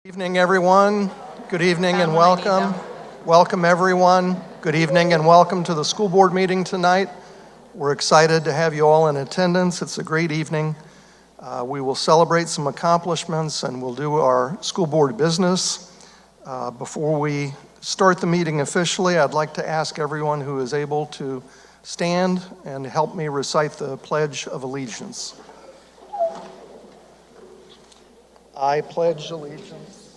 Evening, everyone. Good evening and welcome. Welcome, everyone. Good evening and welcome to the school board meeting tonight. We're excited to have you all in attendance. It's a great evening. We will celebrate some accomplishments and we'll do our school board business. Before we start the meeting officially, I'd like to ask everyone who is able to stand and help me recite the Pledge of Allegiance. I pledge allegiance.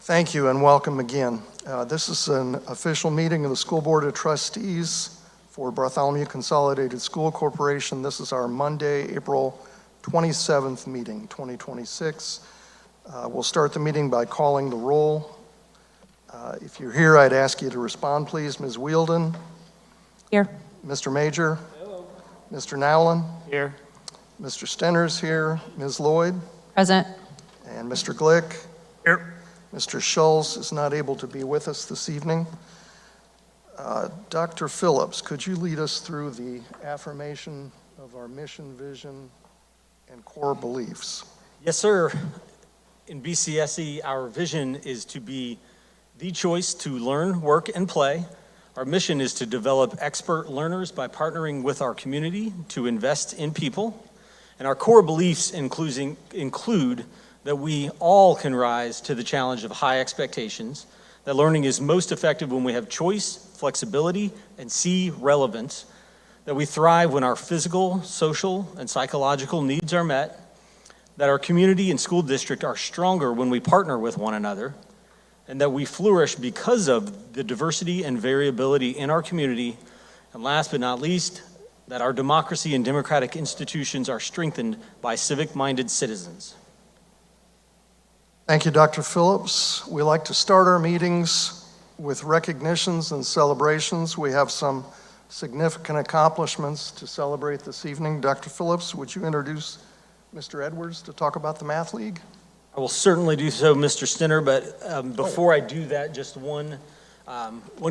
Thank you and welcome again. This is an official meeting of the School Board of Trustees for Bartholomew Consolidated School Corporation. This is our Monday, April 27th meeting, 2026. We'll start the meeting by calling the roll. If you're here, I'd ask you to respond, please. Ms. Wielden? Here. Mr. Major? Hello. Mr. Nowlin? Here. Mr. Stenner's here. Ms. Lloyd? Present. And Mr. Glick? Here. Mr. Schulz is not able to be with us this evening. Dr. Phillips, could you lead us through the affirmation of our mission, vision, and core beliefs? Yes, sir. In BCSE, our vision is to be the choice to learn, work, and play. Our mission is to develop expert learners by partnering with our community to invest in people. And our core beliefs include that we all can rise to the challenge of high expectations, that learning is most effective when we have choice, flexibility, and see relevance, that we thrive when our physical, social, and psychological needs are met, that our community and school district are stronger when we partner with one another, and that we flourish because of the diversity and variability in our community, and last but not least, that our democracy and democratic institutions are strengthened by civic-minded citizens. Thank you, Dr. Phillips. We like to start our meetings with recognitions and celebrations. We have some significant accomplishments to celebrate this evening. Dr. Phillips, would you introduce Mr. Edwards to talk about the Math League? I will certainly do so, Mr. Stenner, but before I do that, just one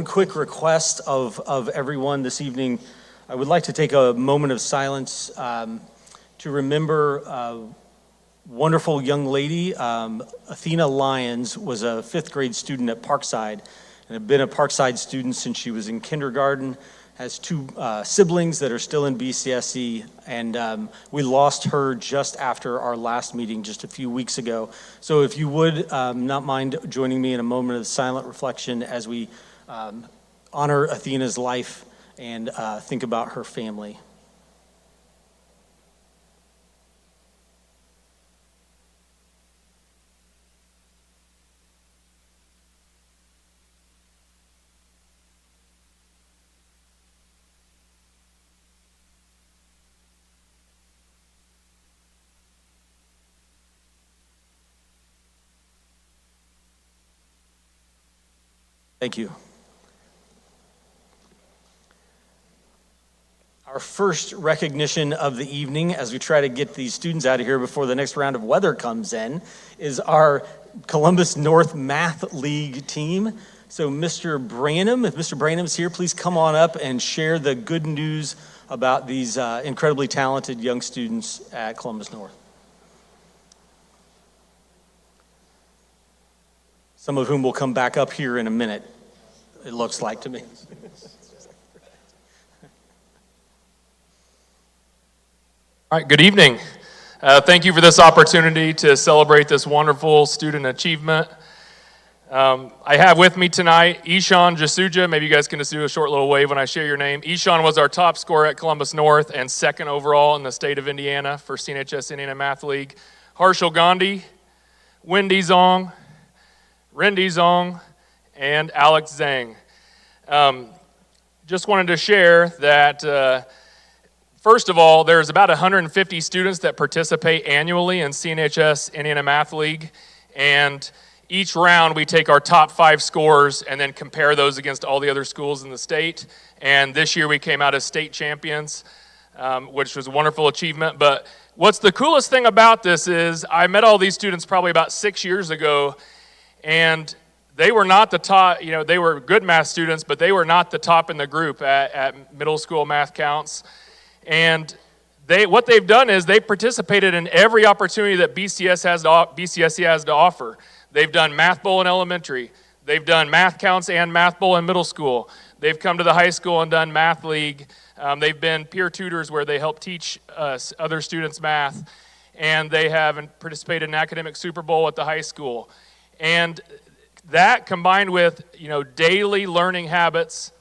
quick request of everyone this evening. I would like to take a moment of silence to remember wonderful young lady. Athena Lyons was a fifth grade student at Parkside and had been a Parkside student since she was in kindergarten, has two siblings that are still in BCSE, and we lost her just after our last meeting just a few weeks ago. So if you would not mind joining me in a moment of silent reflection as we honor Athena's life and think about her family. Thank you. Our first recognition of the evening, as we try to get these students out of here before the next round of weather comes in, is our Columbus North Math League team. So Mr. Branham, if Mr. Branham's here, please come on up and share the good news about these incredibly talented young students at Columbus North. Some of whom will come back up here in a minute, it looks like to me. All right, good evening. Thank you for this opportunity to celebrate this wonderful student achievement. I have with me tonight Ishan Jasuja. Maybe you guys can just do a short little wave when I share your name. Ishan was our top scorer at Columbus North and second overall in the state of Indiana for CNHS Indiana Math League. Harshal Gandhi, Wendy Zong, Rendi Zong, and Alex Zhang. Just wanted to share that first of all, there's about 150 students that participate annually in CNHS Indiana Math League, and each round we take our top 5 scores and then compare those against all the other schools in the state, and this year we came out as state champions. which was a wonderful achievement. But what's the coolest thing about this is I met all these students probably about 6 years ago, and they were not the top, they were good math students, but they were not the top in the group at middle school math counts. And what they've done is they've participated in every opportunity that BCSE has to offer. They've done Math Bowl in elementary. They've done Math Counts and Math Bowl in middle school. They've come to the high school and done Math League. They've been peer tutors where they help teach other students math. And they have participated in Academic Super Bowl at the high school. And that combined with, daily learning habits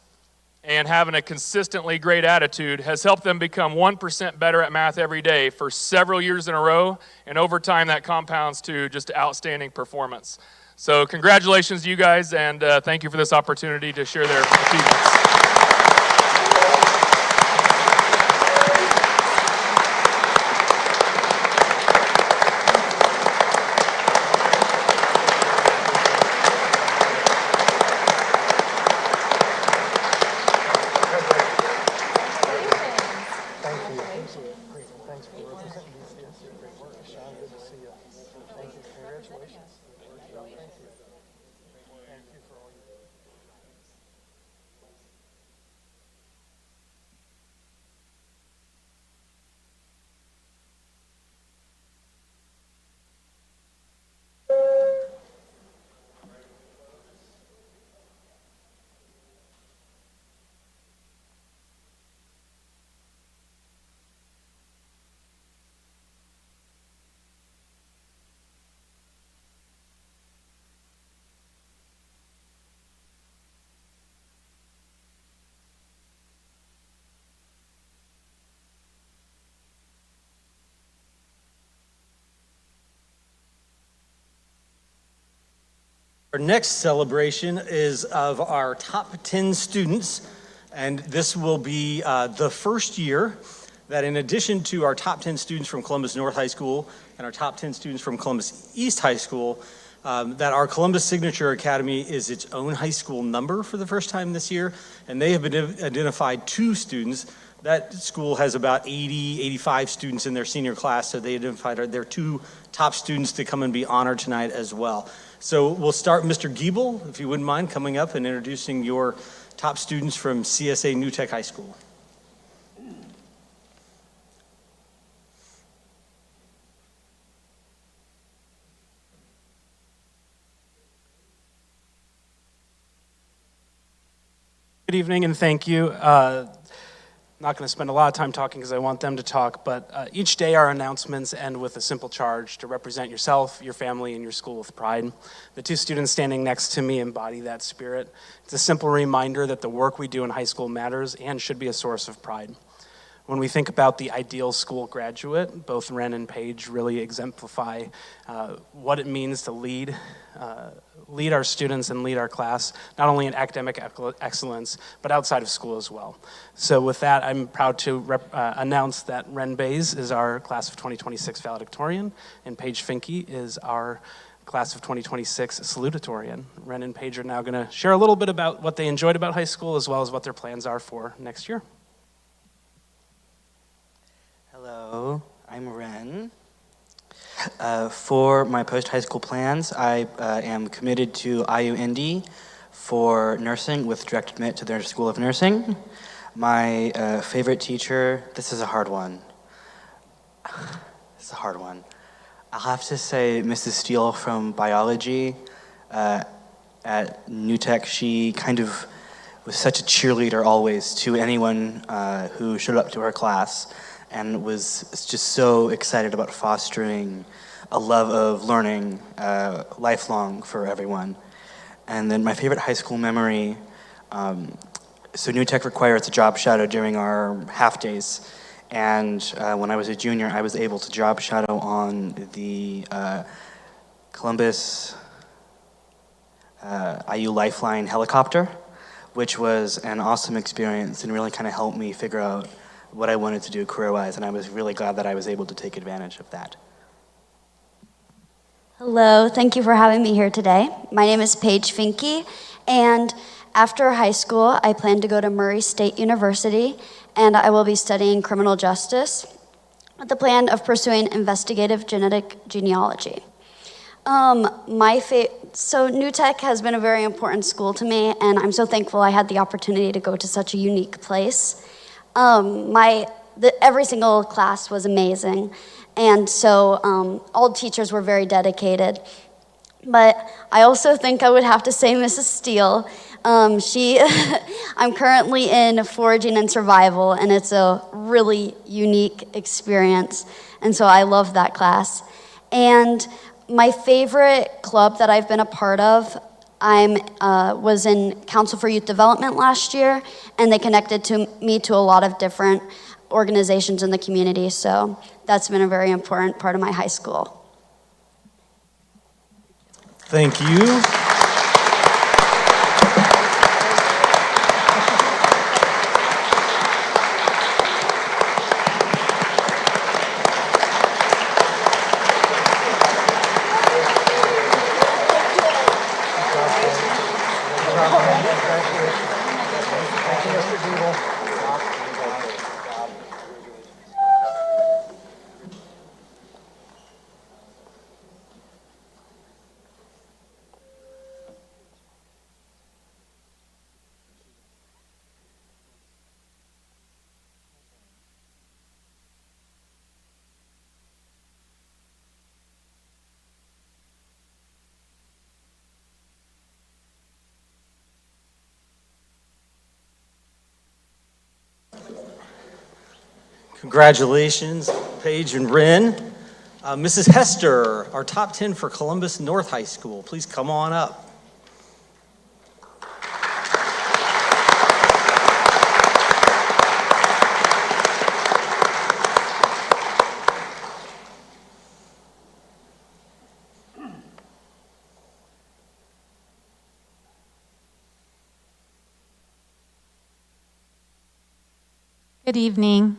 and having a consistently great attitude has helped them become 1% better at math every day for several years in a row, and over time that compounds to just outstanding performance. So congratulations to you guys, and thank you for this opportunity to share their achievements. Our next celebration is of our top 10 students, and this will be the first year that in addition to our top 10 students from Columbus North High School and our top 10 students from Columbus East High School, that our Columbus Signature Academy is its own high school number for the first time this year, and they have identified 2 students. That school has about 80, 85 students in their senior class, so they identified their 2 top students to come and be honored tonight as well. So we'll start, Mr. Giebel, if you wouldn't mind coming up and introducing your top students from CSA New Tech High School. Good evening and thank you. Not going to spend a lot of time talking because I want them to talk, but each day our announcements end with a simple charge to represent yourself, your family, and your school with pride. The 2 students standing next to me embody that spirit. It's a simple reminder that the work we do in high school matters and should be a source of pride. When we think about the ideal school graduate, both Ren and Paige really exemplify what it means to lead our students and lead our class, not only in academic excellence, but outside of school as well. So with that, I'm proud to announce that Ren Bays is our class of 2026 valedictorian, and Paige Finke is our class of 2026 salutatorian. Ren and Paige are now gonna share a little bit about what they enjoyed about high school, as well as what their plans are for next year. Hello, I'm Ren. For my post-high school plans, I am committed to IU Indy for nursing with direct admit to their School of Nursing. My favorite teacher, this is a hard one. It's a hard one. I'll have to say Mrs. Steele from biology at New Tech. She kind of was such a cheerleader always to anyone who showed up to her class, and was just so excited about fostering a love of learning lifelong for everyone. And then my favorite high school memory, so New Tech requires a job shadow during our half days. And when I was a junior, I was able to job shadow on the Columbus IU Lifeline helicopter, which was an awesome experience and really kind of helped me figure out what I wanted to do career-wise, and I was really glad that I was able to take advantage of that. Hello, thank you for having me here today. My name is Paige Finke, and after high school, I plan to go to Murray State University, and I will be studying criminal justice with the plan of pursuing investigative genetic genealogy. So New Tech has been a very important school to me, and I'm so thankful I had the opportunity to go to such a unique place. Every single class was amazing, and so all teachers were very dedicated. But I also think I would have to say Mrs. Steele. I'm currently in foraging and survival, and it's a really unique experience, and so I love that class. And my favorite club that I've been a part of, was in Council for Youth Development last year, and they connected me to a lot of different organizations in the community, so that's been a very important part of my high school. Thank you. Congratulations, Paige and Rin. Mrs. Hester, our top 10 for Columbus North High School. Please come on up. Good evening.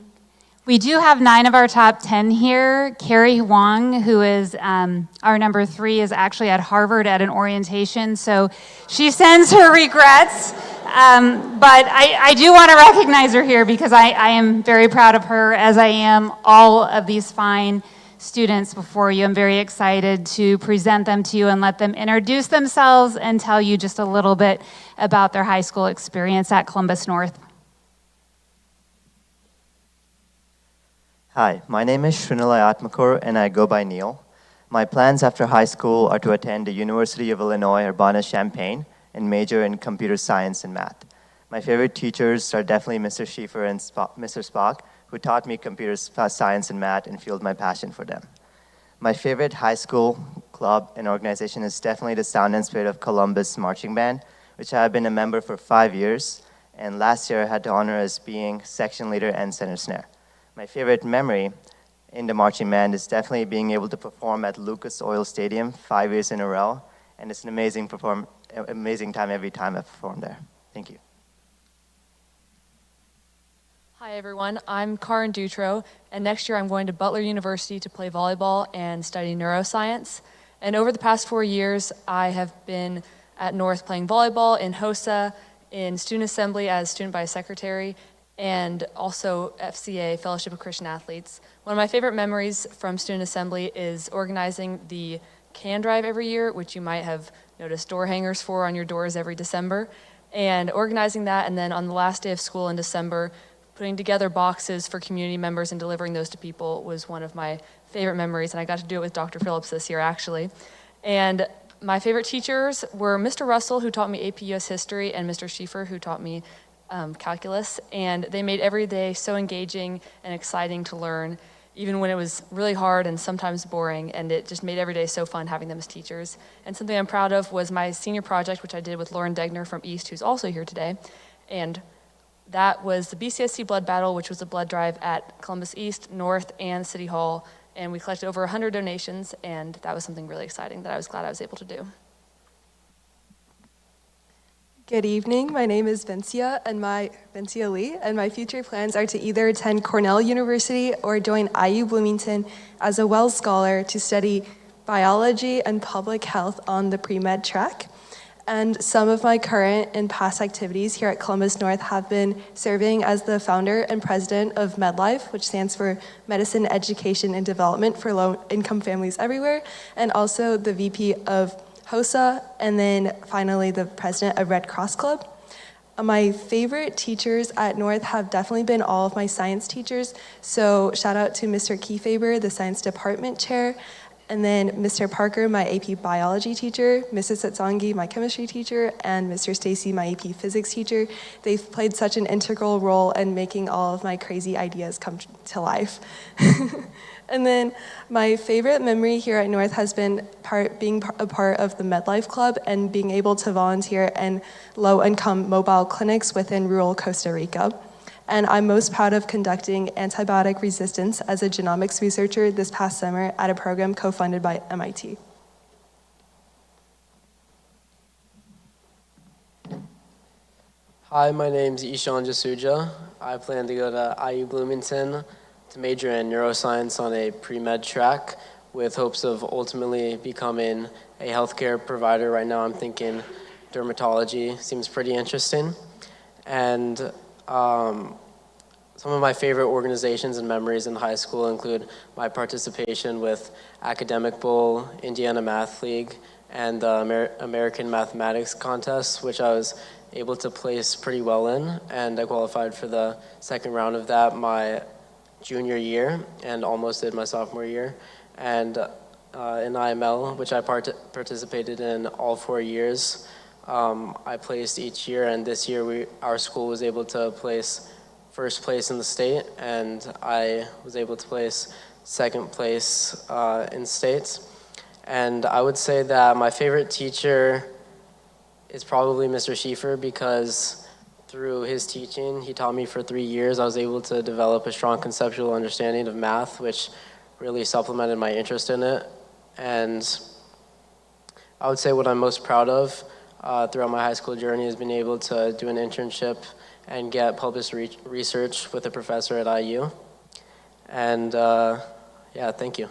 We do have 9 of our top 10 here. Carrie Huang, who is our number 3, is actually at Harvard at an orientation, so she sends her regrets. But I do want to recognize her here because I am very proud of her, as I am all of these fine students before you. I'm very excited to present them to you and let them introduce themselves and tell you just a little bit about their high school experience at Columbus North. Hi, my name is Shrinalai Atmakor and I go by Neil. My plans after high school are to attend the University of Illinois Urbana-Champaign and major in computer science and math. My favorite teachers are definitely Mr. Schiefer and Mr. Spock, who taught me computer science and math and fueled my passion for them. My favorite high school club and organization is definitely the Sound and Spirit of Columbus Marching Band, which I have been a member for 5 years, and last year I had the honor as being section leader and center snare. My favorite memory in the marching band is definitely being able to perform at Lucas Oil Stadium 5 years in a row, and it's an amazing time every time I perform there. Thank you. Hi everyone, I'm Karin Dutro, and next year I'm going to Butler University to play volleyball and study neuroscience. And over the past 4 years, I have been at North playing volleyball in HOSA, in student assembly as student body secretary, and also FCA, Fellowship of Christian Athletes. One of my favorite memories from student assembly is organizing the can drive every year, which you might have noticed door hangers for on your doors every December, and organizing that, and then on the last day of school in December, putting together boxes for community members and delivering those to people was one of my favorite memories, and I got to do it with Dr. Phillips this year, actually. And my favorite teachers were Mr. Russell, who taught me AP US History, and Mr. Schiefer, who taught me calculus, and they made every day so engaging and exciting to learn, even when it was really hard and sometimes boring, and it just made every day so fun having them as teachers. And something I'm proud of was my senior project, which I did with Lauren Degner from East, who's also here today, and that was the BCSC blood battle, which was a blood drive at Columbus East, North, and City Hall, and we collected over 100 donations, and that was something really exciting that I was glad I was able to do. Good evening, my name is Vincia Lee, and my future plans are to either attend Cornell University or join IU Bloomington as a Wells Scholar to study biology and public health on the pre-med track. And some of my current and past activities here at Columbus North have been serving as the founder and president of MedLife, which stands for Medicine, Education, and Development for Low-Income Families Everywhere, and also the VP of HOSA, and then finally the president of Red Cross Club. My favorite teachers at North have definitely been all of my science teachers, so shout out to Mr. Kiefaber, the science department chair, and then Mr. Parker, my AP biology teacher, Mrs. Satsangi, my chemistry teacher, and Mr. Stacy, my AP physics teacher. They've played such an integral role in making all of my crazy ideas come to life. And then my favorite memory here at North has been being a part of the MedLife Club and being able to volunteer in low-income mobile clinics within rural Costa Rica. And I'm most proud of conducting antibiotic resistance as a genomics researcher this past summer at a program co-funded by MIT. Hi, my name's Ishan Jasuja. I plan to go to IU Bloomington to major in neuroscience on a pre-med track with hopes of ultimately becoming a healthcare provider. Right now I'm thinking dermatology seems pretty interesting. And some of my favorite organizations and memories in high school include my participation with Academic Bowl, Indiana Math League, and the American Mathematics Contest, which I was able to place pretty well in, and I qualified for the second round of that my junior year and almost did my sophomore year. And in IML, which I participated in all 4 years, I placed each year, and this year our school was able to place first place in the state, and I was able to place second place in state. And I would say that my favorite teacher is probably Mr. Schiefer, because through his teaching, he taught me for 3 years. I was able to develop a strong conceptual understanding of math, which really supplemented my interest in it. And I would say what I'm most proud of throughout my high school journey is being able to do an internship and get published research with a professor at IU. And yeah, thank you.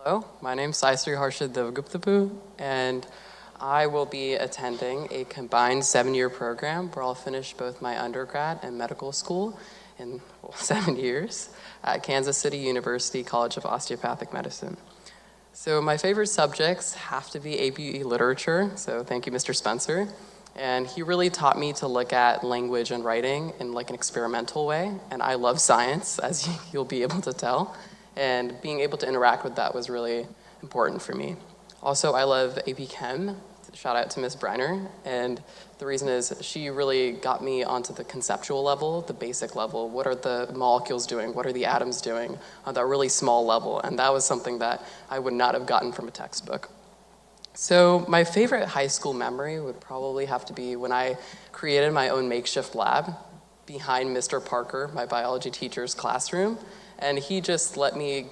Hello, my name is Saisri Harshad Devguptapu, and I will be attending a combined 7-year program where I'll finish both my undergrad and medical school in 7 years at Kansas City University College of Osteopathic Medicine. So my favorite subjects have to be AP literature, so thank you, Mr. Spencer. And he really taught me to look at language and writing in like an experimental way, and I love science, as you'll be able to tell. And being able to interact with that was really important for me. Also, I love AP Chem. Shout out to Ms. Brenner. And the reason is she really got me onto the conceptual level, the basic level. What are the molecules doing? What are the atoms doing on that really small level? And that was something that I would not have gotten from a textbook. So my favorite high school memory would probably have to be when I created my own makeshift lab behind Mr. Parker, my biology teacher's classroom. And he just let me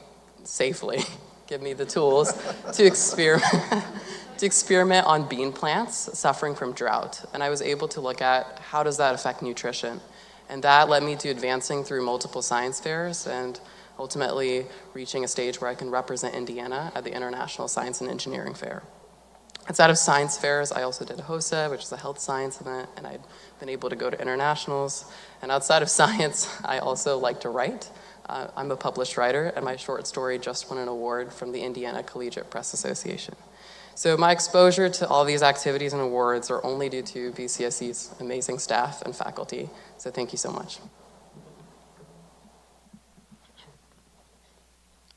safely give me the tools to experiment on bean plants suffering from drought. And I was able to look at how does that affect nutrition. And that led me to advancing through multiple science fairs and ultimately reaching a stage where I can represent Indiana at the International Science and Engineering Fair. Outside of science fairs, I also did a HOSA, which is a health science event, and I'd been able to go to internationals. And outside of science, I also like to write. I'm a published writer, and my short story just won an award from the Indiana Collegiate Press Association. So my exposure to all these activities and awards are only due to BCSE's amazing staff and faculty. So thank you so much.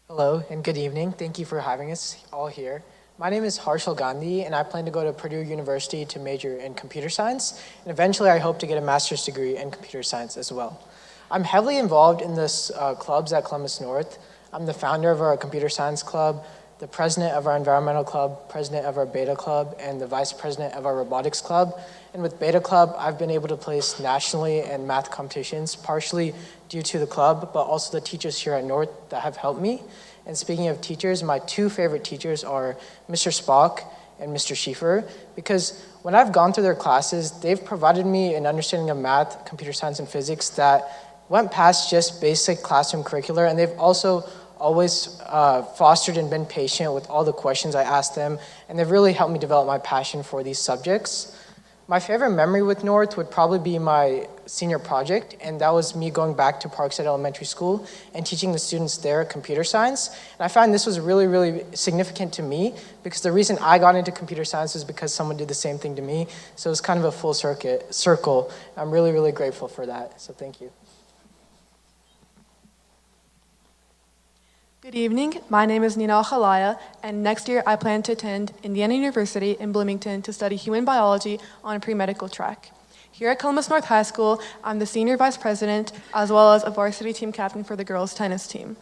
Hello and good evening. Thank you for having us all here. My name is Harshal Gandhi, and I plan to go to Purdue University to major in computer science, and eventually I hope to get a master's degree in computer science as well. I'm heavily involved in this clubs at Columbus North. I'm the founder of our computer science club, the president of our environmental club, president of our beta club, and the vice president of our robotics club. And with beta club, I've been able to place nationally in math competitions, partially due to the club, but also the teachers here at North that have helped me. And speaking of teachers, my two favorite teachers are Mr. Spock and Mr. Schiefer, because when I've gone through their classes, they've provided me an understanding of math, computer science, and physics that went past just basic classroom curricular, and they've also always fostered and been patient with all the questions I asked them, and they've really helped me develop my passion for these subjects. My favorite memory with North would probably be my senior project, and that was me going back to Parkside Elementary School and teaching the students there computer science. And I found this was really, really significant to me because the reason I got into computer science was because someone did the same thing to me. So it was kind of a full circle. I'm really, really grateful for that. So thank you. Good evening. My name is Nina Al-Khalaya, and next year I plan to attend Indiana University in Bloomington to study human biology on a pre-medical track. Here at Columbus North High School, I'm the senior vice president as well as a varsity team captain for the girls tennis team.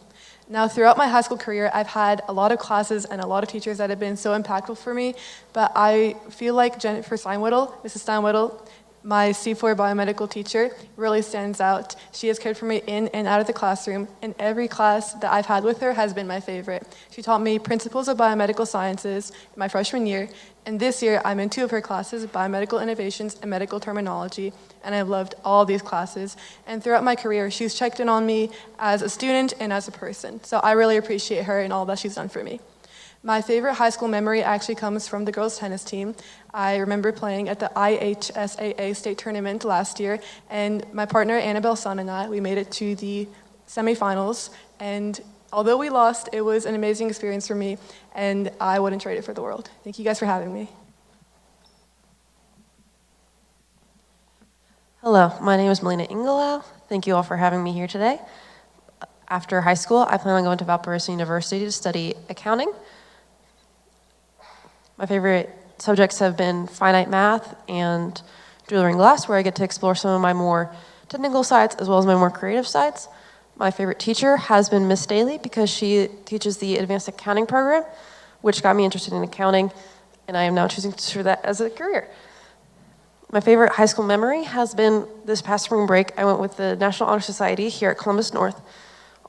Now, throughout my high school career, I've had a lot of classes and a lot of teachers that have been so impactful for me, but I feel like Jennifer Steinwittle, Mrs. Steinwittle, my C4 biomedical teacher, really stands out. She has cared for me in and out of the classroom, and every class that I've had with her has been my favorite. She taught me principles of biomedical sciences in my freshman year, and this year I'm in 2 of her classes, biomedical innovations and medical terminology, and I've loved all these classes. And throughout my career, she's checked in on me as a student and as a person, so I really appreciate her and all that she's done for me. My favorite high school memory actually comes from the girls' tennis team. I remember playing at the IHSAA state tournament last year, and my partner Annabelle Sun and I, we made it to the semifinals. And although we lost, it was an amazing experience for me, and I wouldn't trade it for the world. Thank you guys for having me. Hello, my name is Melina Ingelow. Thank you all for having me here today. After high school, I plan on going to Valparaiso University to study accounting. My favorite subjects have been finite math and jewelry and glass, where I get to explore some of my more technical sides as well as my more creative sides. My favorite teacher has been Miss Daly because she teaches the advanced accounting program, which got me interested in accounting, and I am now choosing to pursue that as a career. My favorite high school memory has been this past spring break. I went with the National Honor Society here at Columbus North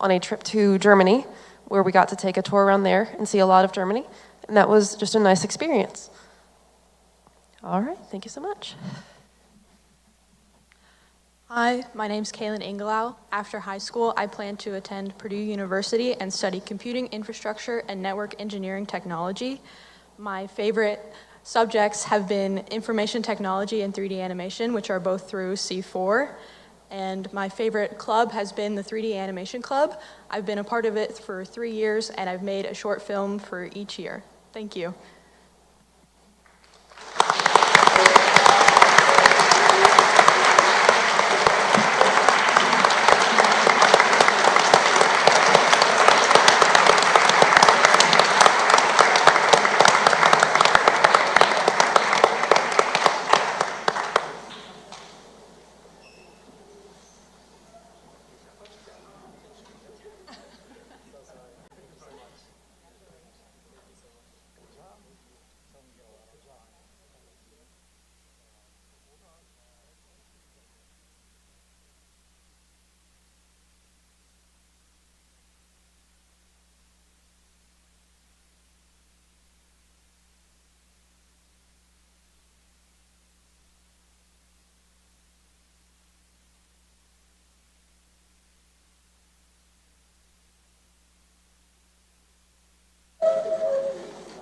on a trip to Germany, where we got to take a tour around there and see a lot of Germany. And that was just a nice experience. All right, thank you so much. Hi, my name's Kaylin Ingelow. After high school, I plan to attend Purdue University and study computing infrastructure and network engineering technology. My favorite subjects have been information technology and 3D animation, which are both through C4. And my favorite club has been the 3D Animation Club. I've been a part of it for 3 years, and I've made a short film for each year. Thank you.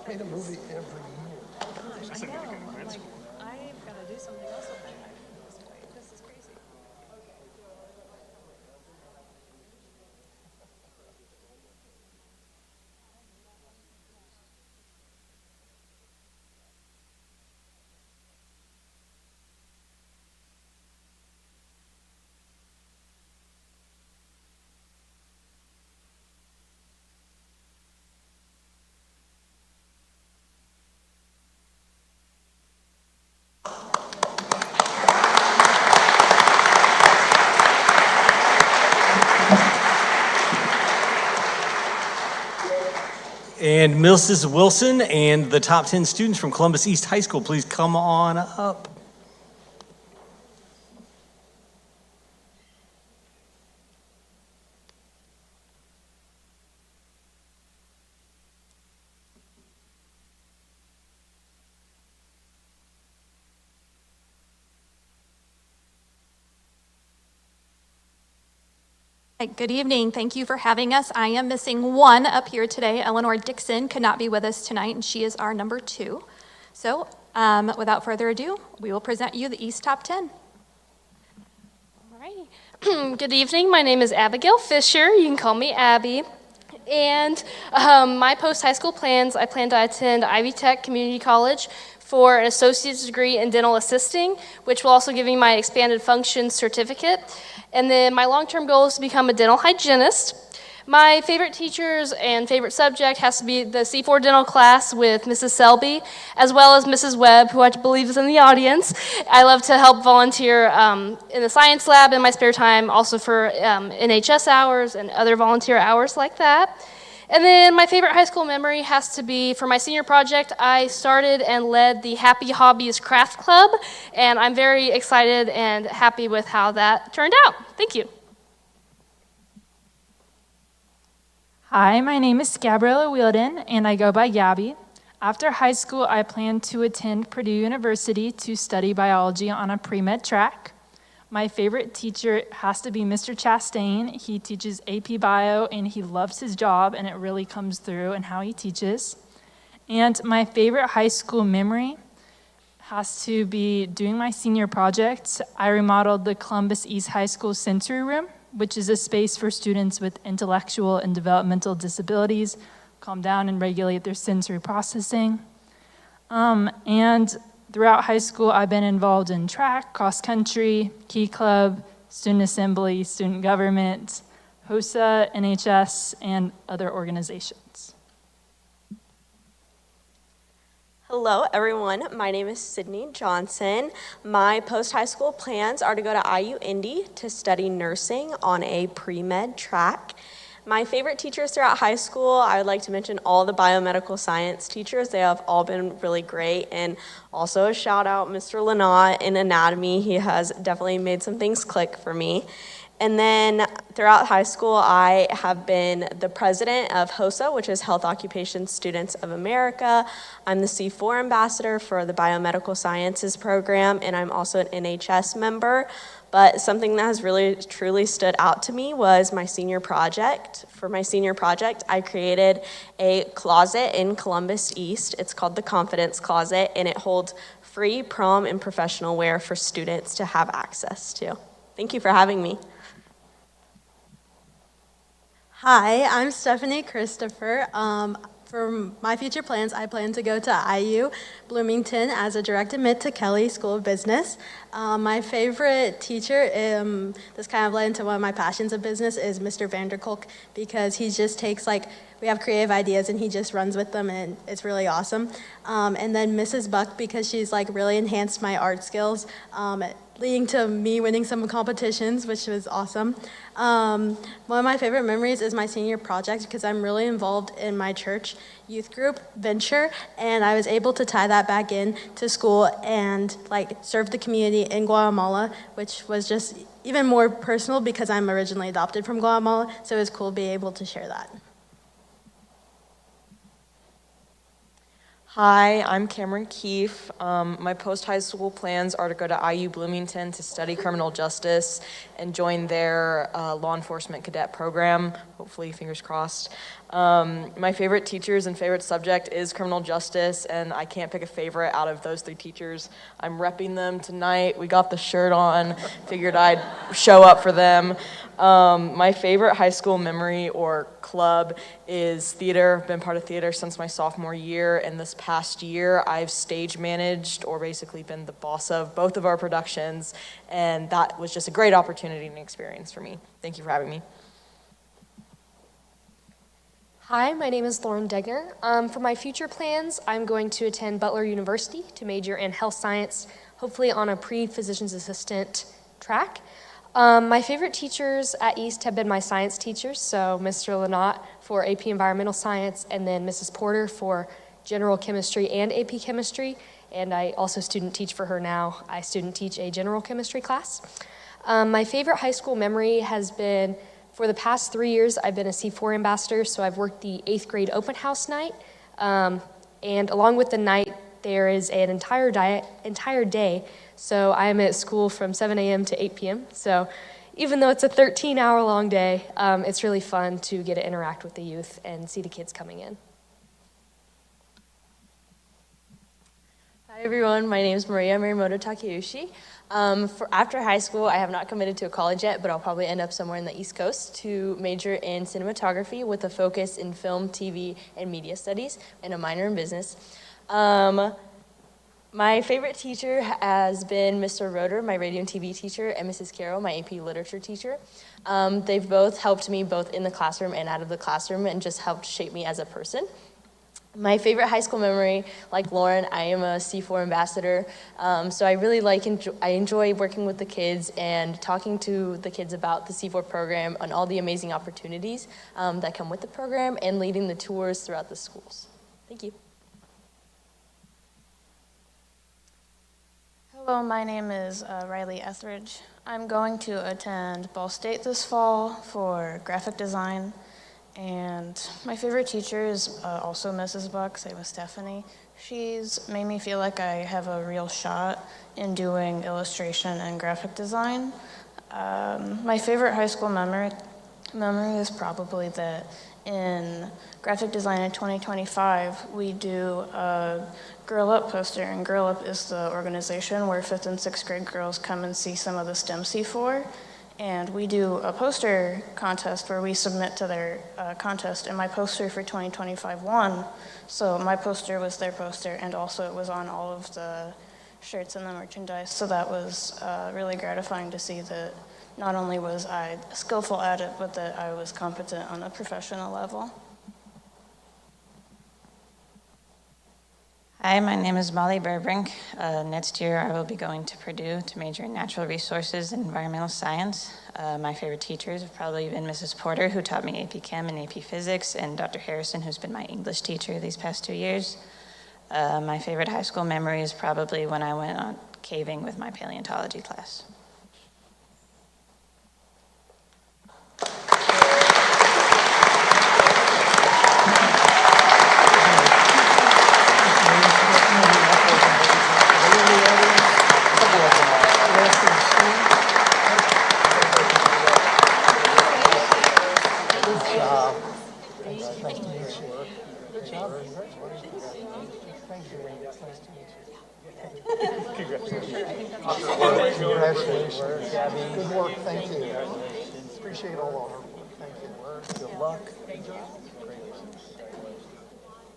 Made a movie every year. I've got to do something else with that. This is crazy. And Mrs. Wilson and the top 10 students from Columbus East High School, please come on up. Hey, good evening. Thank you for having us. I am missing one up here today. Eleanor Dixon could not be with us tonight, and she is our number 2. So without further ado, we will present you the East Top 10. All right. Good evening. My name is Abigail Fisher. You can call me Abby. And my post-high school plans, I plan to attend Ivy Tech Community College for an associate's degree in dental assisting, which will also give me my expanded functions certificate. And then my long-term goal is to become a dental hygienist. My favorite teachers and favorite subject has to be the C4 dental class with Mrs. Selby, as well as Mrs. Webb, who I believe is in the audience. I love to help volunteer in the science lab in my spare time, also for NHS hours and other volunteer hours like that. And then my favorite high school memory has to be for my senior project. I started and led the Happy Hobbies Craft Club, and I'm very excited and happy with how that turned out. Thank you. Hi, my name is Gabriella Wielden, and I go by Gabby. After high school, I plan to attend Purdue University to study biology on a pre-med track. My favorite teacher has to be Mr. Chastain. He teaches AP Bio, and he loves his job, and it really comes through in how he teaches. And my favorite high school memory has to be doing my senior project. I remodeled the Columbus East High School Sensory Room, which is a space for students with intellectual and developmental disabilities, calm down and regulate their sensory processing. And throughout high school, I've been involved in track, cross country, Key Club, student assembly, student government, HOSA, NHS, and other organizations. Hello, everyone. My name is Sydney Johnson. My post-high school plans are to go to IU Indy to study nursing on a pre-med track. My favorite teachers throughout high school, I would like to mention all the biomedical science teachers. They have all been really great. And also a shout out Mr. Lanat in anatomy. He has definitely made some things click for me. And then throughout high school, I have been the president of HOSA, which is Health Occupation Students of America. I'm the C4 ambassador for the Biomedical Sciences program, and I'm also an NHS member. But something that has really truly stood out to me was my senior project. For my senior project, I created a closet in Columbus East. It's called the Confidence Closet, and it holds free prom and professional wear for students to have access to. Thank you for having me. Hi, I'm Stephanie Christopher. For my future plans, I plan to go to IU Bloomington as a direct admit to Kelley School of Business. My favorite teacher, this kind of led into one of my passions of business, is Mr. Vanderkolk, because he just takes we have creative ideas and he just runs with them, and it's really awesome. And then Mrs. Buck, because she's really enhanced my art skills, leading to me winning some competitions, which was awesome. One of my favorite memories is my senior project, because I'm really involved in my church youth group venture, and I was able to tie that back in to school and serve the community in Guatemala, which was just even more personal because I'm originally adopted from Guatemala, so it was cool to be able to share that. Hi, I'm Cameron Keefe. My post-high school plans are to go to IU Bloomington to study criminal justice and join their law enforcement cadet program, hopefully, fingers crossed. My favorite teachers and favorite subject is criminal justice, and I can't pick a favorite out of those 3 teachers. I'm repping them tonight. We got the shirt on, figured I'd show up for them. My favorite high school memory or club is theater. I've been part of theater since my sophomore year, and this past year I've stage managed, or basically been the boss of, both of our productions, and that was just a great opportunity and experience for me. Thank you for having me. Hi, my name is Lauren Degner. For my future plans, I'm going to attend Butler University to major in health science, hopefully on a pre-physician's assistant track. My favorite teachers at East have been my science teachers, so Mr. Lanat for AP Environmental Science, and then Mrs. Porter for General Chemistry and AP Chemistry, and I also student teach for her now. I student teach a General Chemistry class. My favorite high school memory has been, for the past 3 years, I've been a C4 ambassador, so I've worked the 8th grade open house night, and along with the night, there is an entire day, so I am at school from 7 a.m. to 8 p.m., so even though it's a 13-hour-long day, it's really fun to get to interact with the youth and see the kids coming in. Hi everyone, my name is Maria Marimoto Takeuchi. After high school, I have not committed to a college yet, but I'll probably end up somewhere in the East Coast to major in cinematography with a focus in film, TV, and media studies, and a minor in business. My favorite teacher has been Mr. Roeder, my radio and TV teacher, and Mrs. Carroll, my AP literature teacher. They've both helped me both in the classroom and out of the classroom and just helped shape me as a person. My favorite high school memory, like Lauren, I am a C4 ambassador, so I really I enjoy working with the kids and talking to the kids about the C4 program and all the amazing opportunities that come with the program and leading the tours throughout the schools. Thank you. Hello, my name is Riley Etheridge. I'm going to attend Ball State this fall for graphic design. And my favorite teacher is also Mrs. Buck, same as Stephanie. She's made me feel like I have a real shot in doing illustration and graphic design. My favorite high school memory is probably that in graphic design in 2025, we do a Girl Up poster, and Girl Up is the organization where 5th and 6th grade girls come and see some of the STEM C4. And we do a poster contest where we submit to their contest, and my poster for 2025 won. So my poster was their poster, and also it was on all of the shirts and the merchandise. So that was really gratifying to see that not only was I skillful at it, but that I was competent on a professional level. Hi, my name is Molly Burbrink. Next year I will be going to Purdue to major in natural resources and environmental science. My favorite teachers have probably been Mrs. Porter, who taught me AP Chem and AP Physics, and Dr. Harrison, who's been my English teacher these past 2 years. My favorite high school memory is probably when I went on caving with my paleontology class. Congratulations, Gabby. Good work, thank you. Appreciate all the hard work, thank you. Good luck. Thank you.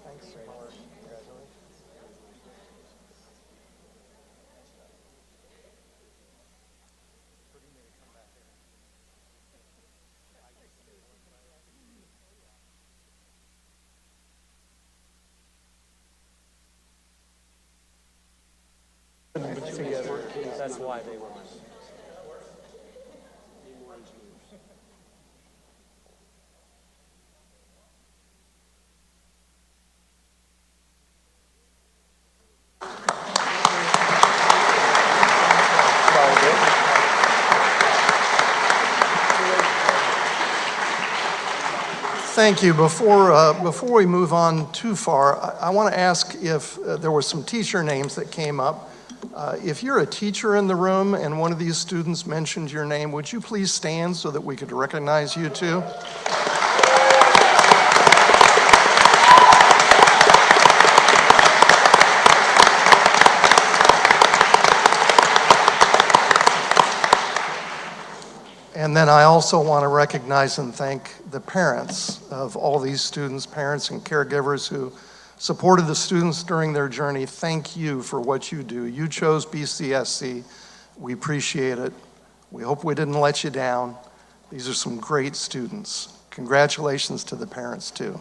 Thanks so much. Congratulations. That's why they were. Thank you. Before we move on too far, I want to ask if there were some teacher names that came up. If you're a teacher in the room and one of these students mentioned your name, would you please stand so that we could recognize you too? And then I also want to recognize and thank the parents of all these students, parents and caregivers who supported the students during their journey. Thank you for what you do. You chose BCSC. We appreciate it. We hope we didn't let you down. These are some great students. Congratulations to the parents too.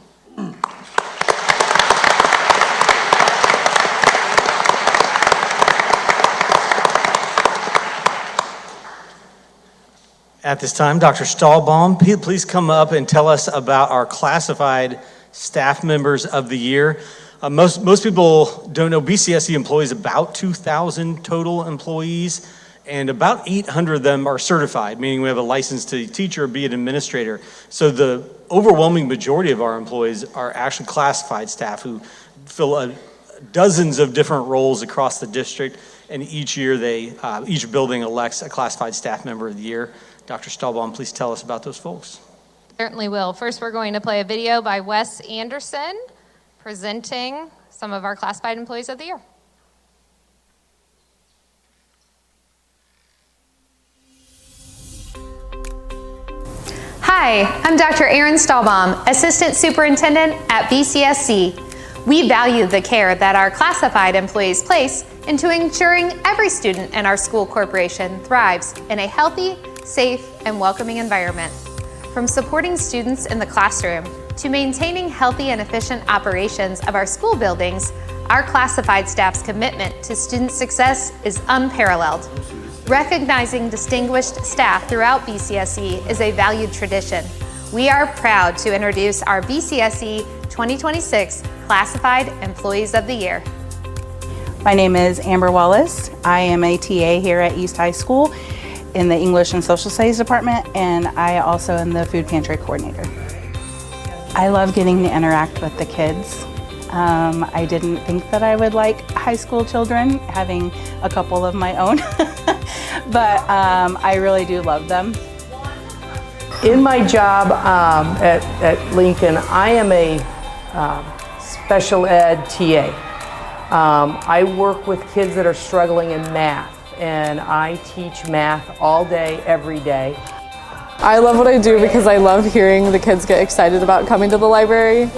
At this time, Dr. Stahlbaum, please come up and tell us about our classified staff members of the year. Most people don't know BCSC employs about 2,000 total employees, and about 800 of them are certified, meaning we have a license to teach or be an administrator. So the overwhelming majority of our employees are actually classified staff who fill dozens of different roles across the district, and each year each building elects a classified staff member of the year. Dr. Stahlbaum, please tell us about those folks. Certainly will. First, we're going to play a video by Wes Anderson presenting some of our classified employees of the year. Hi, I'm Dr. Erin Stahlbaum, Assistant Superintendent at BCSC. We value the care that our classified employees place into ensuring every student in our school corporation thrives in a healthy, safe, and welcoming environment. From supporting students in the classroom to maintaining healthy and efficient operations of our school buildings, our classified staff's commitment to student success is unparalleled. Recognizing distinguished staff throughout BCSC is a valued tradition. We are proud to introduce our BCSC 2026 Classified Employees of the Year. My name is Amber Wallace. I am a TA here at East High School in the English and Social Studies department, and I also am the food pantry coordinator. I love getting to interact with the kids. I didn't think that I would like high school children, having a couple of my own, but I really do love them. In my job at Lincoln, I am a special ed TA. I work with kids that are struggling in math, and I teach math all day, every day. I love what I do because I love hearing the kids get excited about coming to the library.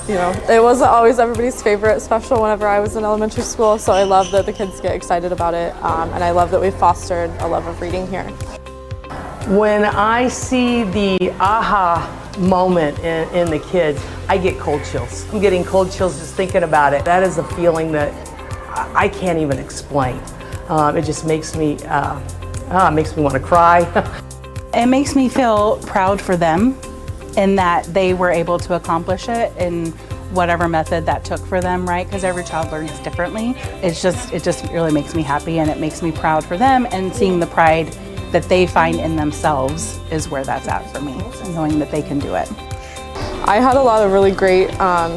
You know, it wasn't always everybody's favorite special whenever I was in elementary school, so I love that the kids get excited about it, and I love that we've fostered a love of reading here. When I see the aha moment in the kids, I get cold chills. I'm getting cold chills just thinking about it. That is a feeling that I can't even explain. It just makes me want to cry. It makes me feel proud for them in that they were able to accomplish it in whatever method that took for them, right? Because every child learns differently. It just really makes me happy, and it makes me proud for them, and seeing the pride that they find in themselves is where that's at for me, knowing that they can do it. I had a lot of really great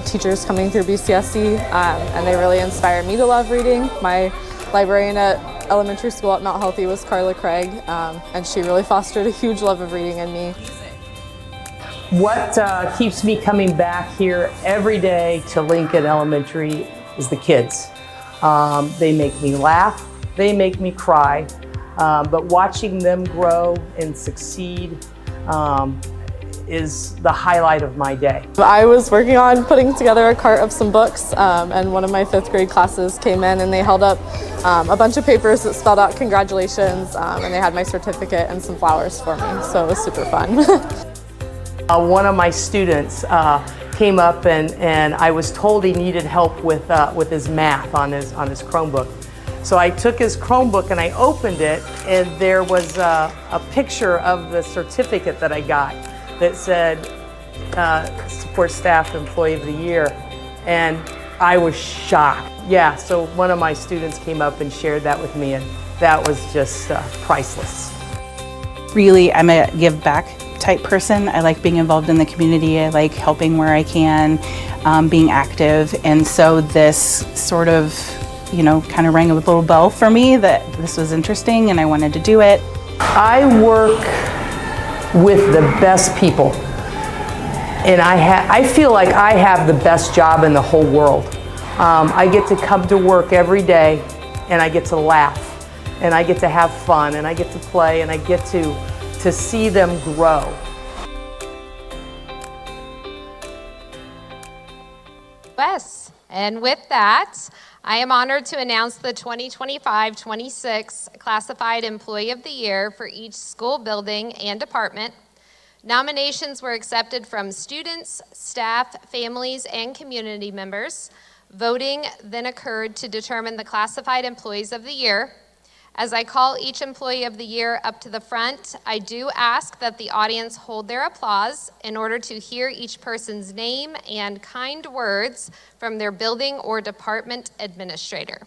teachers coming through BCSC, and they really inspired me to love reading. My librarian at elementary school at Mount Healthy was Carla Craig, and she really fostered a huge love of reading in me. What keeps me coming back here every day to Lincoln Elementary is the kids. They make me laugh, they make me cry, but watching them grow and succeed is the highlight of my day. I was working on putting together a cart of some books, and one of my 5th grade classes came in and they held up a bunch of papers that spelled out congratulations, and they had my certificate and some flowers for me, so it was super fun. One of my students came up and I was told he needed help with his math on his Chromebook. So I took his Chromebook and I opened it, and there was a picture of the certificate that I got that said Support Staff Employee of the Year, and I was shocked. Yeah, so one of my students came up and shared that with me, and that was just priceless. Really, I'm a give back type person. I like being involved in the community. I like helping where I can, being active, and so this sort of, kind of rang a little bell for me that this was interesting and I wanted to do it. I work with the best people, and I feel like I have the best job in the whole world. I get to come to work every day, and I get to laugh, and I get to have fun, and I get to play, and I get to see them grow. Wes, and with that, I am honored to announce the 2025-26 Classified Employee of the Year for each school building and department. Nominations were accepted from students, staff, families, and community members. Voting then occurred to determine the Classified Employees of the Year. As I call each Employee of the Year up to the front, I do ask that the audience hold their applause in order to hear each person's name and kind words from their building or department administrator.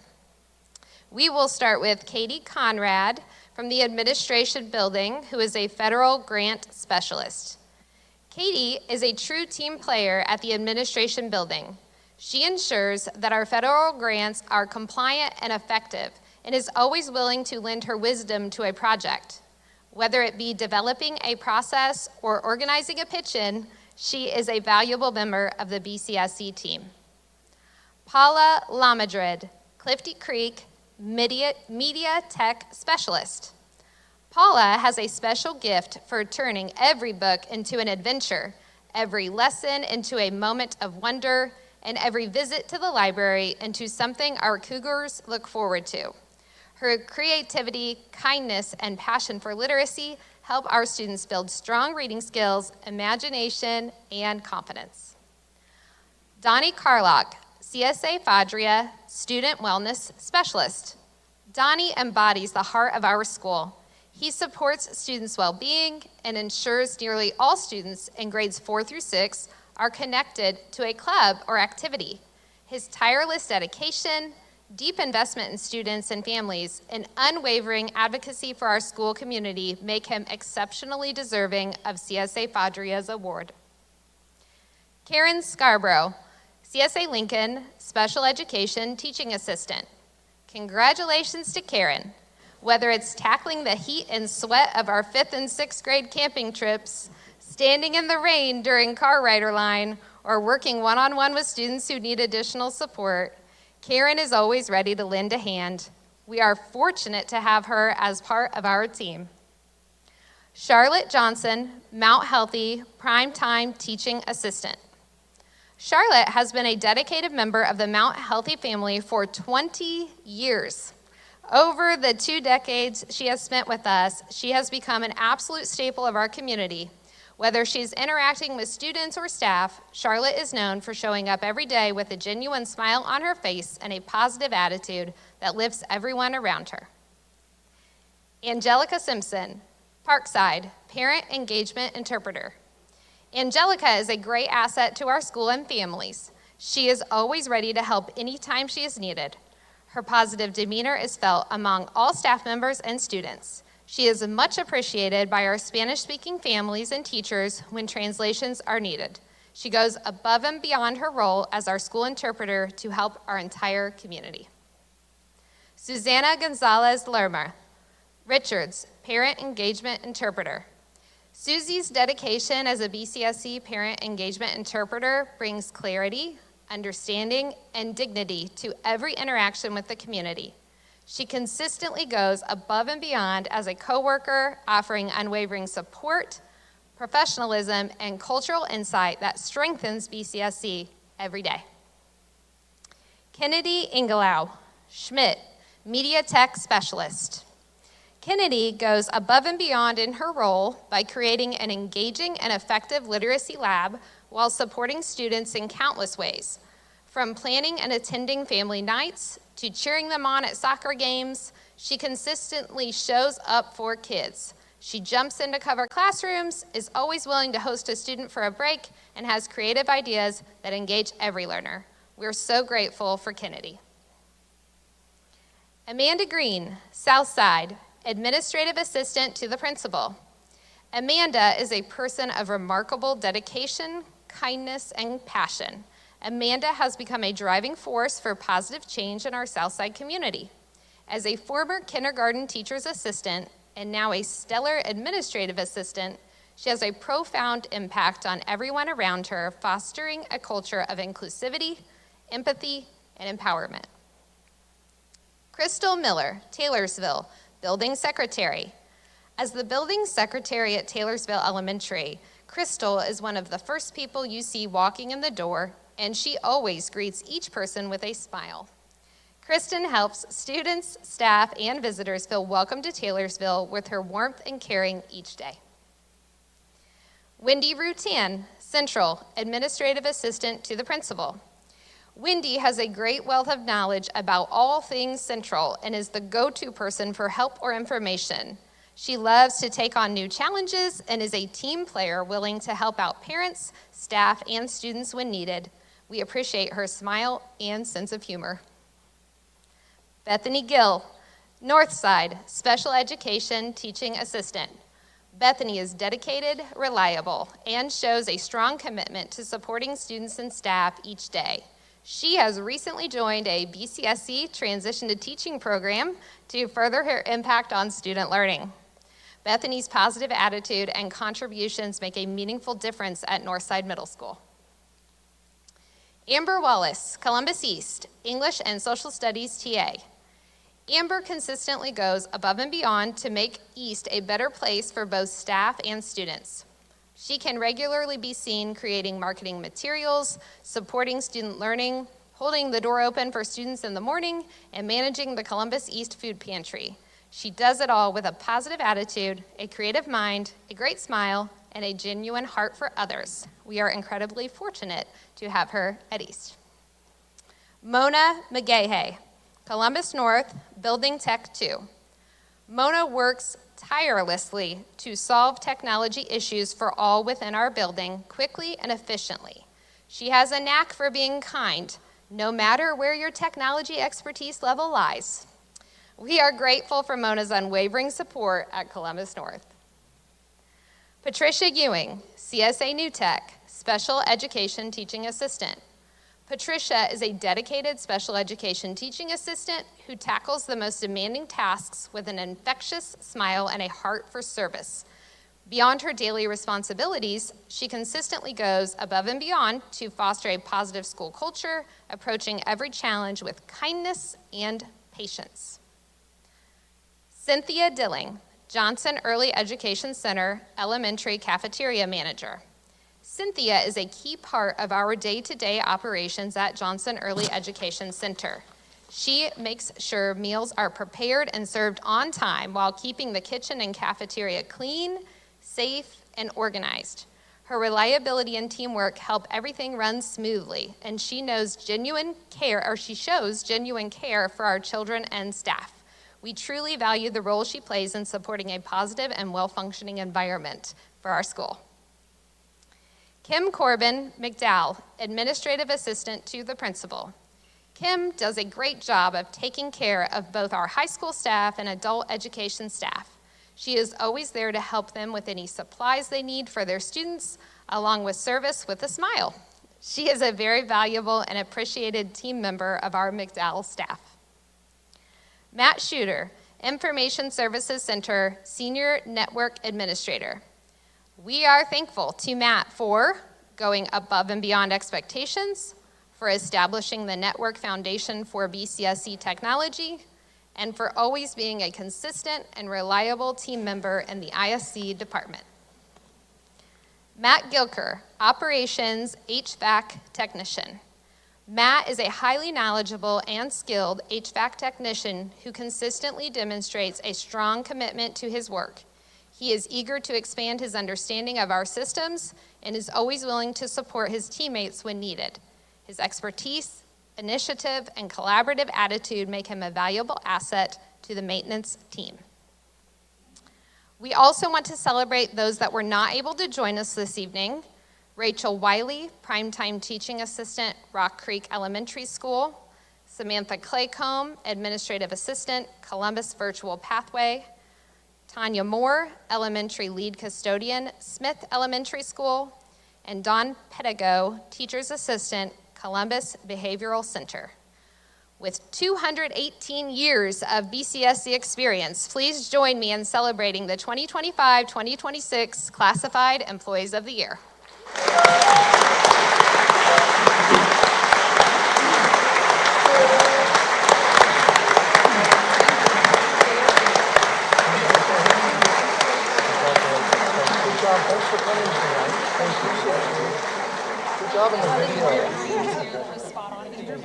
We will start with Katie Conrad from the administration building, who is a federal grant specialist. Katie is a true team player at the administration building. She ensures that our federal grants are compliant and effective, and is always willing to lend her wisdom to a project. Whether it be developing a process or organizing a pitch-in, she is a valuable member of the BCSC team. Paula Lamadrid, Clifty Creek Media Tech Specialist. Paula has a special gift for turning every book into an adventure, every lesson into a moment of wonder, and every visit to the library into something our Cougars look forward to. Her creativity, kindness, and passion for literacy help our students build strong reading skills, imagination, and confidence. Donnie Carlock, CSA Fadria Student Wellness Specialist. Donnie embodies the heart of our school. He supports students' well-being and ensures nearly all students in grades 4 through 6 are connected to a club or activity. His tireless dedication, deep investment in students and families, and unwavering advocacy for our school community make him exceptionally deserving of CSA Fadria's award. Karen Scarborough, CSA Lincoln Special Education Teaching Assistant. Congratulations to Karen. Whether it's tackling the heat and sweat of our 5th and 6th grade camping trips, standing in the rain during car rider line, or working one-on-one with students who need additional support, Karen is always ready to lend a hand. We are fortunate to have her as part of our team. Charlotte Johnson, Mount Healthy Primetime Teaching Assistant. Charlotte has been a dedicated member of the Mount Healthy family for 20 years. Over the 2 decades she has spent with us, she has become an absolute staple of our community. Whether she's interacting with students or staff, Charlotte is known for showing up every day with a genuine smile on her face and a positive attitude that lifts everyone around her. Angelica Simpson, Parkside Parent Engagement Interpreter. Angelica is a great asset to our school and families. She is always ready to help anytime she is needed. Her positive demeanor is felt among all staff members and students. She is much appreciated by our Spanish-speaking families and teachers when translations are needed. She goes above and beyond her role as our school interpreter to help our entire community. Susanna Gonzalez Lerma, Richards Parent Engagement Interpreter. Susie's dedication as a BCSC Parent Engagement Interpreter brings clarity, understanding, and dignity to every interaction with the community. She consistently goes above and beyond as a coworker, offering unwavering support, professionalism, and cultural insight that strengthens BCSC every day. Kennedy Ingelow, Schmidt, Media Tech Specialist. Kennedy goes above and beyond in her role by creating an engaging and effective literacy lab while supporting students in countless ways. From planning and attending family nights to cheering them on at soccer games, she consistently shows up for kids. She jumps in to cover classrooms, is always willing to host a student for a break, and has creative ideas that engage every learner. We're so grateful for Kennedy. Amanda Green, Southside, Administrative Assistant to the Principal. Amanda is a person of remarkable dedication, kindness, and passion. Amanda has become a driving force for positive change in our Southside community. As a former kindergarten teacher's assistant and now a stellar administrative assistant, she has a profound impact on everyone around her, fostering a culture of inclusivity, empathy, and empowerment. Crystal Miller, Taylorsville, Building Secretary. As the building secretary at Taylorsville Elementary, Crystal is one of the first people you see walking in the door, and she always greets each person with a smile. Kristen helps students, staff, and visitors feel welcome to Taylorsville with her warmth and caring each day. Wendy Rutan, Central, Administrative Assistant to the Principal. Wendy has a great wealth of knowledge about all things Central and is the go-to person for help or information. She loves to take on new challenges and is a team player willing to help out parents, staff, and students when needed. We appreciate her smile and sense of humor. Bethany Gill, Northside, Special Education Teaching Assistant. Bethany is dedicated, reliable, and shows a strong commitment to supporting students and staff each day. She has recently joined a BCSC Transition to Teaching program to further her impact on student learning. Bethany's positive attitude and contributions make a meaningful difference at Northside Middle School. Amber Wallace, Columbus East, English and Social Studies TA. Amber consistently goes above and beyond to make East a better place for both staff and students. She can regularly be seen creating marketing materials, supporting student learning, holding the door open for students in the morning, and managing the Columbus East Food Pantry. She does it all with a positive attitude, a creative mind, a great smile, and a genuine heart for others. We are incredibly fortunate to have her at East. Mona McGahay, Columbus North, Building Tech 2. Mona works tirelessly to solve technology issues for all within our building quickly and efficiently. She has a knack for being kind, no matter where your technology expertise level lies. We are grateful for Mona's unwavering support at Columbus North. Patricia Ewing, CSA New Tech, Special Education Teaching Assistant. Patricia is a dedicated special education teaching assistant who tackles the most demanding tasks with an infectious smile and a heart for service. Beyond her daily responsibilities, she consistently goes above and beyond to foster a positive school culture, approaching every challenge with kindness and patience. Cynthia Dilling, Johnson Early Education Center Elementary Cafeteria Manager. Cynthia is a key part of our day-to-day operations at Johnson Early Education Center. She makes sure meals are prepared and served on time while keeping the kitchen and cafeteria clean, safe, and organized. Her reliability and teamwork help everything run smoothly, and she shows genuine care for our children and staff. We truly value the role she plays in supporting a positive and well-functioning environment for our school. Kim Corbin McDowell, Administrative Assistant to the Principal. Kim does a great job of taking care of both our high school staff and adult education staff. She is always there to help them with any supplies they need for their students, along with service with a smile. She is a very valuable and appreciated team member of our McDowell staff. Matt Shooter, Information Services Center Senior Network Administrator. We are thankful to Matt for going above and beyond expectations, for establishing the network foundation for BCSC technology, and for always being a consistent and reliable team member in the ISC department. Matt Gilker, Operations HVAC Technician. Matt is a highly knowledgeable and skilled HVAC technician who consistently demonstrates a strong commitment to his work. He is eager to expand his understanding of our systems and is always willing to support his teammates when needed. His expertise, initiative, and collaborative attitude make him a valuable asset to the maintenance team. We also want to celebrate those that were not able to join us this evening. Rachel Wiley, Primetime Teaching Assistant, Rock Creek Elementary School. Samantha Claycomb, Administrative Assistant, Columbus Virtual Pathway. Tanya Moore, Elementary Lead Custodian, Smith Elementary School, and Dawn Pedigo, Teacher's Assistant, Columbus Behavioral Center. With 218 years of BCSC experience, please join me in celebrating the 2025-2026 Classified Employees of the Year. Thanks for coming tonight. Thank you. Good job in the video.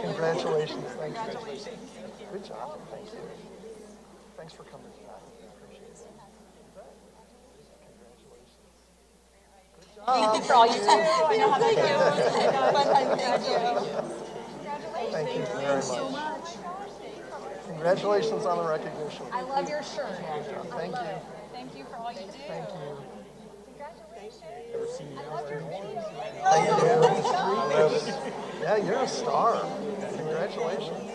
Congratulations. Thank you. Good job. Thank you. Thanks for coming tonight. Appreciate it. Congratulations. Good job. Thank you for all you do. I know how that goes. Thank you very much. Congratulations on the recognition. I love your shirt. Thank you. Thank you for all you do. Thank you. Thank you. Yeah, you're a star. Congratulations.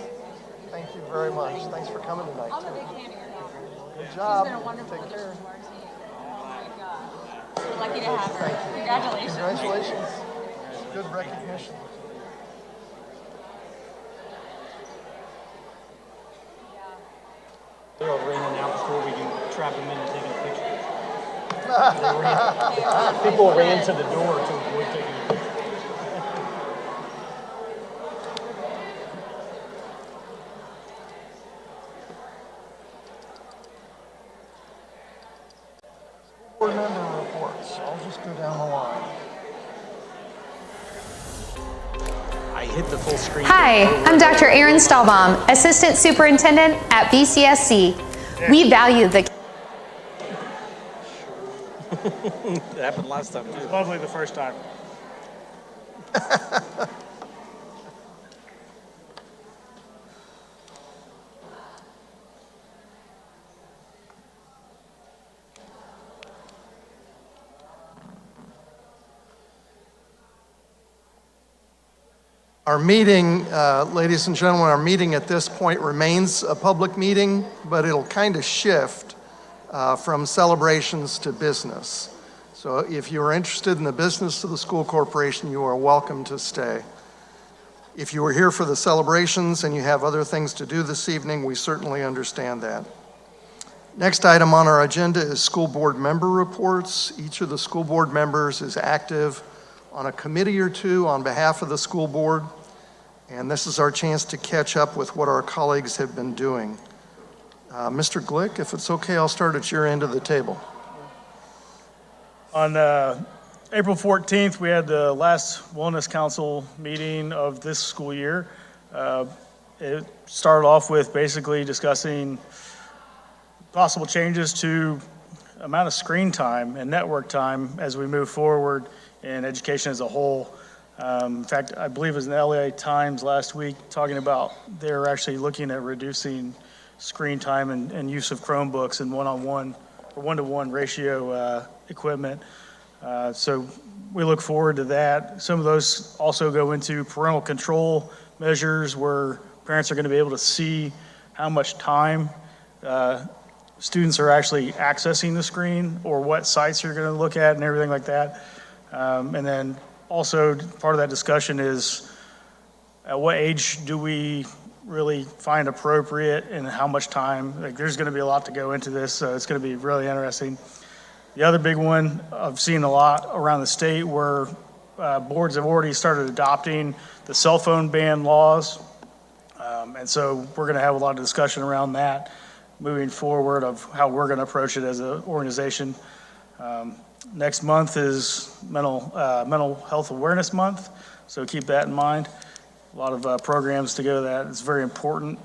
Thank you very much. Thanks for coming tonight. I'm a big fan of your daughter. Good job. She's been a wonderful addition to our team. Oh my God. We're lucky to have her. Thank you. Congratulations. Congratulations. Good recognition. They're all raining out before we can trap them in and take a picture. People ran to the door to avoid taking a picture. Board member reports. I'll just go down the line. I hit the full screen. Hi, I'm Dr. Erin Stahlbaum, Assistant Superintendent at BCSC. We value the It happened last time too. Lovely the first time. Our meeting, ladies and gentlemen, our meeting at this point remains a public meeting, but it'll kind of shift from celebrations to business. So if you are interested in the business of the school corporation, you are welcome to stay. If you are here for the celebrations and you have other things to do this evening, we certainly understand that. Next item on our agenda is school board member reports. Each of the school board members is active on a committee or two on behalf of the school board, and this is our chance to catch up with what our colleagues have been doing. Mr. Glick, if it's okay, I'll start at your end of the table. On April 14th, we had the last Wellness Council meeting of this school year. It started off with basically discussing possible changes to amount of screen time and network time as we move forward in education as a whole. In fact, I believe it was in the LA Times last week talking about they're actually looking at reducing screen time and use of Chromebooks and one-on-one or one-to-one ratio equipment. So we look forward to that. Some of those also go into parental control measures where parents are going to be able to see how much time students are actually accessing the screen or what sites you're going to look at and everything like that. And then also part of that discussion is at what age do we really find appropriate and how much time? Like, there's going to be a lot to go into this, so it's going to be really interesting. The other big one I've seen a lot around the state where boards have already started adopting the cell phone ban laws. And so we're going to have a lot of discussion around that moving forward of how we're going to approach it as an organization. Next month is Mental Health Awareness Month, so keep that in mind. A lot of programs to go to that. It's very important.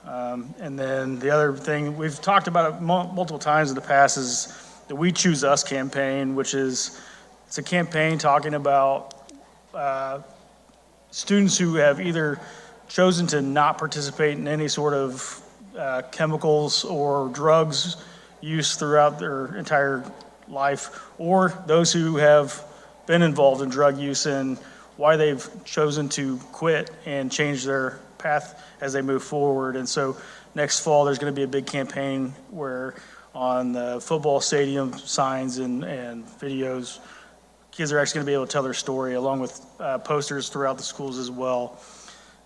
And then the other thing, we've talked about it multiple times in the past, is the We Choose Us campaign, which is, it's a campaign talking about students who have either chosen to not participate in any sort of chemicals or drugs use throughout their entire life, or those who have been involved in drug use and why they've chosen to quit and change their path as they move forward. And so next fall, there's going to be a big campaign where on the football stadium signs and videos, kids are actually going to be able to tell their story along with posters throughout the schools as well.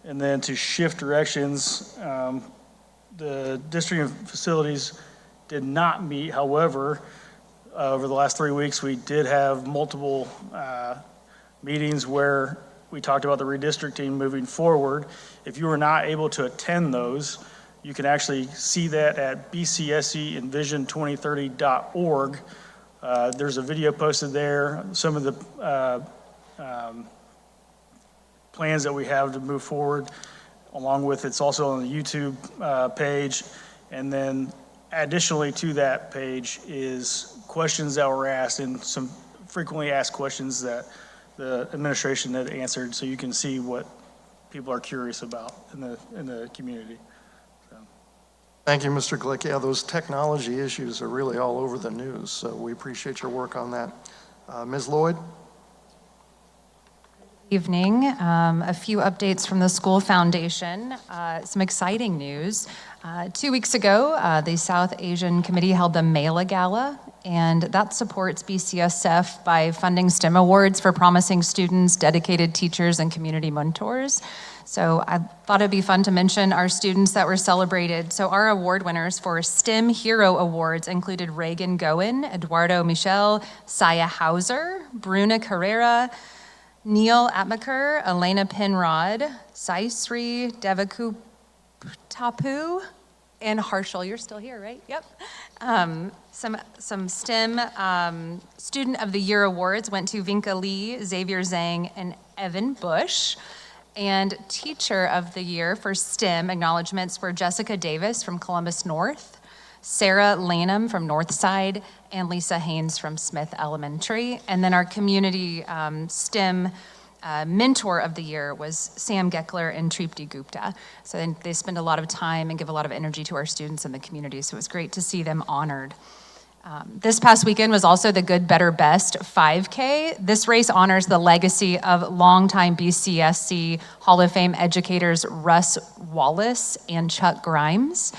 And then to shift directions, the district of facilities did not meet. However, over the last 3 weeks, we did have multiple meetings where we talked about the redistricting moving forward. If you were not able to attend those, you can actually see that at bcseNvision2030.org. There's a video posted there, some of the plans that we have to move forward, along with it's also on the YouTube page. And then additionally to that page is questions that were asked and some frequently asked questions that the administration had answered, so you can see what people are curious about in the community. Thank you, Mr. Glick. Yeah, those technology issues are really all over the news, so we appreciate your work on that. Ms. Lloyd? Evening. A few updates from the School Foundation. Some exciting news. 2 weeks ago, the South Asian Committee held the Mela Gala, and that supports BCSF by funding STEM awards for promising students, dedicated teachers, and community mentors. So I thought it'd be fun to mention our students that were celebrated. So our award winners for STEM Hero Awards included Reagan Goen, Eduardo Michel, Saya Hauser, Bruna Carrera, Neil Atmaker, Elena Penrod, Saisri Devakutapu, and Harshal. You're still here, right? Yep. Some STEM Student of the Year awards went to Vinka Lee, Xavier Zhang, and Evan Bush. And Teacher of the Year for STEM acknowledgements were Jessica Davis from Columbus North, Sarah Lanham from Northside, and Lisa Haynes from Smith Elementary. And then our community STEM Mentor of the Year was Sam Geckler and Tripti Gupta. So they spend a lot of time and give a lot of energy to our students in the community, so it was great to see them honored. This past weekend was also the Good, Better, Best 5K. This race honors the legacy of longtime BCSC Hall of Fame educators Russ Wallace and Chuck Grimes.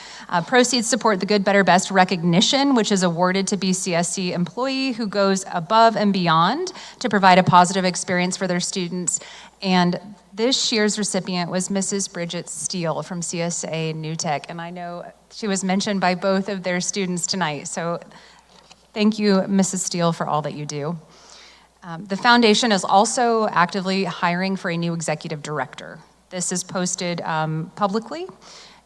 Proceeds support the Good, Better, Best recognition, which is awarded to BCSC employee who goes above and beyond to provide a positive experience for their students. And this year's recipient was Mrs. Bridget Steele from CSA New Tech, and I know she was mentioned by both of their students tonight. So thank you, Mrs. Steele, for all that you do. The foundation is also actively hiring for a new executive director. This is posted publicly,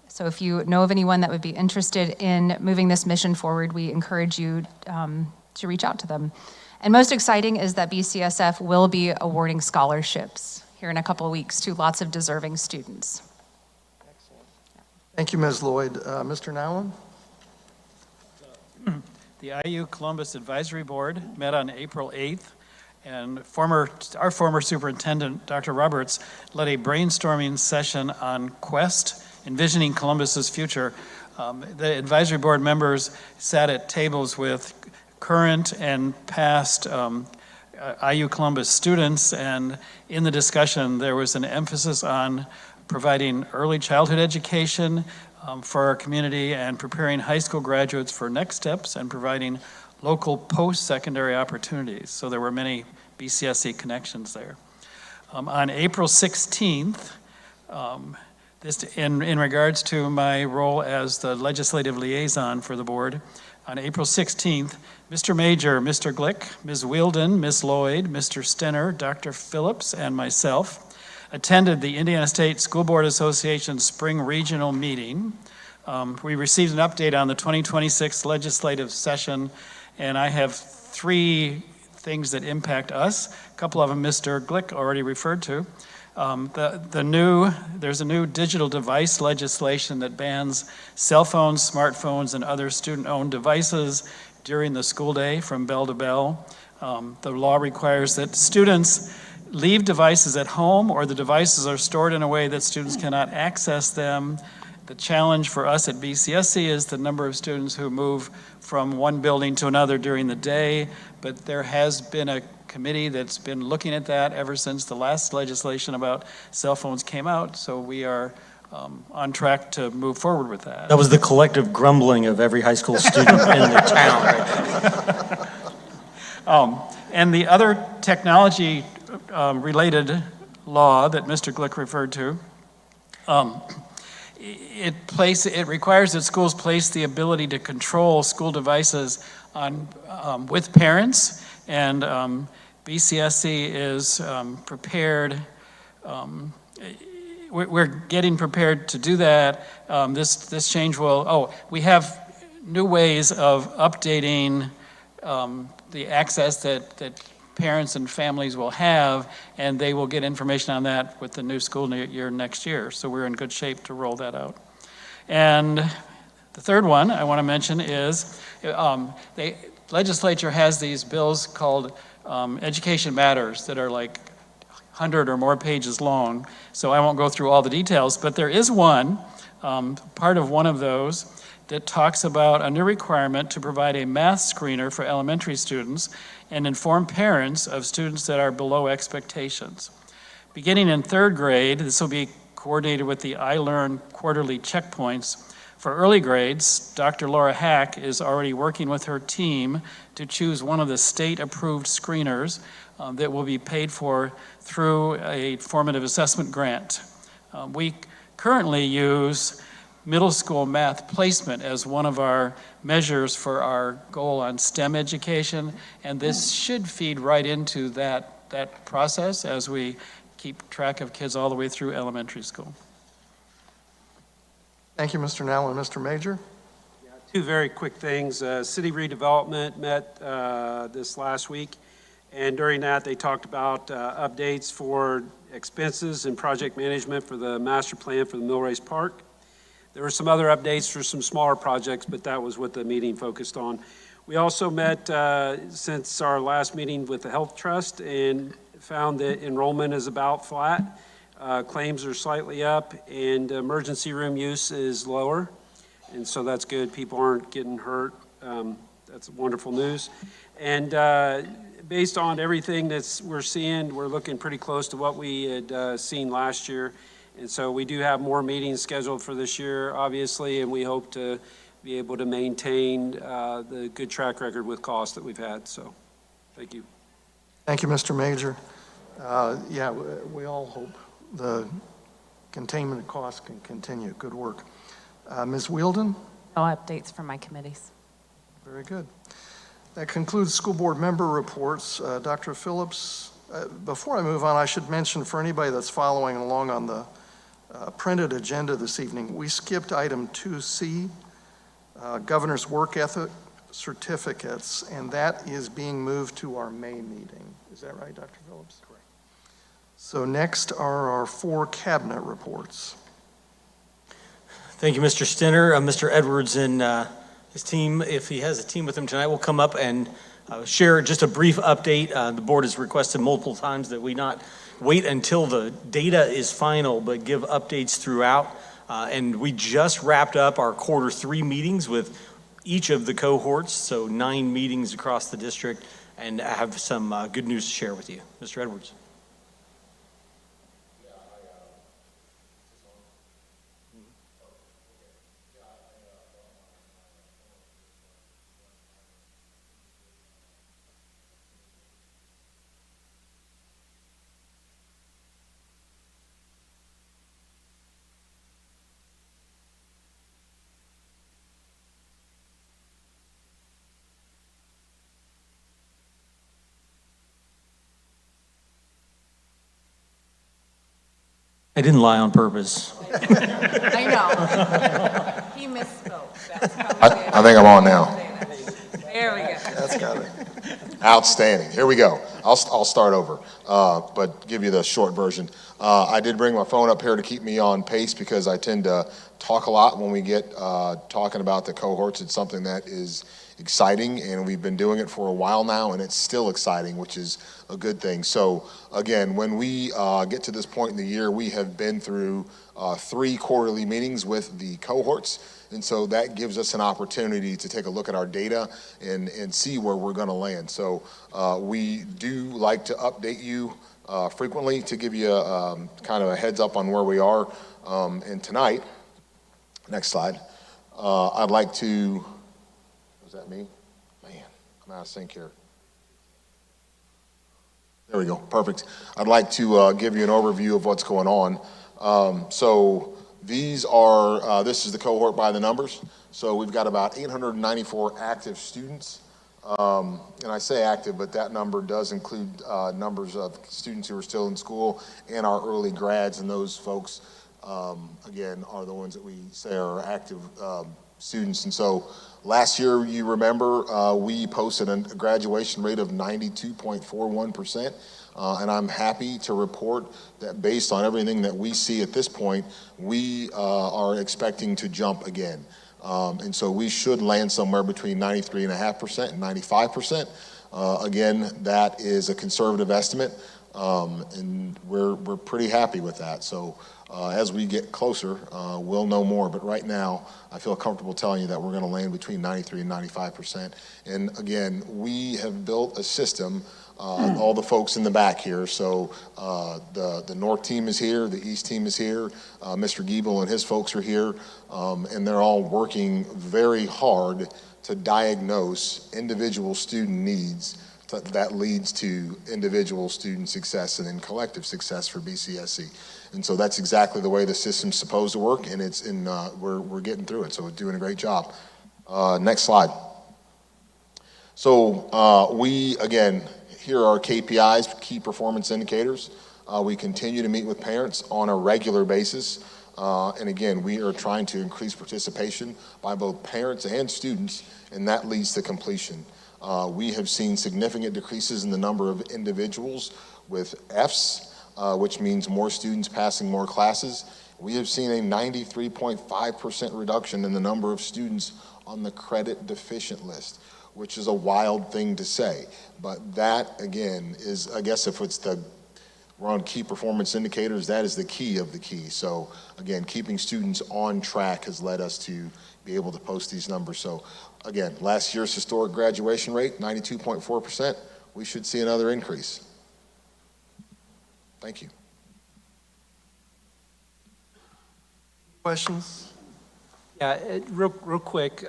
so if you know of anyone that would be interested in moving this mission forward, we encourage you to reach out to them. And most exciting is that BCSF will be awarding scholarships here in a couple of weeks to lots of deserving students. Thank you, Ms. Lloyd. Mr. Nowlin? The IU Columbus Advisory Board met on April 8th, and our former superintendent, Dr. Roberts, led a brainstorming session on Quest, Envisioning Columbus's Future. The advisory board members sat at tables with current and past IU Columbus students, and in the discussion there was an emphasis on providing early childhood education for our community and preparing high school graduates for next steps and providing local post-secondary opportunities. So there were many BCSC connections there. On April 16th, this in regards to my role as the legislative liaison for the board, on April 16th, Mr. Major, Mr. Glick, Ms. Wielden, Ms. Lloyd, Mr. Stenner, Dr. Phillips, and myself attended the Indiana State School Board Association Spring Regional Meeting. We received an update on the 2026 legislative session, and I have 3 things that impact us. A couple of them Mr. Glick already referred to. There's a new digital device legislation that bans cell phones, smartphones, and other student-owned devices during the school day from bell to bell. The law requires that students leave devices at home or the devices are stored in a way that students cannot access them. The challenge for us at BCSC is the number of students who move from one building to another during the day, but there has been a committee that's been looking at that ever since the last legislation about cell phones came out, so we are on track to move forward with that. That was the collective grumbling of every high school student in the town right there. And the other technology related law that Mr. Glick referred to, it requires that schools place the ability to control school devices on with parents, and BCSC is prepared. We're getting prepared to do that. This change will. We have new ways of updating the access that parents and families will have, and they will get information on that with the new school year next year. So we're in good shape to roll that out. And the third one I want to mention is the legislature has these bills called Education Matters that are like 100 or more pages long. So I won't go through all the details, but there is one, part of one of those, that talks about a new requirement to provide a math screener for elementary students and inform parents of students that are below expectations. Beginning in 3rd grade, this will be coordinated with the iLearn quarterly checkpoints. For early grades, Dr. Laura Hack is already working with her team to choose one of the state-approved screeners that will be paid for through a formative assessment grant. We currently use middle school math placement as one of our measures for our goal on STEM education, and this should feed right into that process as we keep track of kids all the way through elementary school. Thank you, Mr. Nell and Mr. Major. Two very quick things. City redevelopment met this last week, and during that they talked about updates for expenses and project management for the master plan for the Millrace Park. There were some other updates for some smaller projects, but that was what the meeting focused on. We also met since our last meeting with the Health Trust and found that enrollment is about flat. Claims are slightly up, and emergency room use is lower. And so that's good. People aren't getting hurt. That's wonderful news. And based on everything we're seeing, we're looking pretty close to what we had seen last year. And so we do have more meetings scheduled for this year, obviously, and we hope to be able to maintain the good track record with costs that we've had. So thank you. Thank you, Mr. Major. Yeah, we all hope the containment of costs can continue. Good work. Ms. Wielden? No updates from my committees. Very good. That concludes school board member reports. Dr. Phillips, before I move on, I should mention for anybody that's following along on the printed agenda this evening, we skipped item 2C, Governor's Work Ethic Certificates, and that is being moved to our May meeting. Is that right, Dr. Phillips? Correct. So next are our 4 cabinet reports. Thank you, Mr. Stinner. Mr. Edwards and his team, if he has a team with him tonight, will come up and share just a brief update. The board has requested multiple times that we not wait until the data is final, but give updates throughout. And we just wrapped up our Q3 meetings with each of the cohorts, so 9 meetings across the district, and I have some good news to share with you. Mr. Edwards. I didn't lie on purpose. I know. He misspoke. I think I'm on now. There we go. That's got it. Outstanding. Here we go. I'll start over, but give you the short version. I did bring my phone up here to keep me on pace because I tend to talk a lot when we get talking about the cohorts. It's something that is exciting, and we've been doing it for a while now, and it's still exciting, which is a good thing. So again, when we get to this point in the year, we have been through 3 quarterly meetings with the cohorts. And so that gives us an opportunity to take a look at our data and see where we're going to land. So we do like to update you frequently to give you kind of a heads up on where we are. And tonight, next slide, I'd like to, was that me? Man, I'm out of sync here. There we go, perfect. I'd like to give you an overview of what's going on. So these are, this is the cohort by the numbers. So we've got about 894 active students. And I say active, but that number does include numbers of students who are still in school and our early grads, and those folks, again, are the ones that we say are active students. And so last year, you remember, we posted a graduation rate of 92.41%. And I'm happy to report that based on everything that we see at this point, we are expecting to jump again. And so we should land somewhere between 93.5% and 95%. Again, that is a conservative estimate, and we're pretty happy with that. So as we get closer, we'll know more. But right now, I feel comfortable telling you that we're going to land between 93 and 95%. And again, we have built a system. All the folks in the back here. So the North team is here, the East team is here, Mr. Giebel and his folks are here, and they're all working very hard to diagnose individual student needs that leads to individual student success and then collective success for BCSC. And so that's exactly the way the system's supposed to work, and we're getting through it, so we're doing a great job. Next slide. So we, again, here are our KPIs, key performance indicators. We continue to meet with parents on a regular basis. And again, we are trying to increase participation by both parents and students, and that leads to completion. We have seen significant decreases in the number of individuals with Fs, which means more students passing more classes. We have seen a 93.5% reduction in the number of students on the credit deficient list, which is a wild thing to say. But that, again, is, I guess if we're on key performance indicators, that is the key of the key. So again, keeping students on track has led us to be able to post these numbers. So again, last year's historic graduation rate, 92.4%, we should see another increase. Thank you. Questions? Yeah, real quick.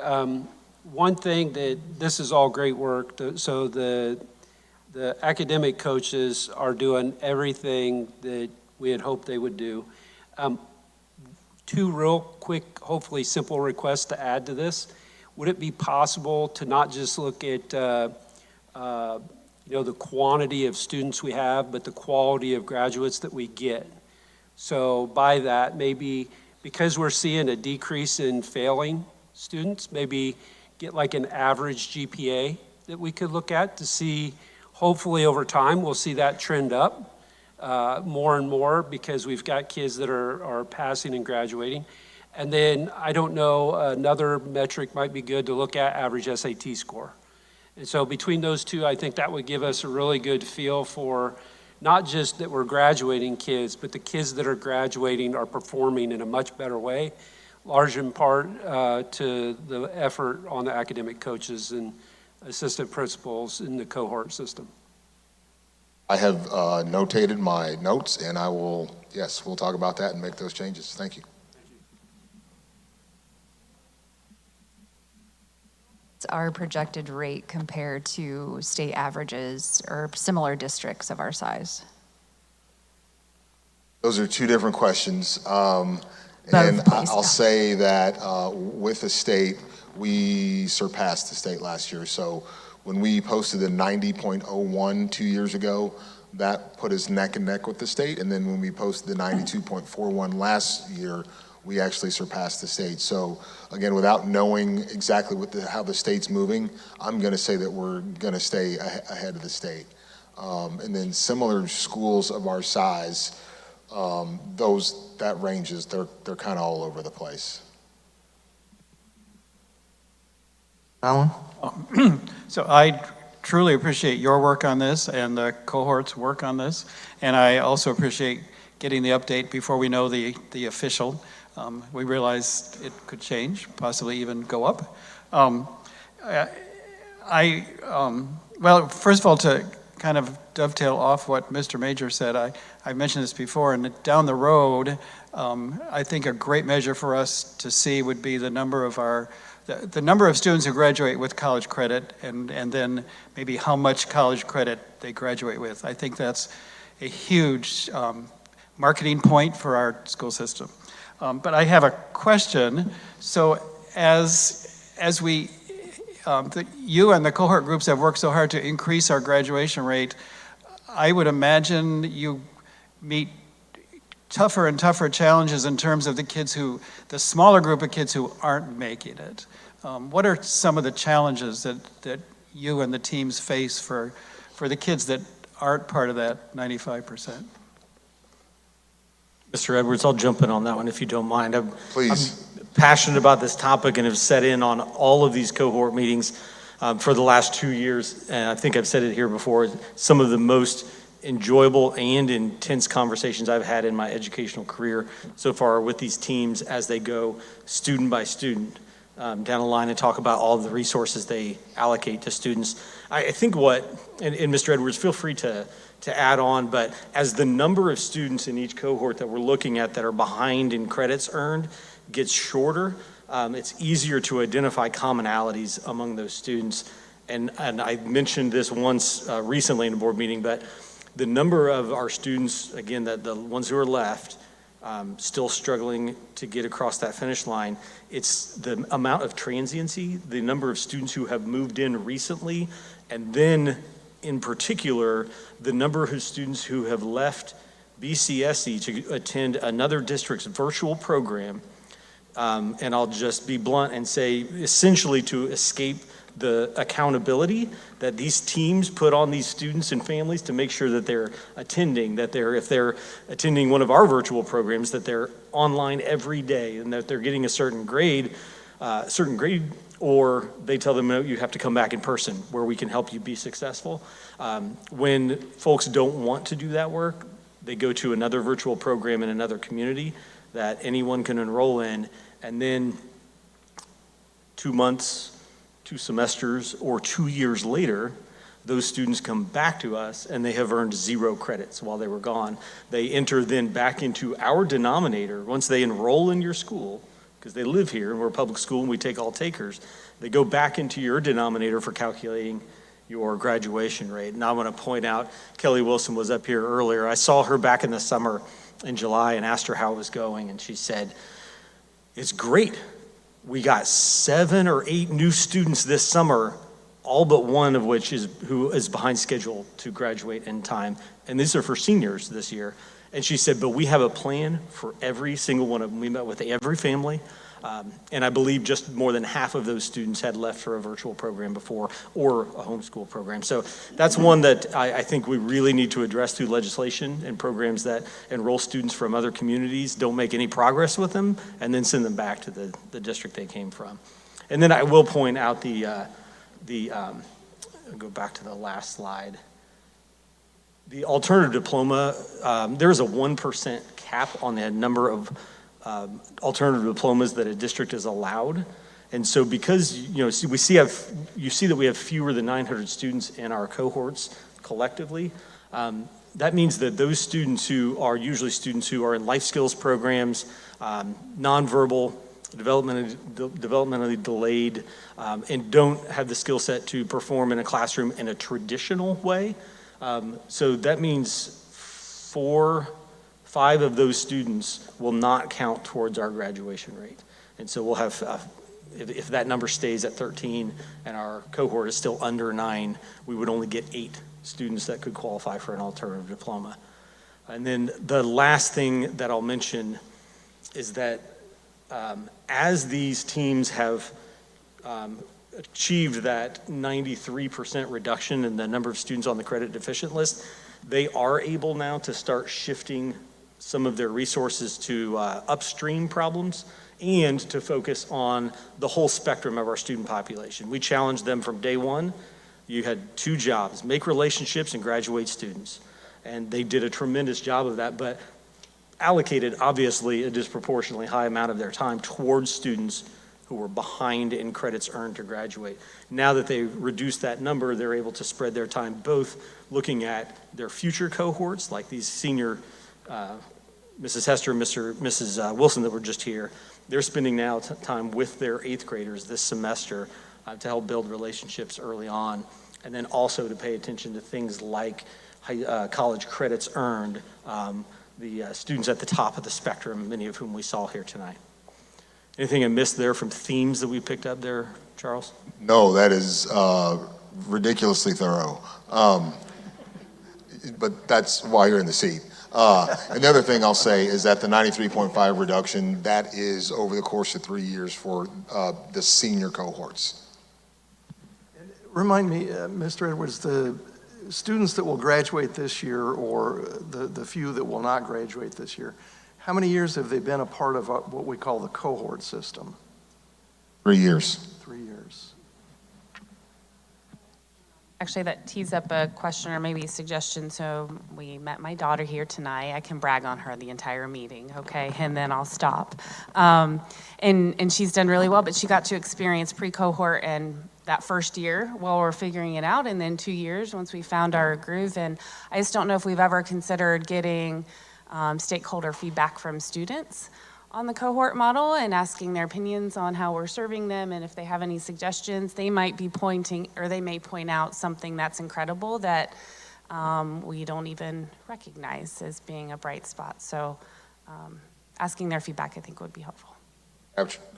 One thing this is all great work. So the academic coaches are doing everything that we had hoped they would do. Two real quick, hopefully simple requests to add to this. Would it be possible to not just look at the quantity of students we have, but the quality of graduates that we get? So by that, maybe because we're seeing a decrease in failing students, maybe get like an average GPA that we could look at to see, hopefully over time, we'll see that trend up more and more because we've got kids that are passing and graduating. And then, I don't know, another metric might be good to look at, average SAT score. And so between those two, I think that would give us a really good feel for not just that we're graduating kids, but the kids that are graduating are performing in a much better way, large in part to the effort on the academic coaches and assistant principals in the cohort system. I have notated my notes, and we'll talk about that and make those changes. Thank you. What's our projected rate compared to state averages or similar districts of our size? Those are two different questions. And I'll say that with the state, we surpassed the state last year. So when we posted a 90.01 2 years ago, that put us neck and neck with the state. And then when we posted the 92.41 last year, we actually surpassed the state. So again, without knowing exactly how the state's moving, I'm going to say that we're going to stay ahead of the state. And then similar schools of our size, that ranges, they're kind of all over the place. Alan? So I truly appreciate your work on this and the cohort's work on this. And I also appreciate getting the update before we know the official. We realized it could change, possibly even go up. Well, first of all, to kind of dovetail off what Mr. Major said, I mentioned this before, and down the road, I think a great measure for us to see would be the number of students who graduate with college credit, and then maybe how much college credit they graduate with. I think that's a huge marketing point for our school system. But I have a question. So as we, you and the cohort groups have worked so hard to increase our graduation rate, I would imagine you meet tougher and tougher challenges in terms of the smaller group of kids who aren't making it. What are some of the challenges that you and the teams face for the kids that aren't part of that 95%? Mr. Edwards, I'll jump in on that one if you don't mind. Please. I'm passionate about this topic and have set in on all of these cohort meetings for the last 2 years. And I think I've said it here before, some of the most enjoyable and intense conversations I've had in my educational career so far with these teams as they go student by student down the line and talk about all of the resources they allocate to students. I think and Mr. Edwards, feel free to add on, but as the number of students in each cohort that we're looking at that are behind in credits earned gets shorter, it's easier to identify commonalities among those students. And I mentioned this once recently in a board meeting, but the number of our students, again, the ones who are left, still struggling to get across that finish line, it's the amount of transiency, the number of students who have moved in recently, and then in particular, the number of students who have left BCSE to attend another district's virtual program. And I'll just be blunt and say, essentially to escape the accountability that these teams put on these students and families to make sure that they're attending, that if they're attending one of our virtual programs, that they're online every day and that they're getting a certain grade, or they tell them, no, you have to come back in person where we can help you be successful. When folks don't want to do that work, they go to another virtual program in another community that anyone can enroll in, and then 2 months, 2 semesters, or 2 years later, those students come back to us and they have earned 0 credits while they were gone. They enter then back into our denominator. Once they enroll in your school, because they live here and we're a public school and we take all takers, they go back into your denominator for calculating your graduation rate. And I want to point out, Kelly Wilson was up here earlier. I saw her back in the summer in July and asked her how it was going, and she said, it's great. We got 7 or 8 new students this summer, all but one of which who is behind schedule to graduate in time. And these are for seniors this year. And she said, but we have a plan for every single one of them. We met with every family. And I believe just more than half of those students had left for a virtual program before or a homeschool program. So that's one that I think we really need to address through legislation and programs that enroll students from other communities, don't make any progress with them, and then send them back to the district they came from. And then I will point out I'll go back to the last slide. The alternative diploma, there is a 1% cap on the number of alternative diplomas that a district is allowed. And so because, you see that we have fewer than 900 students in our cohorts collectively, that means that those students who are usually students who are in life skills programs, nonverbal, developmentally delayed, and don't have the skill set to perform in a classroom in a traditional way. So that means 5 of those students will not count towards our graduation rate. And so we'll have, if that number stays at 13 and our cohort is still under 9, we would only get 8 students that could qualify for an alternative diploma. And then the last thing that I'll mention is that as these teams have achieved that 93% reduction in the number of students on the credit deficient list, they are able now to start shifting some of their resources to upstream problems and to focus on the whole spectrum of our student population. We challenged them from day one. You had 2 jobs, make relationships and graduate students. And they did a tremendous job of that, but allocated obviously a disproportionately high amount of their time towards students who were behind in credits earned to graduate. Now that they've reduced that number, they're able to spread their time both looking at their future cohorts, like these senior Mrs. Hester and Mrs. Wilson that were just here. They're spending now time with their 8th graders this semester to help build relationships early on, and then also to pay attention to things like college credits earned, the students at the top of the spectrum, many of whom we saw here tonight. Anything I missed there from themes that we picked up there, Charles? No, that is ridiculously thorough. But that's why you're in the seat. Another thing I'll say is that the 93.5 reduction, that is over the course of 3 years for the senior cohorts. Remind me, Mr. Edwards, the students that will graduate this year or the few that will not graduate this year, how many years have they been a part of what we call the cohort system? 3 years. 3 years. Actually, that tees up a question or maybe a suggestion. So we met my daughter here tonight. I can brag on her the entire meeting, okay? And then I'll stop. And she's done really well, but she got to experience pre-cohort and that first year while we're figuring it out, and then 2 years once we found our groove. And I just don't know if we've ever considered getting stakeholder feedback from students on the cohort model and asking their opinions on how we're serving them, and if they have any suggestions, they might be pointing, or they may point out something that's incredible that we don't even recognize as being a bright spot. So asking their feedback, I think, would be helpful.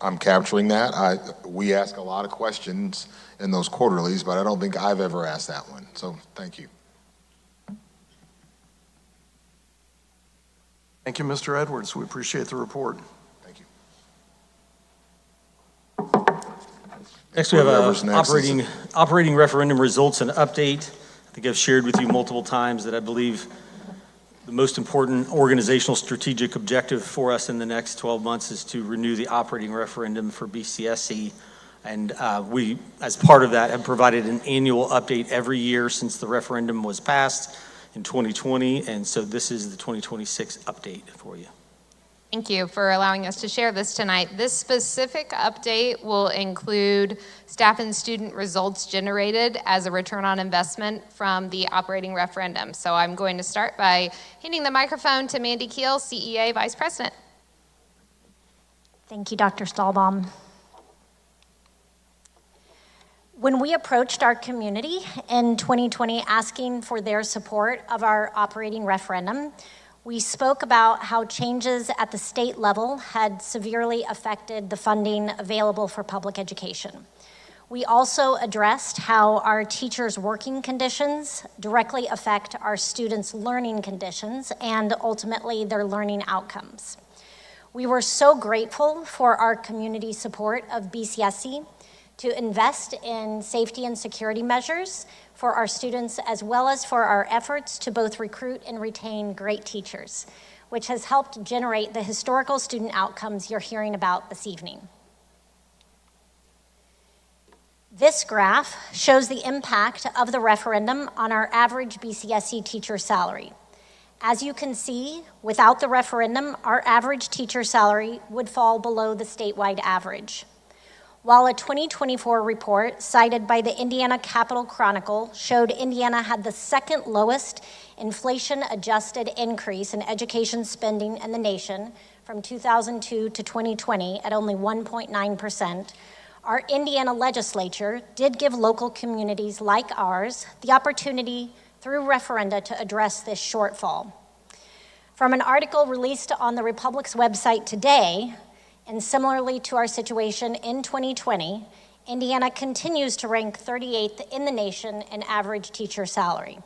I'm capturing that. We ask a lot of questions in those quarterlies, but I don't think I've ever asked that one. So thank you. Thank you, Mr. Edwards. We appreciate the report. Thank you. Next, we have Whoever's next operating referendum results and update. I think I've shared with you multiple times that I believe the most important organizational strategic objective for us in the next 12 months is to renew the operating referendum for BCSC. And we, as part of that, have provided an annual update every year since the referendum was passed in 2020. And so this is the 2026 update for you. Thank you for allowing us to share this tonight. This specific update will include staff and student results generated as a return on investment from the operating referendum. So I'm going to start by handing the microphone to Mandy Keel, CEA Vice President. Thank you, Dr. Stahlbaum. When we approached our community in 2020 asking for their support of our operating referendum, we spoke about how changes at the state level had severely affected the funding available for public education. We also addressed how our teachers' working conditions directly affect our students' learning conditions and ultimately their learning outcomes. We were so grateful for our community support of BCSC to invest in safety and security measures for our students, as well as for our efforts to both recruit and retain great teachers, which has helped generate the historical student outcomes you're hearing about this evening. This graph shows the impact of the referendum on our average BCSC teacher salary. As you can see, without the referendum, our average teacher salary would fall below the statewide average. While a 2024 report cited by the Indiana Capital Chronicle showed Indiana had the second lowest inflation-adjusted increase in education spending in the nation from 2002 to 2020 at only 1.9%, our Indiana legislature did give local communities like ours the opportunity through referenda to address this shortfall. From an article released on the Republic's website today, and similarly to our situation in 2020, Indiana continues to rank 38th in the nation in average teacher salary.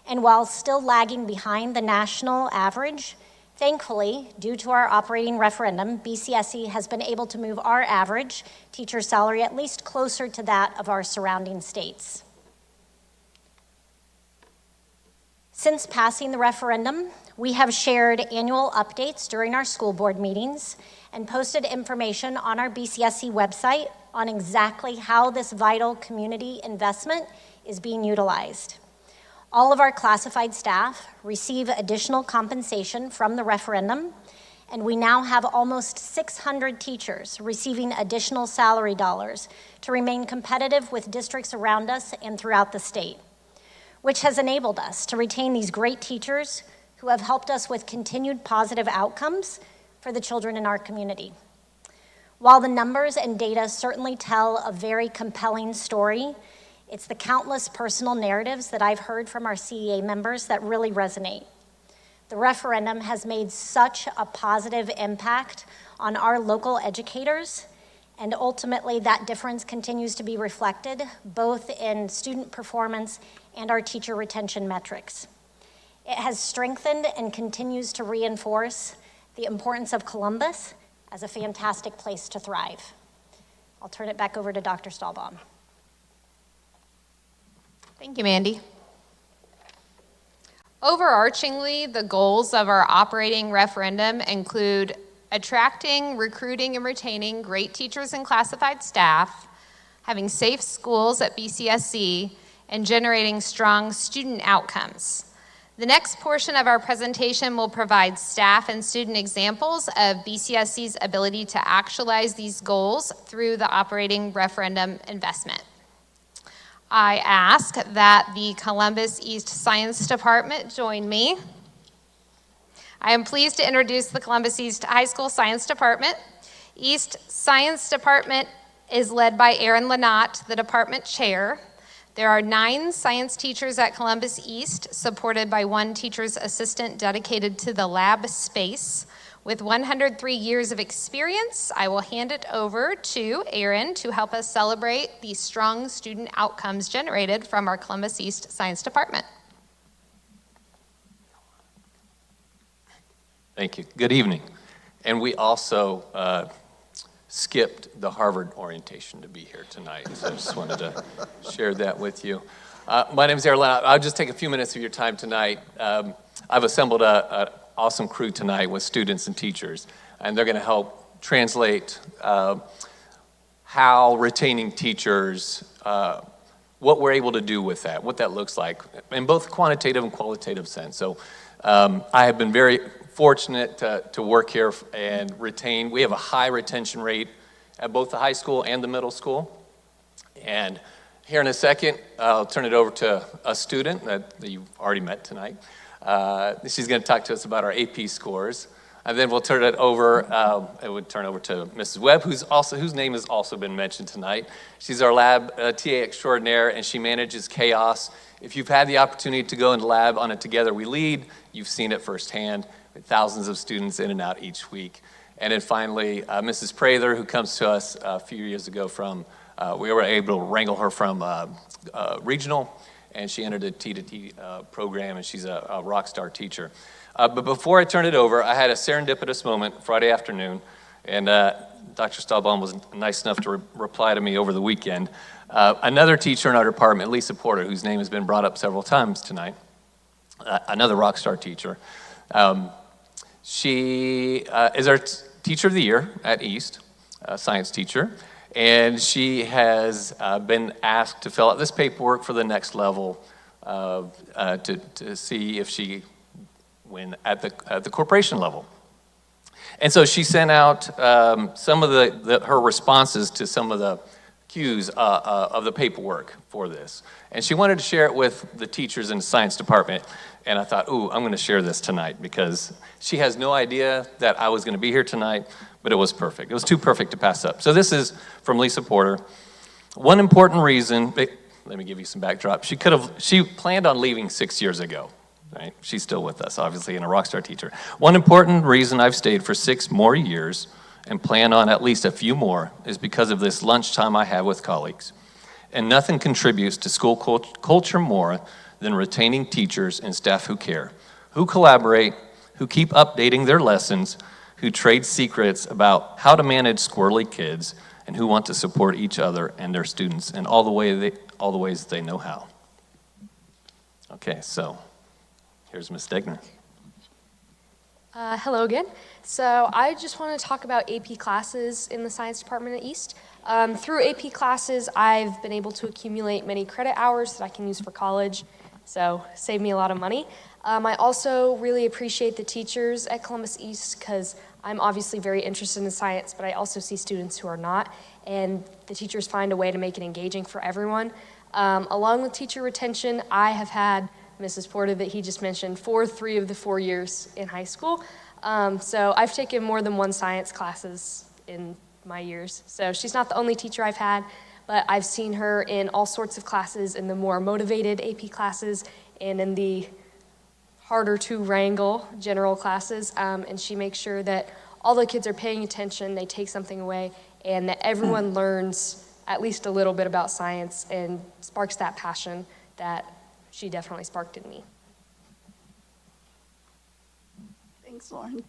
And while still lagging behind the national average, thankfully, due to our operating referendum, BCSC has been able to move our average teacher salary at least closer to that of our surrounding states. Since passing the referendum, we have shared annual updates during our school board meetings and posted information on our BCSC website on exactly how this vital community investment is being utilized. All of our classified staff receive additional compensation from the referendum, and we now have almost 600 teachers receiving additional salary dollars to remain competitive with districts around us and throughout the state, which has enabled us to retain these great teachers who have helped us with continued positive outcomes for the children in our community. While the numbers and data certainly tell a very compelling story, it's the countless personal narratives that I've heard from our CEA members that really resonate. The referendum has made such a positive impact on our local educators, and ultimately that difference continues to be reflected both in student performance and our teacher retention metrics. It has strengthened and continues to reinforce the importance of Columbus as a fantastic place to thrive. I'll turn it back over to Dr. Stahlbaum. Thank you, Mandy. Overarchingly, the goals of our operating referendum include attracting, recruiting, and retaining great teachers and classified staff, having safe schools at BCSC, and generating strong student outcomes. The next portion of our presentation will provide staff and student examples of BCSC's ability to actualize these goals through the operating referendum investment. I ask that the Columbus East Science Department join me. I am pleased to introduce the Columbus East High School Science Department. East Science Department is led by Erin Lynott, the department chair. There are 9 science teachers at Columbus East, supported by 1 teacher's assistant dedicated to the lab space. With 103 years of experience, I will hand it over to Erin to help us celebrate the strong student outcomes generated from our Columbus East Science Department. Thank you. Good evening. And we also skipped the Harvard orientation to be here tonight, so I just wanted to share that with you. My name is Erin Lynott. I'll just take a few minutes of your time tonight. I've assembled an awesome crew tonight with students and teachers, and they're going to help translate how retaining teachers, what we're able to do with that, what that looks like, in both quantitative and qualitative sense. So I have been very fortunate to work here and retain. We have a high retention rate at both the high school and the middle school. And here in a second, I'll turn it over to a student that you've already met tonight. She's going to talk to us about our AP scores. And then we'll turn it over, to Mrs. Webb, whose name has also been mentioned tonight. She's our lab TA extraordinaire, and she manages chaos. If you've had the opportunity to go in the lab on a Together We Lead, you've seen it firsthand, with thousands of students in and out each week. And then finally, Mrs. Prather, who comes to us a few years ago from, we were able to wrangle her from regional, and she entered a T2T program, and she's a rock star teacher. But before I turn it over, I had a serendipitous moment Friday afternoon, and Dr. Stahlbaum was nice enough to reply to me over the weekend. Another teacher in our department, Lisa Porter, whose name has been brought up several times tonight, another rock star teacher. She is our teacher of the year at East, a science teacher, and she has been asked to fill out this paperwork for the next level to see if she win at the corporation level. And so she sent out some of her responses to some of the cues of the paperwork for this. And she wanted to share it with the teachers in the science department. And I thought, ooh, I'm going to share this tonight because she has no idea that I was going to be here tonight, but it was perfect. It was too perfect to pass up. So this is from Lisa Porter. One important reason, let me give you some backdrop. She planned on leaving 6 years ago. Right? She's still with us, obviously, and a rock star teacher. One important reason I've stayed for 6 more years and plan on at least a few more is because of this lunchtime I have with colleagues. And nothing contributes to school culture more than retaining teachers and staff who care, who collaborate, who keep updating their lessons, who trade secrets about how to manage squirrely kids, and who want to support each other and their students in all the ways they know how. Okay, so here's Ms. Stegner. Hello again. So I just want to talk about AP classes in the science department at East. Through AP classes, I've been able to accumulate many credit hours that I can use for college, so save me a lot of money. I also really appreciate the teachers at Columbus East because I'm obviously very interested in science, but I also see students who are not, and the teachers find a way to make it engaging for everyone. Along with teacher retention, I have had Mrs. Porter that he just mentioned for 3 of the 4 years in high school. So I've taken more than 1 science classes in my years. So she's not the only teacher I've had, but I've seen her in all sorts of classes, in the more motivated AP classes and in the harder to wrangle general classes. And she makes sure that all the kids are paying attention, they take something away, and that everyone learns at least a little bit about science and sparks that passion that she definitely sparked in me. Thanks, Lauren.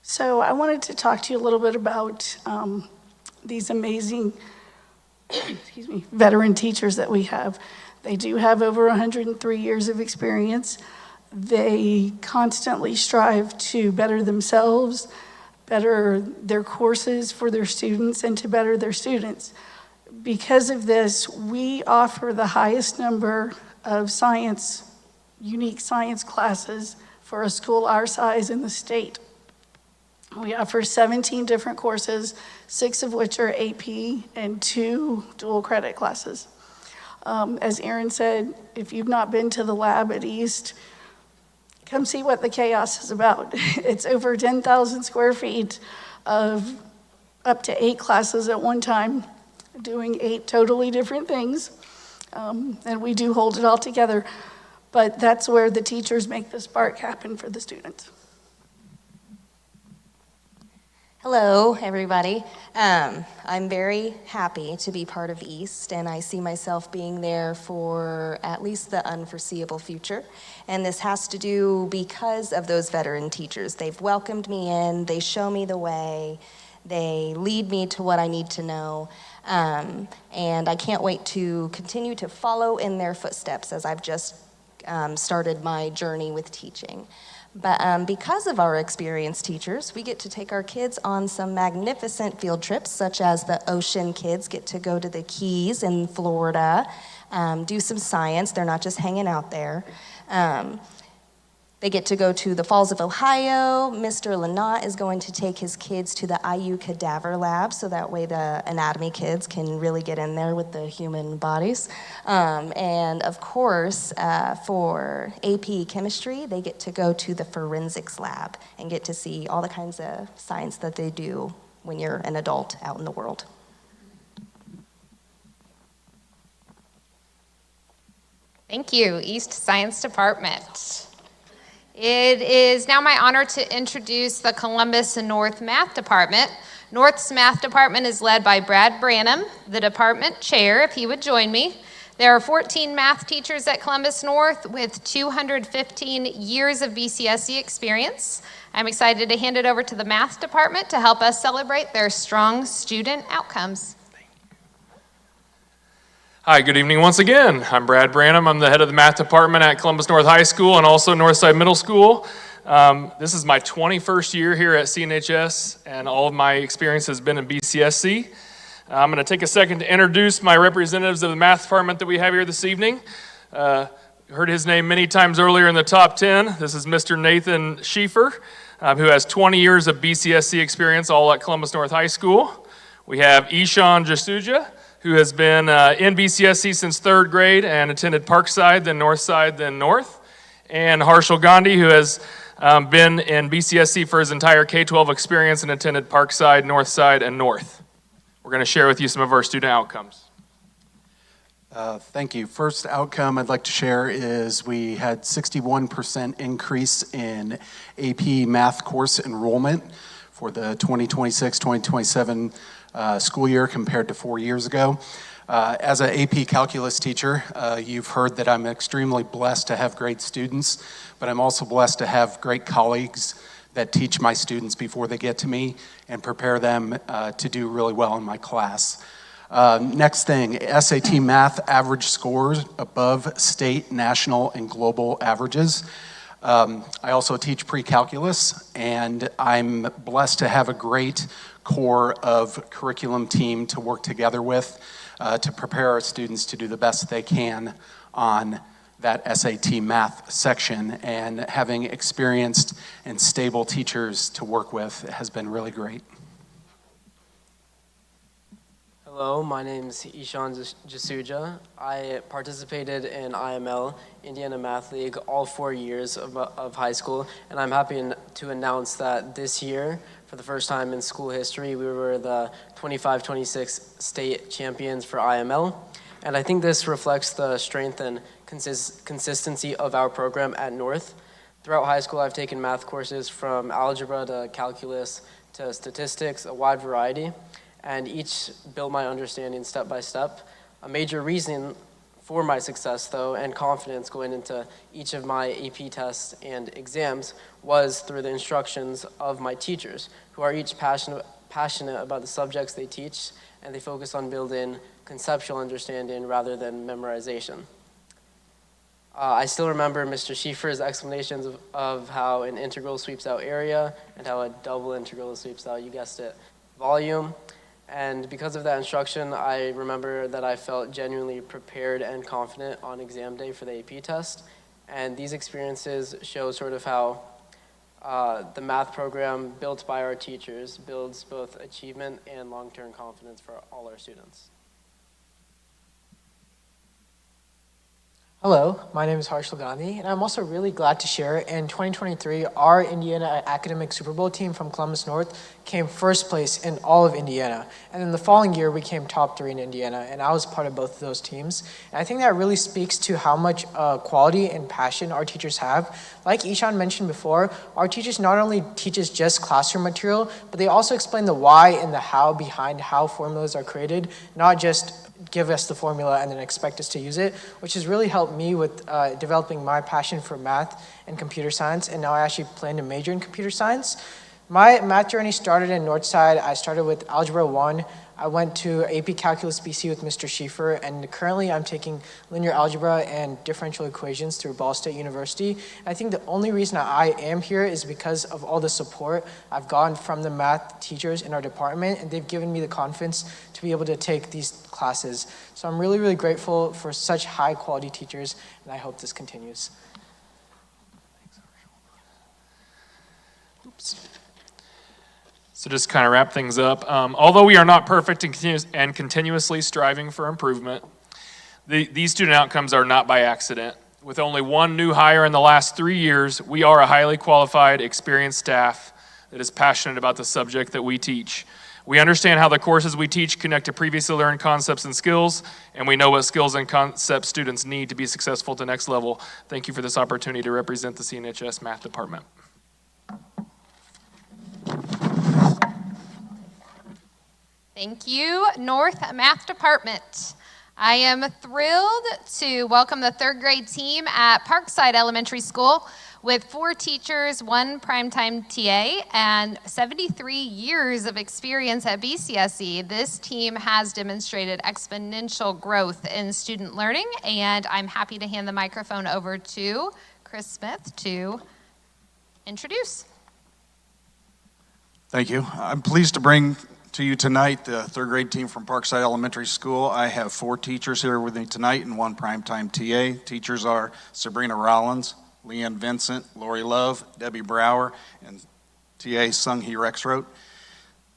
So I wanted to talk to you a little bit about these amazing veteran teachers that we have. They do have over 103 years of experience. They constantly strive to better themselves, better their courses for their students, and to better their students. Because of this, we offer the highest number of unique science classes for a school our size in the state. We offer 17 different courses, 6 of which are AP and 2 dual credit classes. As Erin said, if you've not been to the lab at East, come see what the chaos is about. It's over 10,000 square feet of up to 8 classes at one time, doing 8 totally different things. And we do hold it all together. But that's where the teachers make the spark happen for the students. Hello, everybody. I'm very happy to be part of East, and I see myself being there for at least the unforeseeable future. And this has to do because of those veteran teachers. They've welcomed me in, they show me the way, they lead me to what I need to know. And I can't wait to continue to follow in their footsteps as I've just started my journey with teaching. But because of our experienced teachers, we get to take our kids on some magnificent field trips, such as the ocean kids get to go to the Keys in Florida, do some science. They're not just hanging out there. They get to go to the Falls of Ohio. Mr. Lanat is going to take his kids to the IU Cadaver Lab, so that way the anatomy kids can really get in there with the human bodies. And of course, for AP Chemistry, they get to go to the Forensics Lab and get to see all the kinds of science that they do when you're an adult out in the world. Thank you, East Science Department. It is now my honor to introduce the Columbus and North Math Department. North's Math Department is led by Brad Branham, the department chair, if he would join me. There are 14 math teachers at Columbus North with 215 years of BCSE experience. I'm excited to hand it over to the Math Department to help us celebrate their strong student outcomes. Hi, good evening once again. I'm Brad Branham. I'm the head of the math department at Columbus North High School and also Northside Middle School. This is my 21st year here at CNHS, and all of my experience has been in BCSC. I'm going to take a second to introduce my representatives of the math department that we have here this evening. Heard his name many times earlier in the top 10. This is Mr. Nathan Schieffer, who has 20 years of BCSC experience, all at Columbus North High School. We have Ishan Jasuja, who has been in BCSC since 3rd grade and attended Parkside, then Northside, then North. And Harshal Gandhi, who has been in BCSC for his entire K-12 experience and attended Parkside, Northside, and North. We're going to share with you some of our student outcomes. Thank you. First outcome I'd like to share is we had 61% increase in AP math course enrollment for the 2026-2027 school year compared to 4 years ago. As an AP calculus teacher, you've heard that I'm extremely blessed to have great students, but I'm also blessed to have great colleagues that teach my students before they get to me and prepare them to do really well in my class. Next thing, SAT math average scores above state, national, and global averages. I also teach pre-calculus, and I'm blessed to have a great core of curriculum team to work together with to prepare our students to do the best they can on that SAT math section. And having experienced and stable teachers to work with has been really great. Hello, my name is Ishan Jasuja. I participated in IML, Indiana Math League, all 4 years of high school, and I'm happy to announce that this year, for the first time in school history, we were the 25-26 state champions for IML, and I think this reflects the strength and consistency of our program at North. Throughout high school, I've taken math courses from algebra to calculus to statistics, a wide variety, and each built my understanding step by step. A major reason for my success, though, and confidence going into each of my AP tests and exams was through the instructions of my teachers, who are each passionate about the subjects they teach, and they focus on building conceptual understanding rather than memorization. I still remember Mr. Schieffer's explanations of how an integral sweeps out area and how a double integral sweeps out, you guessed it, volume. And because of that instruction, I remember that I felt genuinely prepared and confident on exam day for the AP test. And these experiences show sort of how the math program built by our teachers builds both achievement and long-term confidence for all our students. Hello, my name is Harshal Gandhi, and I'm also really glad to share in 2023, our Indiana Academic Super Bowl team from Columbus North came first place in all of Indiana. And then the following year, we came top 3 in Indiana, and I was part of both of those teams. And I think that really speaks to how much quality and passion our teachers have. Like Ishan mentioned before, our teachers not only teach us just classroom material, but they also explain the why and the how behind how formulas are created, not just give us the formula and then expect us to use it, which has really helped me with developing my passion for math and computer science, and now I actually plan to major in computer science. My math journey started in Northside. I started with Algebra 1. I went to AP Calculus BC with Mr. Schieffer, and currently I'm taking linear algebra and differential equations through Ball State University. I think the only reason I am here is because of all the support I've gotten from the math teachers in our department, and they've given me the confidence to be able to take these classes. So I'm really, really grateful for such high quality teachers, and I hope this continues. Oops. So just kind of wrap things up. Although we are not perfect and continuously striving for improvement, these student outcomes are not by accident. With only one new hire in the last 3 years, we are a highly qualified, experienced staff that is passionate about the subject that we teach. We understand how the courses we teach connect to previously learned concepts and skills, and we know what skills and concepts students need to be successful at the next level. Thank you for this opportunity to represent the CNHS Math Department. Thank you, North Math Department. I am thrilled to welcome the 3rd grade team at Parkside Elementary School with 4 teachers, 1 primetime TA, and 73 years of experience at BCSE. This team has demonstrated exponential growth in student learning, and I'm happy to hand the microphone over to Chris Smith to introduce. Thank you. I'm pleased to bring to you tonight the 3rd grade team from Parkside Elementary School. I have 4 teachers here with me tonight and 1 primetime TA. Teachers are Sabrina Rollins, Leanne Vincent, Lori Love, Debbie Brower, and TA Sung-Hee Rexroth.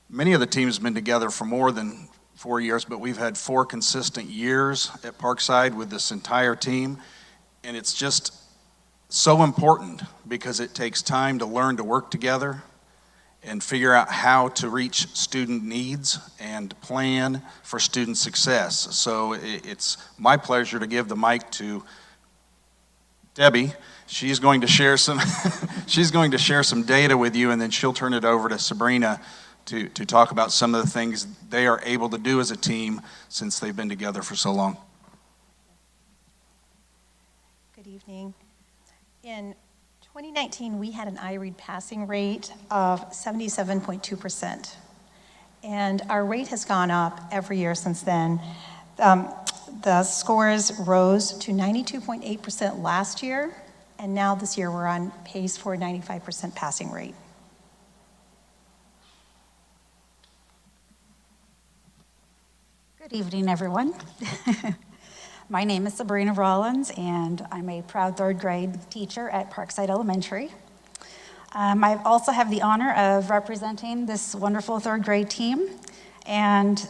Many of the teams have been together for more than 4 years, but we've had 4 consistent years at Parkside with this entire team, and it's just so important because it takes time to learn to work together and figure out how to reach student needs and plan for student success. So it's my pleasure to give the mic to Debbie. She's going to share some data with you, and then she'll turn it over to Sabrina to talk about some of the things they are able to do as a team since they've been together for so long. Good evening. In 2019, we had an iRead passing rate of 77.2%, and our rate has gone up every year since then. The scores rose to 92.8% last year, and now this year we're on pace for a 95% passing rate. Good evening, everyone. My name is Sabrina Rollins, and I'm a proud 3rd grade teacher at Parkside Elementary. I also have the honor of representing this wonderful 3rd grade team, and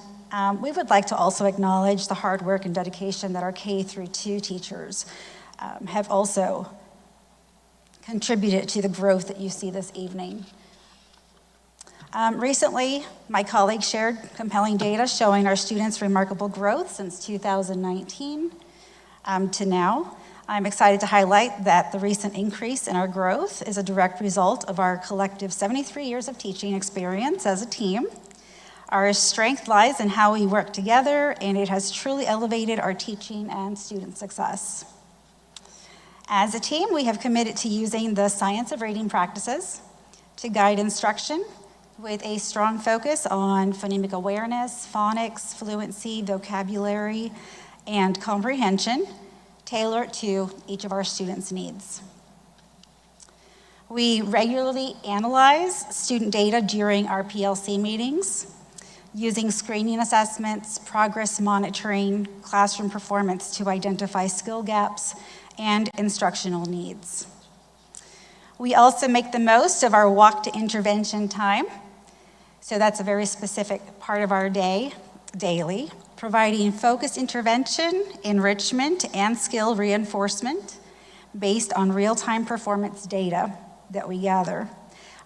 we would like to also acknowledge the hard work and dedication that our K-2 teachers have also contributed to the growth that you see this evening. Recently, my colleagues shared compelling data showing our students' remarkable growth since 2019 to now. I'm excited to highlight that the recent increase in our growth is a direct result of our collective 73 years of teaching experience as a team. Our strength lies in how we work together, and it has truly elevated our teaching and student success. As a team, we have committed to using the science of reading practices to guide instruction, with a strong focus on phonemic awareness, phonics, fluency, vocabulary, and comprehension, tailored to each of our students' needs. We regularly analyze student data during our PLC meetings, using screening assessments, progress monitoring, classroom performance to identify skill gaps and instructional needs. We also make the most of our walk to intervention time. So that's a very specific part of our day, daily, providing focused intervention, enrichment, and skill reinforcement based on real-time performance data that we gather.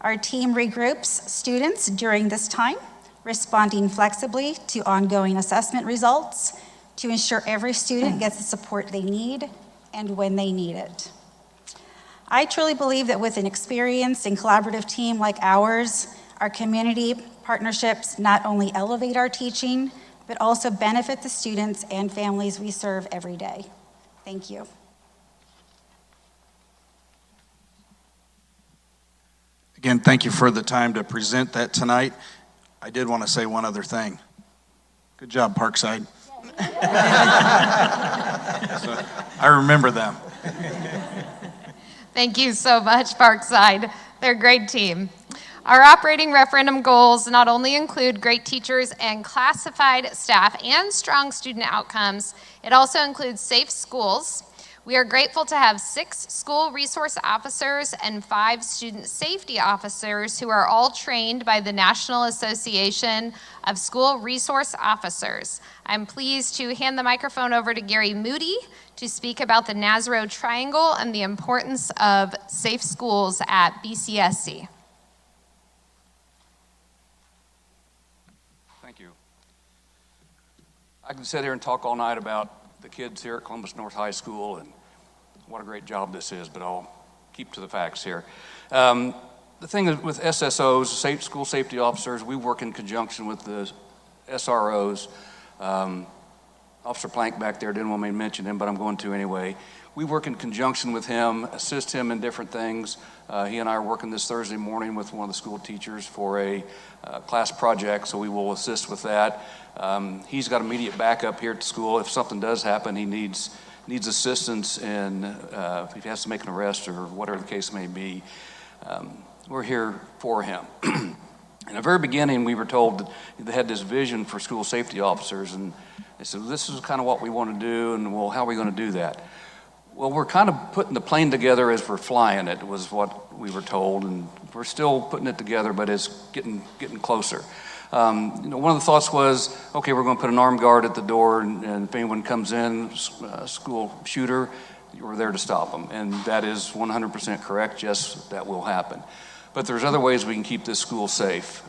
Our team regroups students during this time, responding flexibly to ongoing assessment results to ensure every student gets the support they need and when they need it. I truly believe that with an experienced and collaborative team like ours, our community partnerships not only elevate our teaching, but also benefit the students and families we serve every day. Thank you. Again, thank you for the time to present that tonight. I did want to say one other thing. Good job, Parkside. So, I remember them. Thank you so much, Parkside. They're a great team. Our operating referendum goals not only include great teachers and classified staff and strong student outcomes, it also includes safe schools. We are grateful to have 6 school resource officers and 5 student safety officers who are all trained by the National Association of School Resource Officers. I'm pleased to hand the microphone over to Gary Moody to speak about the Nazaro Triangle and the importance of safe schools at BCSC. Thank you. I can sit here and talk all night about the kids here at Columbus North High School and what a great job this is, but I'll keep to the facts here. The thing is with SSOs, school safety officers, we work in conjunction with the SROs. Officer Plank back there didn't want me to mention him, but I'm going to anyway. We work in conjunction with him, assist him in different things. He and I are working this Thursday morning with one of the school teachers for a class project, so we will assist with that. He's got immediate backup here at the school. If something does happen, he needs assistance in if he has to make an arrest or whatever the case may be. We're here for him. In the very beginning, we were told that they had this vision for school safety officers, and they said, this is kind of what we want to do, and well, how are we going to do that? Well, we're kind of putting the plane together as we're flying it, was what we were told, and we're still putting it together, but it's getting closer. One of the thoughts was, okay, we're going to put an armed guard at the door, and if anyone comes in, school shooter, we're there to stop them. And that is 100% correct. Yes, that will happen. But there's other ways we can keep this school safe.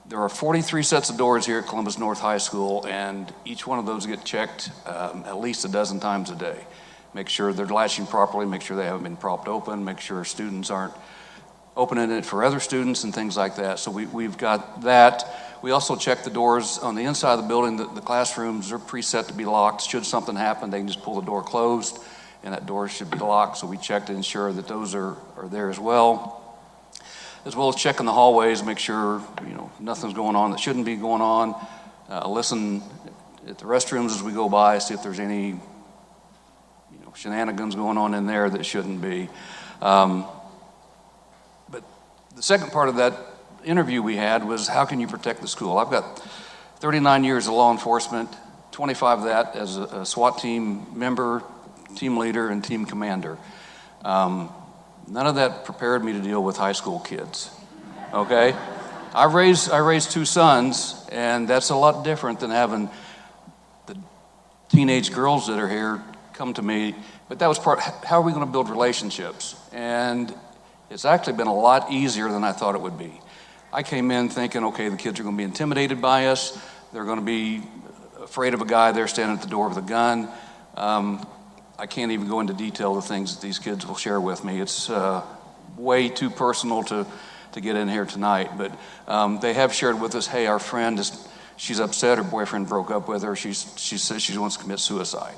There are 43 sets of doors here at Columbus North High School, and each one of those get checked at least a dozen times a day. Make sure they're latching properly, make sure they haven't been propped open, make sure students aren't opening it for other students and things like that. So we've got that. We also check the doors on the inside of the building. The classrooms are preset to be locked. Should something happen, they can just pull the door closed, and that door should be locked. So we check to ensure that those are there as well as checking the hallways, make sure nothing's going on that shouldn't be going on. Listen at the restrooms as we go by, see if there's any shenanigans going on in there that shouldn't be. But the second part of that interview we had was, how can you protect the school? I've got 39 years of law enforcement, 25 of that as a SWAT team member, team leader, and team commander. None of that prepared me to deal with high school kids, okay? I raised 2 sons, and that's a lot different than having the teenage girls that are here come to me. But that was how are we going to build relationships? And it's actually been a lot easier than I thought it would be. I came in thinking, okay, the kids are going to be intimidated by us. They're going to be afraid of a guy there standing at the door with a gun. I can't even go into detail the things that these kids will share with me. It's way too personal to get in here tonight. But they have shared with us, hey, our friend, she's upset, her boyfriend broke up with her. She says she wants to commit suicide.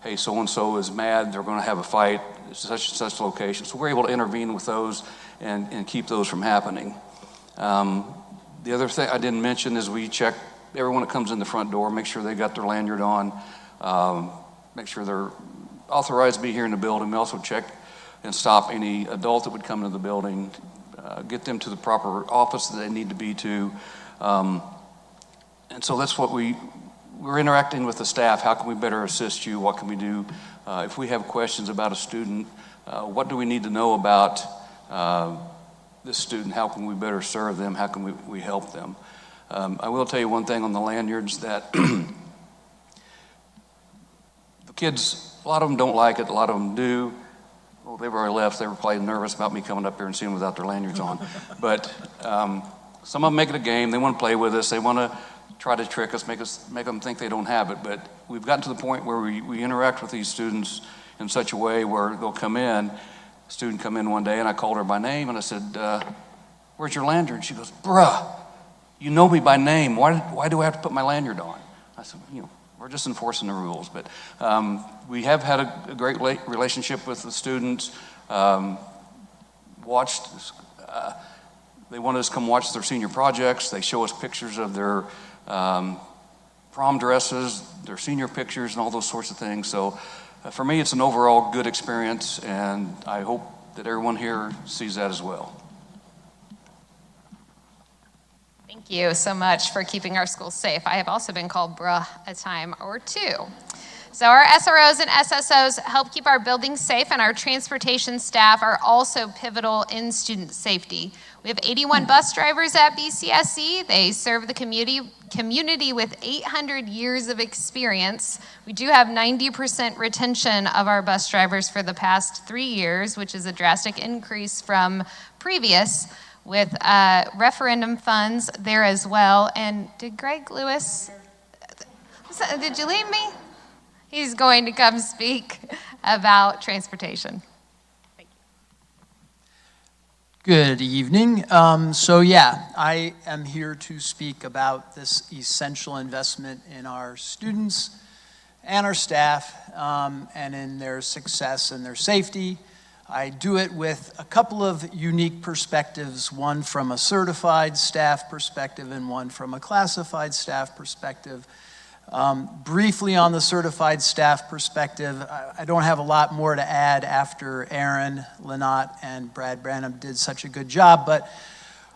Hey, so-and-so is mad, they're going to have a fight at such and such location. So we're able to intervene with those and keep those from happening. The other thing I didn't mention is we check everyone that comes in the front door, make sure they got their lanyard on, make sure they're authorized to be here in the building. We also check and stop any adult that would come into the building, get them to the proper office that they need to be to. And so that's what we're interacting with the staff. How can we better assist you? What can we do? If we have questions about a student, what do we need to know about this student? How can we better serve them? How can we help them? I will tell you one thing on the lanyards, that the kids, a lot of them don't like it, a lot of them do. Well, they've already left. They were probably nervous about me coming up here and seeing them without their lanyards on. But some of them make it a game. They want to play with us. They want to try to trick us, make them think they don't have it. But we've gotten to the point where we interact with these students in such a way where they'll come in. A student come in one day, and I called her by name, and I said, "Where's your lanyard?" And she goes, "Bruh, you know me by name. Why do I have to put my lanyard on?" I said, we're just enforcing the rules. But we have had a great relationship with the students. They want us to come watch their senior projects. They show us pictures of their prom dresses, their senior pictures, and all those sorts of things. So for me, it's an overall good experience, and I hope that everyone here sees that as well. Thank you so much for keeping our schools safe. I have also been called bruh a time or two. So our SROs and SSOs help keep our buildings safe, and our transportation staff are also pivotal in student safety. We have 81 bus drivers at BCSC. They serve the community with 800 years of experience. We do have 90% retention of our bus drivers for the past 3 years, which is a drastic increase from previous, with referendum funds there as well. And did Greg Lewis, did you leave me? He's going to come speak about transportation. Good evening. I am here to speak about this essential investment in our students and our staff and in their success and their safety. I do it with a couple of unique perspectives, one from a certified staff perspective and one from a classified staff perspective. Briefly on the certified staff perspective, I don't have a lot more to add after Aaron, Lynott, and Brad Branham did such a good job, but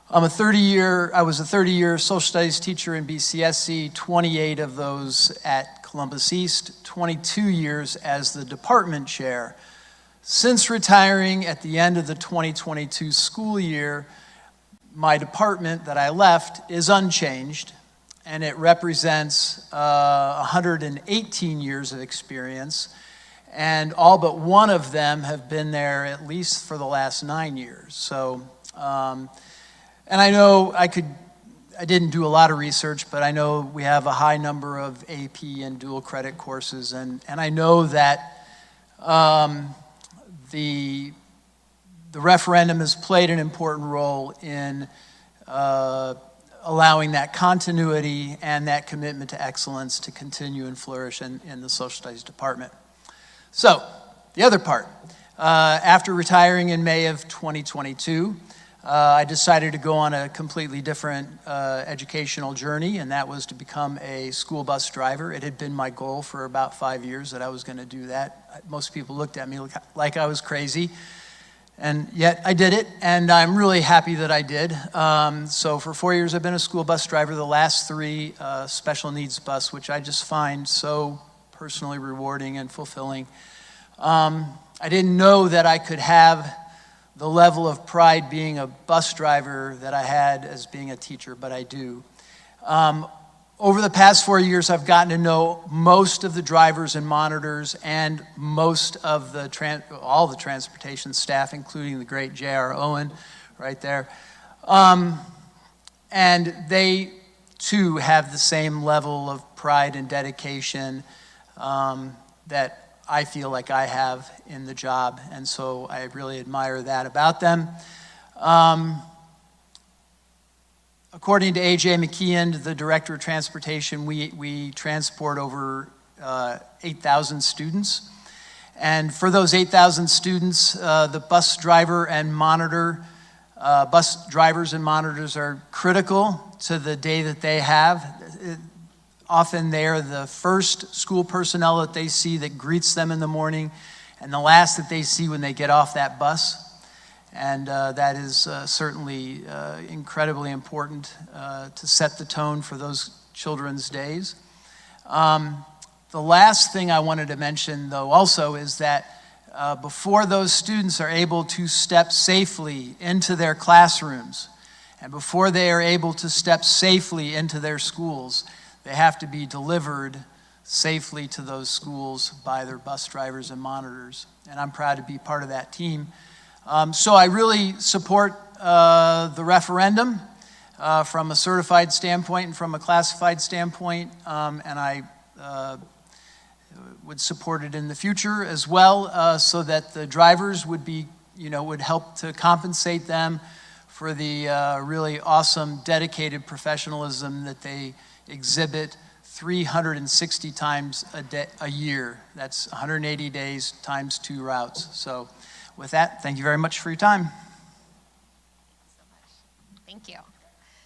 I was a 30-year social studies teacher in BCSC, 28 of those at Columbus East, 22 years as the department chair. Since retiring at the end of the 2022 school year, my department that I left is unchanged, and it represents 118 years of experience, and all but one of them have been there at least for the last 9 years. So, and I know I didn't do a lot of research, but I know we have a high number of AP and dual credit courses, and I know that the referendum has played an important role in allowing that continuity and that commitment to excellence to continue and flourish in the social studies department. So, the other part, after retiring in May of 2022, I decided to go on a completely different educational journey, and that was to become a school bus driver. It had been my goal for about 5 years that I was going to do that. Most people looked at me like I was crazy, and yet I did it, and I'm really happy that I did. So for 4 years, I've been a school bus driver. The last 3, special needs bus, which I just find so personally rewarding and fulfilling. I didn't know that I could have the level of pride being a bus driver that I had as being a teacher, but I do. Over the past 4 years, I've gotten to know most of the drivers and monitors and most of all the transportation staff, including the great J.R. Owen right there. And they, too, have the same level of pride and dedication that I feel like I have in the job, and so I really admire that about them. According to A.J. McKeon, the Director of Transportation, we transport over 8,000 students. And for those 8,000 students, the bus drivers and monitors are critical to the day that they have. Often they are the first school personnel that they see that greets them in the morning, and the last that they see when they get off that bus. And that is certainly incredibly important to set the tone for those children's days. The last thing I wanted to mention, though, also is that before those students are able to step safely into their classrooms And before they are able to step safely into their schools, they have to be delivered safely to those schools by their bus drivers and monitors. And I'm proud to be part of that team. So I really support the referendum from a certified standpoint and from a classified standpoint, and I would support it in the future as well, so that the drivers would be, would help to compensate them for the really awesome, dedicated professionalism that they exhibit 360 times a year. That's 180 days times 2 routes. So with that, thank you very much for your time. Thank you.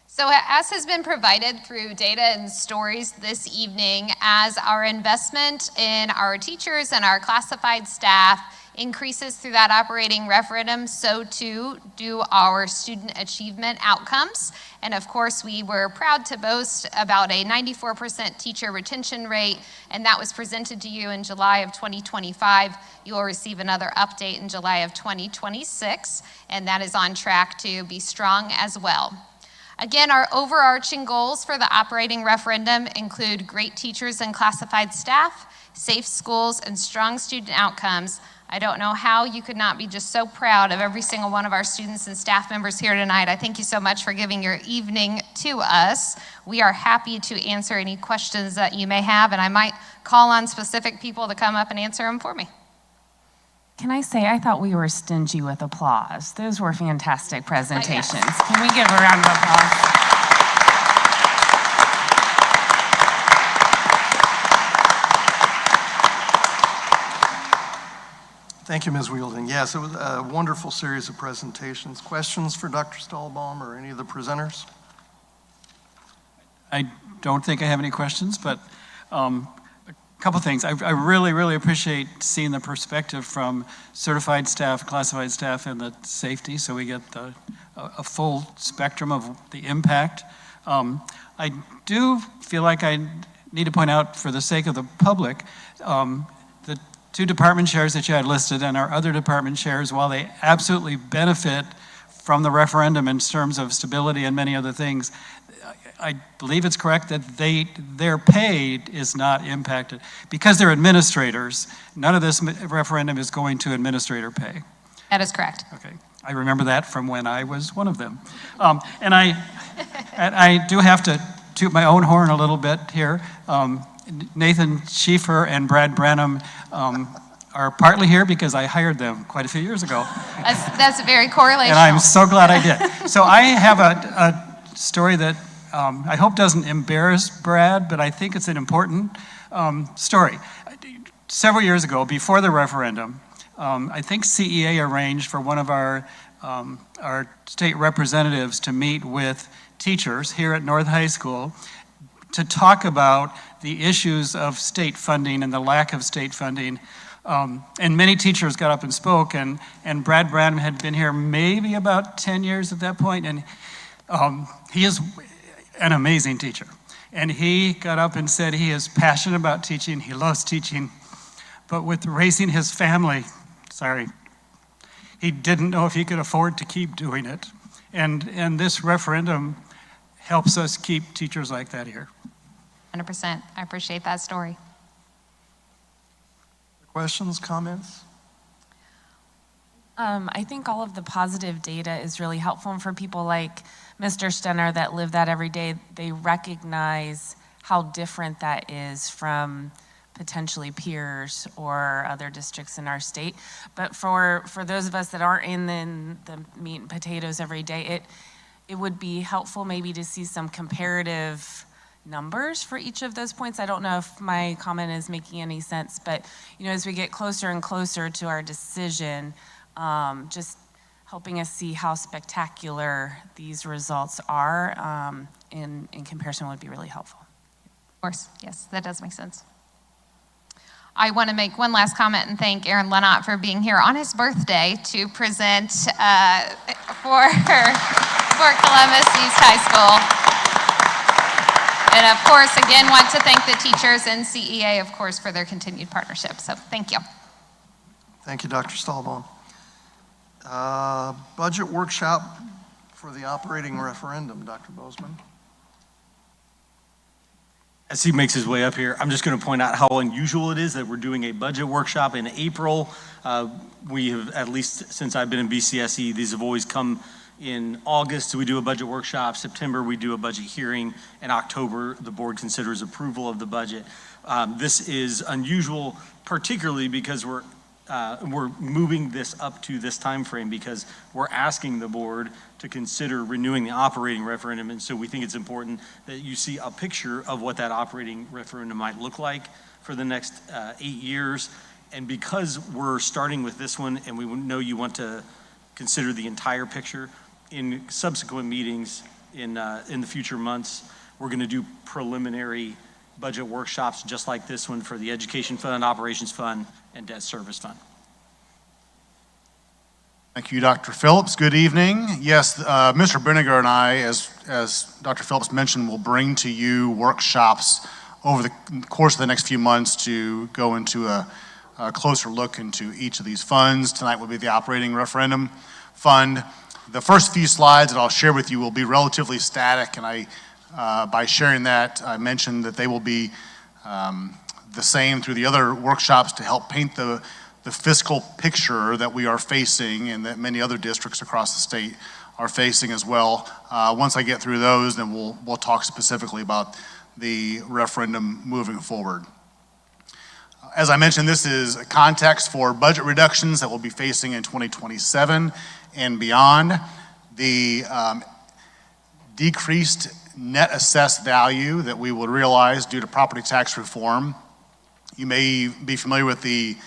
So as has been provided through data and stories this evening, as our investment in our teachers and our classified staff increases through that operating referendum, so too do our student achievement outcomes. And of course, we were proud to boast about a 94% teacher retention rate, and that was presented to you in July of 2025. You will receive another update in July of 2026, and that is on track to be strong as well. Again, our overarching goals for the operating referendum include great teachers and classified staff, safe schools, and strong student outcomes. I don't know how you could not be just so proud of every single one of our students and staff members here tonight. I thank you so much for giving your evening to us. We are happy to answer any questions that you may have, and I might call on specific people to come up and answer them for me. Can I say, I thought we were stingy with applause. Those were fantastic presentations. Can we give a round of applause? Thank you, Ms. Wielding. Yes, it was a wonderful series of presentations. Questions for Dr. Stahlbaum or any of the presenters? I don't think I have any questions, but a couple things. I really, really appreciate seeing the perspective from certified staff, classified staff, and the safety, so we get a full spectrum of the impact. I do feel like I need to point out, for the sake of the public, the 2 department chairs that you had listed and our other department chairs, while they absolutely benefit from the referendum in terms of stability and many other things, I believe it's correct that their pay is not impacted. Because they're administrators, none of this referendum is going to administrator pay. That is correct. Okay, I remember that from when I was one of them. And I do have to toot my own horn a little bit here. Nathan Schieffer and Brad Branham are partly here because I hired them quite a few years ago. That's very correlational. And I'm so glad I did. So I have a story that I hope doesn't embarrass Brad, but I think it's an important story. Several years ago, before the referendum, I think CEA arranged for one of our state representatives to meet with teachers here at North High School to talk about the issues of state funding and the lack of state funding. And many teachers got up and spoke, and Brad Branham had been here maybe about 10 years at that point, and he is an amazing teacher. And he got up and said he is passionate about teaching, he loves teaching, but with raising his family, he didn't know if he could afford to keep doing it. And this referendum helps us keep teachers like that here. 100%. I appreciate that story. Questions, comments? I think all of the positive data is really helpful, and for people like Mr. Stenner that live that every day, they recognize how different that is from potentially peers or other districts in our state. But for those of us that aren't in the meat and potatoes every day, it would be helpful maybe to see some comparative numbers for each of those points. I don't know if my comment is making any sense, but as we get closer and closer to our decision, just helping us see how spectacular these results are in comparison would be really helpful. Of course, yes, that does make sense. I want to make one last comment and thank Aaron Lenott for being here on his birthday to present for Columbus East High School. And of course, again, want to thank the teachers and CEA, of course, for their continued partnership. So thank you. Thank you, Dr. Stahlbaum. Budget workshop for the operating referendum, Dr. Bozeman. As he makes his way up here, I'm just going to point out how unusual it is that we're doing a budget workshop in April. We have, at least since I've been in BCSE, these have always come in August. We do a budget workshop. September, we do a budget hearing. In October, the board considers approval of the budget. This is unusual, particularly because we're moving this up to this time frame because we're asking the board to consider renewing the operating referendum. And so we think it's important that you see a picture of what that operating referendum might look like for the next 8 years. And because we're starting with this one and we know you want to consider the entire picture, in subsequent meetings in the future months, we're going to do preliminary budget workshops just like this one for the Education Fund, Operations Fund, and Debt Service Fund. Thank you, Dr. Phillips. Good evening. Yes, Mr. Brinegar and I, as Dr. Phillips mentioned, will bring to you workshops over the course of the next few months to go into a closer look into each of these funds. Tonight will be the operating referendum fund. The first few slides that I'll share with you will be relatively static, and by sharing that, I mentioned that they will be the same through the other workshops to help paint the fiscal picture that we are facing and that many other districts across the state are facing as well. Once I get through those, then we'll talk specifically about the referendum moving forward. As I mentioned, this is a context for budget reductions that we'll be facing in 2027 and beyond. The decreased net assessed value that we will realize due to property tax reform. You may be familiar with the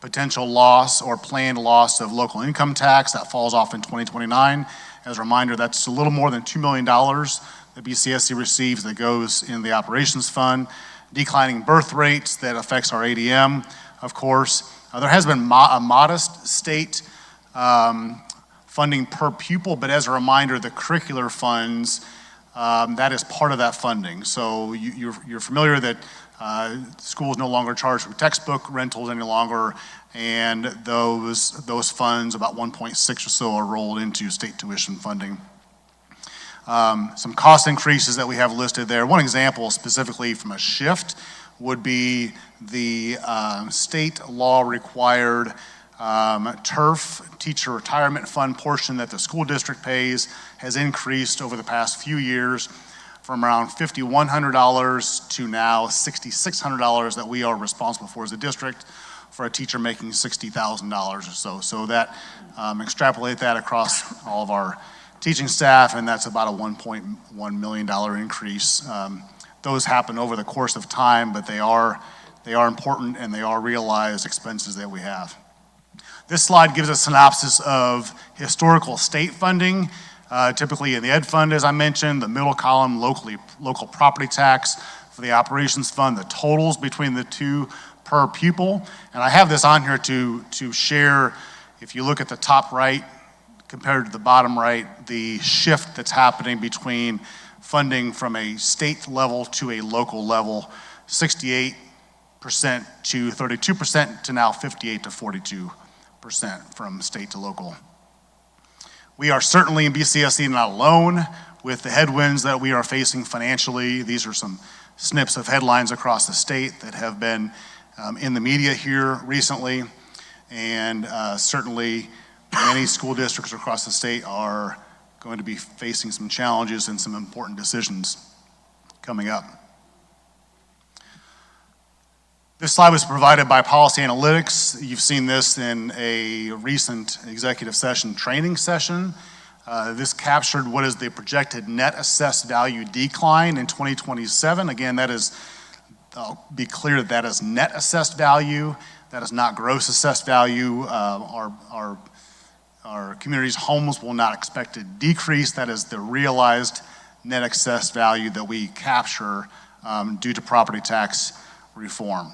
potential loss or planned loss of local income tax that falls off in 2029. As a reminder, that's a little more than $2 million that BCSC receives that goes in the operations fund. Declining birth rates that affects our ADM, of course. There has been a modest state funding per pupil, but as a reminder, the curricular funds, that is part of that funding. So you're familiar that schools no longer charge for textbook rentals any longer, and those funds, about 1.6 or so, are rolled into state tuition funding. Some cost increases that we have listed there. One example specifically from a shift would be the state law required TURF, teacher retirement fund portion that the school district pays has increased over the past few years from around $5,100 to now $6,600 that we are responsible for as a district for a teacher making $60,000 or so. So that, extrapolate that across all of our teaching staff, and that's about a $1.1 million increase. Those happen over the course of time, but they are important and they are realized expenses that we have. This slide gives a synopsis of historical state funding, typically in the Ed Fund, as I mentioned, the middle column, local property tax for the operations fund, the totals between the two per pupil. And I have this on here to share, if you look at the top right compared to the bottom right, the shift that's happening between funding from a state level to a local level, 68% to 32% to now 58 to 42% from state to local. We are certainly in BCSC not alone with the headwinds that we are facing financially. These are some snips of headlines across the state that have been in the media here recently, and certainly many school districts across the state are going to be facing some challenges and some important decisions coming up. This slide was provided by Policy Analytics. You've seen this in a recent executive session training session. This captured what is the projected net assessed value decline in 2027. Again, that is, I'll be clear, that is net assessed value. That is not gross assessed value. Our community's homes will not expect to decrease. That is the realized net assessed value that we capture due to property tax reform.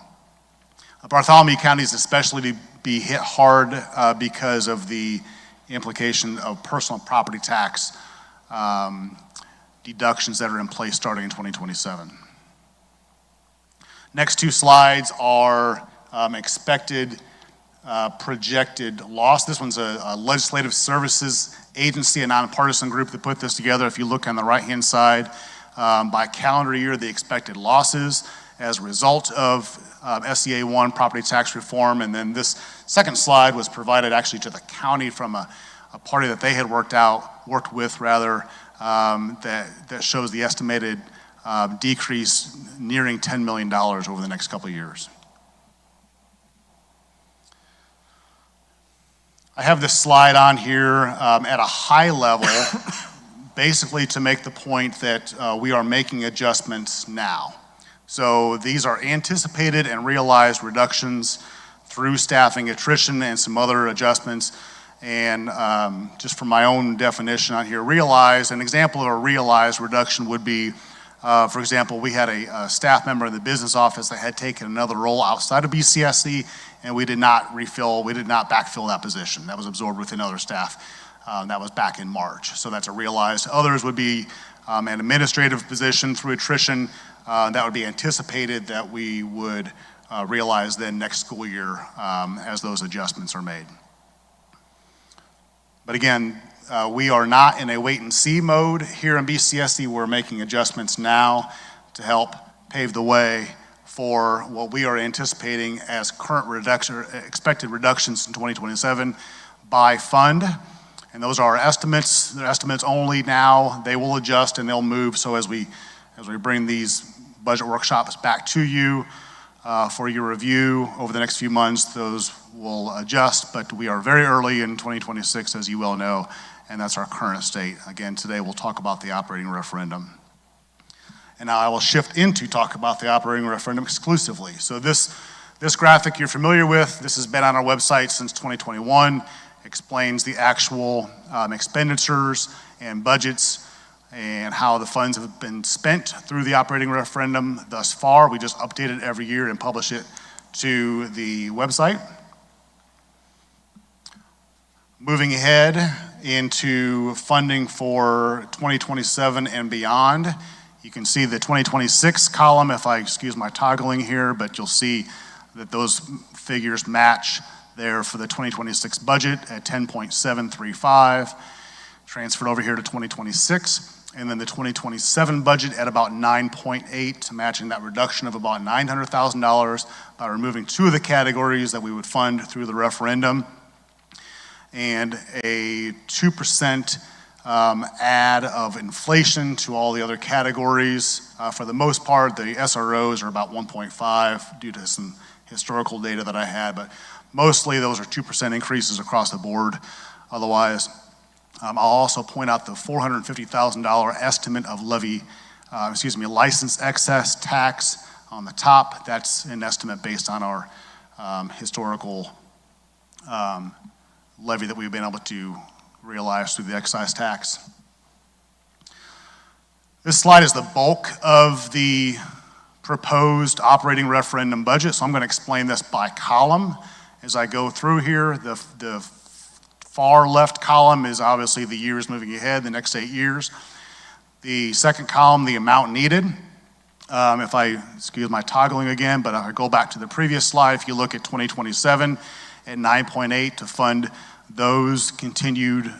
Bartholomew County is especially to be hit hard because of the implication of personal property tax deductions that are in place starting in 2027. Next two slides are expected projected loss. This one's a legislative services agency, a nonpartisan group that put this together. If you look on the right-hand side, by calendar year, the expected losses as a result of SEA 1 property tax reform. And then this second slide was provided actually to the county from a party that they had worked with that shows the estimated decrease nearing $10 million over the next couple of years. I have this slide on here at a high level, basically to make the point that we are making adjustments now. So these are anticipated and realized reductions through staffing attrition and some other adjustments. And just for my own definition on here, realized, an example of a realized reduction would be, for example, we had a staff member in the business office that had taken another role outside of BCSC, and we did not backfill that position. That was absorbed within other staff. That was back in March. So that's a realized. Others would be an administrative position through attrition. That would be anticipated that we would realize then next school year as those adjustments are made. But again, we are not in a wait and see mode here in BCSC. We're making adjustments now to help pave the way for what we are anticipating as expected reductions in 2027 by fund. And those are our estimates. They're estimates only now. They will adjust and they'll move. So as we bring these budget workshops back to you for your review over the next few months, those will adjust. But we are very early in 2026, as you well know, and that's our current state. Again, today we'll talk about the operating referendum. And now I will shift into talk about the operating referendum exclusively. So this graphic you're familiar with. This has been on our website since 2021. Explains the actual expenditures and budgets and how the funds have been spent through the operating referendum thus far. We just update it every year and publish it to the website. Moving ahead into funding for 2027 and beyond. You can see the 2026 column, if I excuse my toggling here, but you'll see that those figures match there for the 2026 budget at 10.735, transferred over here to 2026, and then the 2027 budget at about 9.8, matching that reduction of about $900,000 by removing two of the categories that we would fund through the referendum, and a 2% add of inflation to all the other categories. For the most part, the SROs are about 1.5 due to some historical data that I had, but mostly those are 2% increases across the board. Otherwise, I'll also point out the $450,000 estimate of license excess tax on the top. That's an estimate based on our historical levy that we've been able to realize through the excise tax. This slide is the bulk of the proposed operating referendum budget, so I'm going to explain this by column as I go through here. The far left column is obviously the years moving ahead, the next 8 years. The second column, the amount needed. If I, excuse my toggling again, but if I go back to the previous slide, if you look at 2027 at 9.8 to fund those continued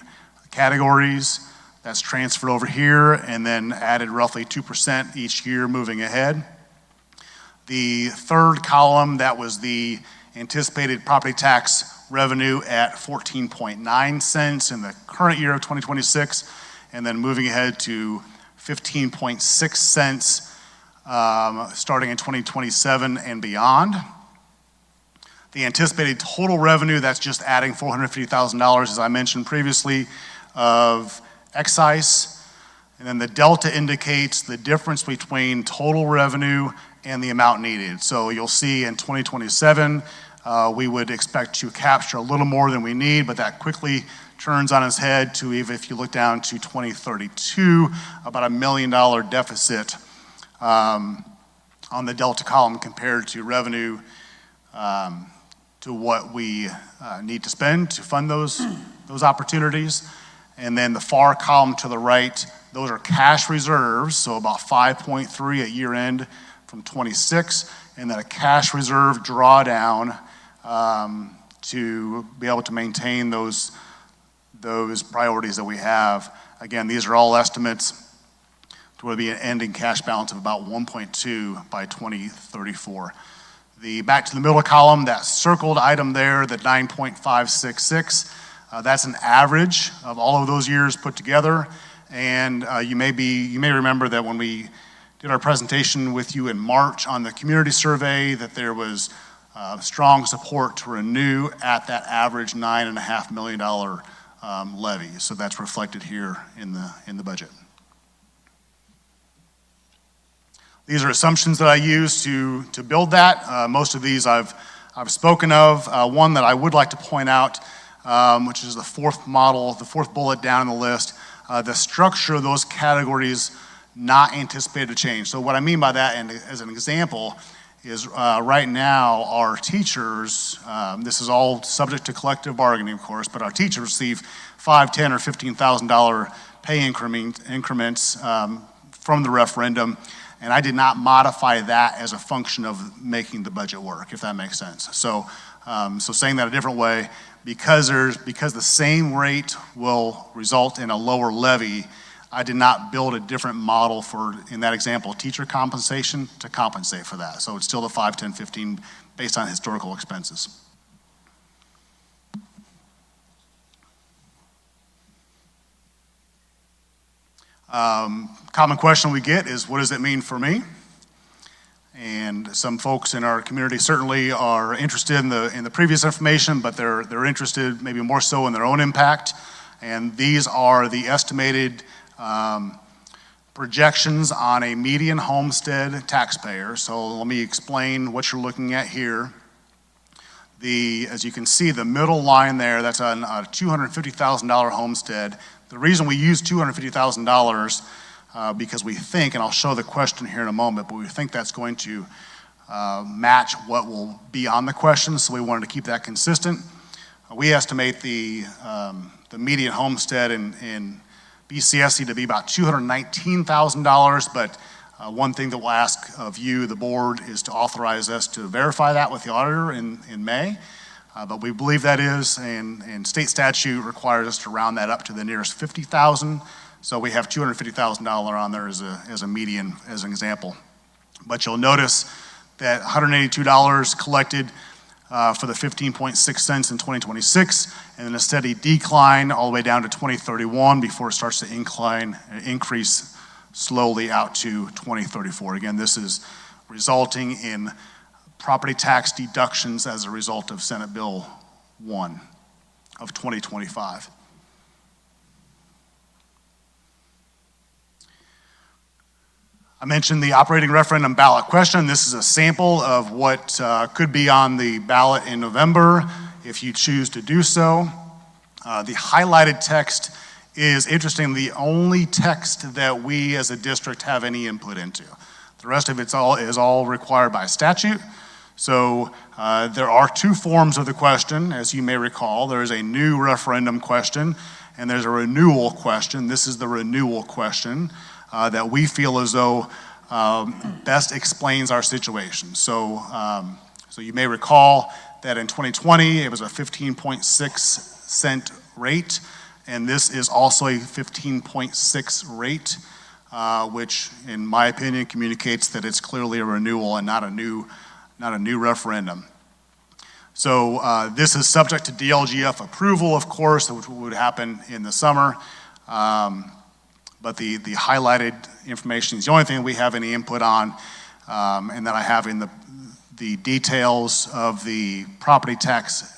categories, that's transferred over here and then added roughly 2% each year moving ahead. The third column, that was the anticipated property tax revenue at 14.9 cents in the current year of 2026, and then moving ahead to 15.6 cents starting in 2027 and beyond. The anticipated total revenue, that's just adding $450,000, as I mentioned previously, of excise. And then the delta indicates the difference between total revenue and the amount needed. So you'll see in 2027, we would expect to capture a little more than we need, but that quickly turns on its head to, even if you look down to 2032, about $1 million deficit on the delta column compared to revenue to what we need to spend to fund those opportunities. And then the far column to the right, those are cash reserves, so about 5.3 at year end from 26, and then a cash reserve drawdown to be able to maintain those priorities that we have. Again, these are all estimates to where be an ending cash balance of about 1.2 by 2034. Back to the middle column, that circled item there, the 9.566, that's an average of all of those years put together. And you may remember that when we did our presentation with you in March on the community survey, that there was strong support to renew at that average $9.5 million levy. So that's reflected here in the budget. These are assumptions that I use to build that. Most of these I've spoken of. One that I would like to point out, which is the fourth bullet down in the list, the structure of those categories not anticipated to change. So what I mean by that, and as an example, is right now our teachers, this is all subject to collective bargaining, of course, but our teachers receive $5,000, $10,000, or $15,000 pay increments from the referendum. And I did not modify that as a function of making the budget work, if that makes sense. So, saying that a different way, because the same rate will result in a lower levy, I did not build a different model for, in that example, teacher compensation to compensate for that. So it's still the 5, 10, 15 based on historical expenses. Common question we get is, what does it mean for me? And some folks in our community certainly are interested in the previous information, but they're interested maybe more so in their own impact. And these are the estimated projections on a median homestead taxpayer. So let me explain what you're looking at here. As you can see, the middle line there, that's a $250,000 homestead. The reason we use $250,000 because we think, and I'll show the question here in a moment, but we think that's going to match what will be on the question, so we wanted to keep that consistent. We estimate the median homestead in BCSC to be about $219,000, but one thing that we'll ask of you, the board, is to authorize us to verify that with the auditor in May. But we believe that is, and state statute requires us to round that up to the nearest 50,000. So we have $250,000 on there as a median, as an example. But you'll notice that $182 collected for the 15.6 cents in 2026, and then a steady decline all the way down to 2031 before it starts to increase slowly out to 2034. Again, this is resulting in property tax deductions as a result of Senate Bill 1 of 2025. I mentioned the operating referendum ballot question. This is a sample of what could be on the ballot in November if you choose to do so. The highlighted text is, interestingly, the only text that we as a district have any input into. The rest of it is all required by statute. So there are two forms of the question, as you may recall. There is a new referendum question, and there's a renewal question. This is the renewal question that we feel as though best explains our situation. So you may recall that in 2020, it was a 15.6 cent rate, and this is also a 15.6 rate, which in my opinion communicates that it's clearly a renewal and not a new referendum. So this is subject to DLGF approval, of course, which would happen in the summer. But the highlighted information is the only thing we have any input on, and that I have in the details of the property tax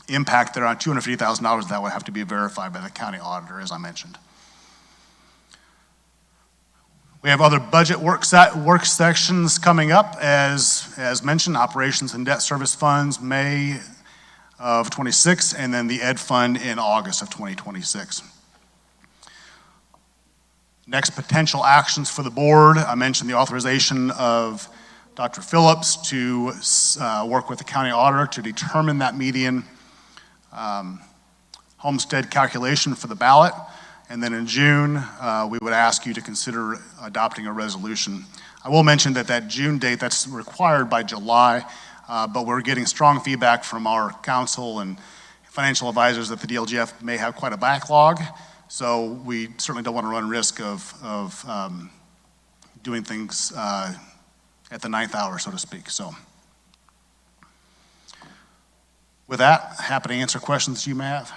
impact there on $250,000 that would have to be verified by the county auditor, as I mentioned. We have other budget work sections coming up, as mentioned, operations and debt service funds, May of 26, and then the ed fund in August of 2026. Next, potential actions for the board. I mentioned the authorization of Dr. Phillips to work with the county auditor to determine that median homestead calculation for the ballot. And then in June, we would ask you to consider adopting a resolution. I will mention that June date, that's required by July. but we're getting strong feedback from our council and financial advisors that the DLGF may have quite a backlog. So we certainly don't want to run risk of doing things at the ninth hour, so to speak. So with that, happy to answer questions you may have.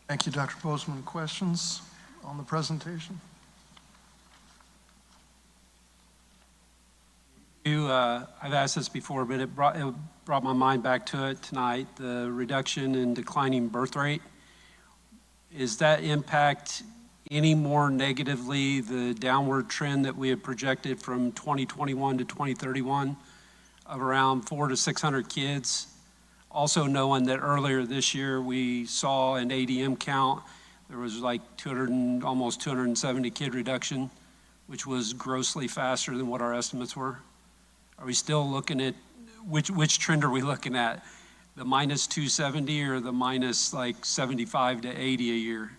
Thank you, Dr. Bozeman. Questions on the presentation? I've asked this before, but it brought my mind back to it tonight, the reduction in declining birth rate. Is that impact any more negatively the downward trend that we had projected from 2021 to 2031 of around 400 to 600 kids? Also knowing that earlier this year we saw an ADM count, there was like almost 270 kid reduction, which was grossly faster than what our estimates were. Are we still looking at, which trend are we looking at? The minus 270 or the minus like 75 to 80 a year?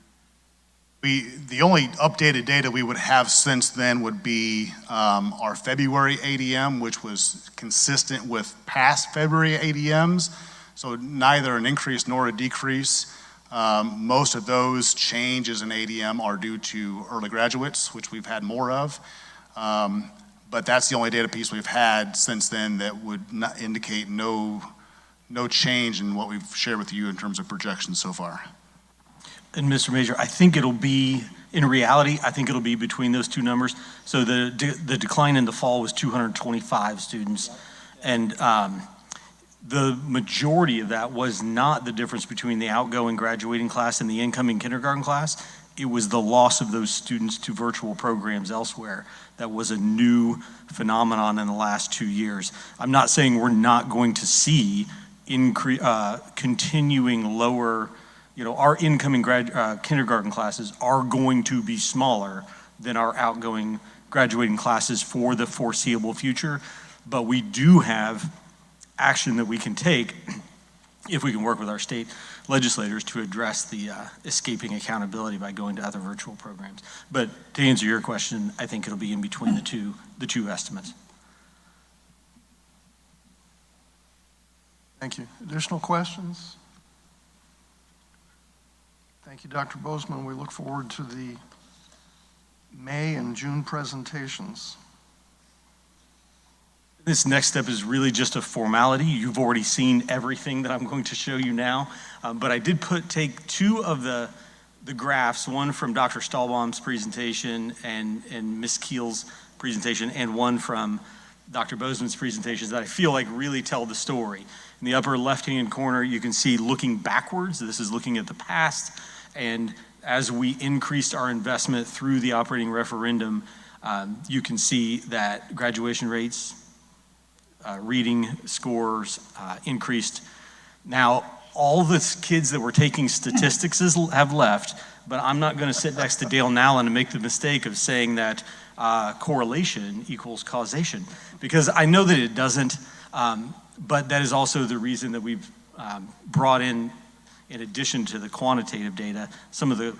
The only updated data we would have since then would be our February ADM, which was consistent with past February ADMs. So neither an increase nor a decrease. Most of those changes in ADM are due to early graduates, which we've had more of. But that's the only data piece we've had since then that would not indicate no change in what we've shared with you in terms of projections so far. And Mr. Major, I think it'll be, in reality, I think it'll be between those two numbers. So the decline in the fall was 225 students. And the majority of that was not the difference between the outgoing graduating class and the incoming kindergarten class. It was the loss of those students to virtual programs elsewhere. That was a new phenomenon in the last 2 years. I'm not saying we're not going to see continuing lower, our incoming kindergarten classes are going to be smaller than our outgoing graduating classes for the foreseeable future. But we do have action that we can take if we can work with our state legislators to address the escaping accountability by going to other virtual programs. But to answer your question, I think it'll be in between the two estimates. Thank you. Additional questions? Thank you, Dr. Bozeman. We look forward to the May and June presentations. This next step is really just a formality. You've already seen everything that I'm going to show you now, but I did take two of the graphs, one from Dr. Stahlbaum's presentation and Ms. Keel's presentation, and one from Dr. Bozeman's presentations that I feel like really tell the story. In the upper left-hand corner, you can see looking backwards. This is looking at the past, and as we increased our investment through the operating referendum, you can see that graduation rates, reading scores increased. Now, all the kids that were taking statistics have left, but I'm not going to sit next to Dale Nallen and make the mistake of saying that correlation equals causation, because I know that it doesn't, but that is also the reason that we've brought in addition to the quantitative data, some of the,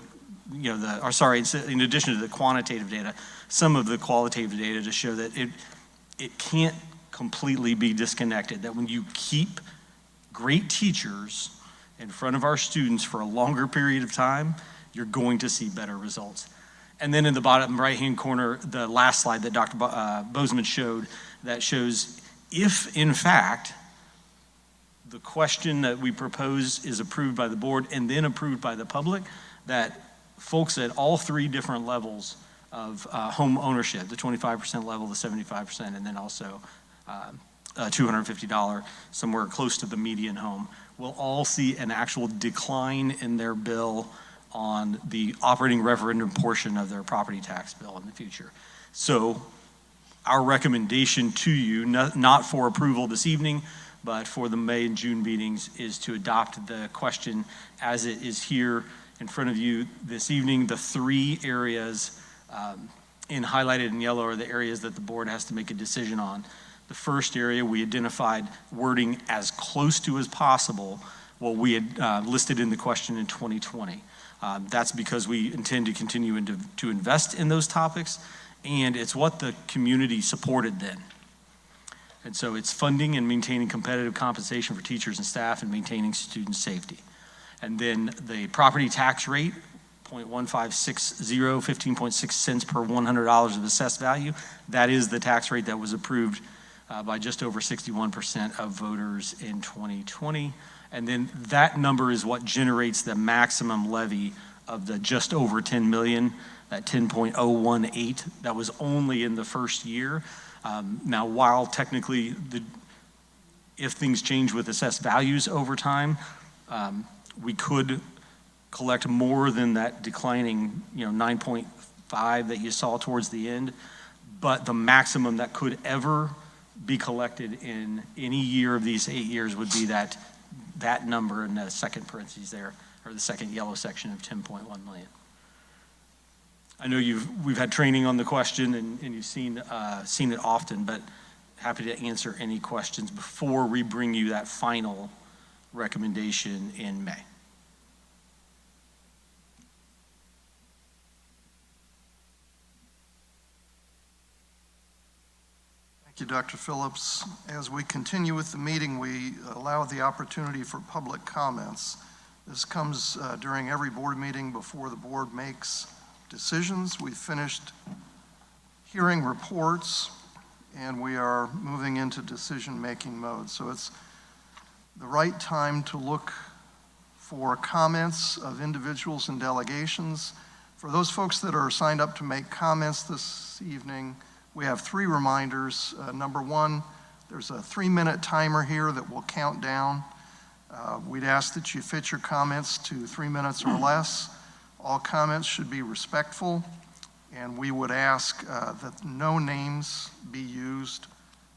in addition to the quantitative data, some of the qualitative data to show that it can't completely be disconnected, that when you keep great teachers in front of our students for a longer period of time, you're going to see better results. And then in the bottom right-hand corner, the last slide that Dr. Bozeman showed, that shows if, in fact, the question that we propose is approved by the board and then approved by the public, that folks at all three different levels of home ownership, the 25% level, the 75%, and then also $250, somewhere close to the median home, will all see an actual decline in their bill on the operating referendum portion of their property tax bill in the future. So our recommendation to you, not for approval this evening, but for the May and June meetings, is to adopt the question as it is here in front of you this evening. The three areas highlighted in yellow are the areas that the board has to make a decision on. The first area, we identified wording as close to as possible what we had listed in the question in 2020. That's because we intend to continue to invest in those topics, and it's what the community supported then. And so it's funding and maintaining competitive compensation for teachers and staff and maintaining student safety. And then the property tax rate, 0.1560, 15.6 cents per $100 of assessed value. That is the tax rate that was approved by just over 61% of voters in 2020. And then that number is what generates the maximum levy of the just over 10 million, that 10.018. That was only in the first year. Now, while technically, if things change with assessed values over time, we could collect more than that declining, 9.5 that you saw towards the end. But the maximum that could ever be collected in any year of these 8 years would be that number in the second parentheses there, or the second yellow section of 10.1 million. I know we've had training on the question and you've seen it often, but happy to answer any questions before we bring you that final recommendation in May. Thank you, Dr. Phillips. As we continue with the meeting, we allow the opportunity for public comments. This comes during every board meeting before the board makes decisions. We've finished hearing reports and we are moving into decision-making mode. So it's the right time to look for comments of individuals and delegations. For those folks that are signed up to make comments this evening, we have 3 reminders. Number 1, there's a 3-minute timer here that will count down. We'd ask that you fit your comments to 3 minutes or less. All comments should be respectful, and we would ask that no names be used,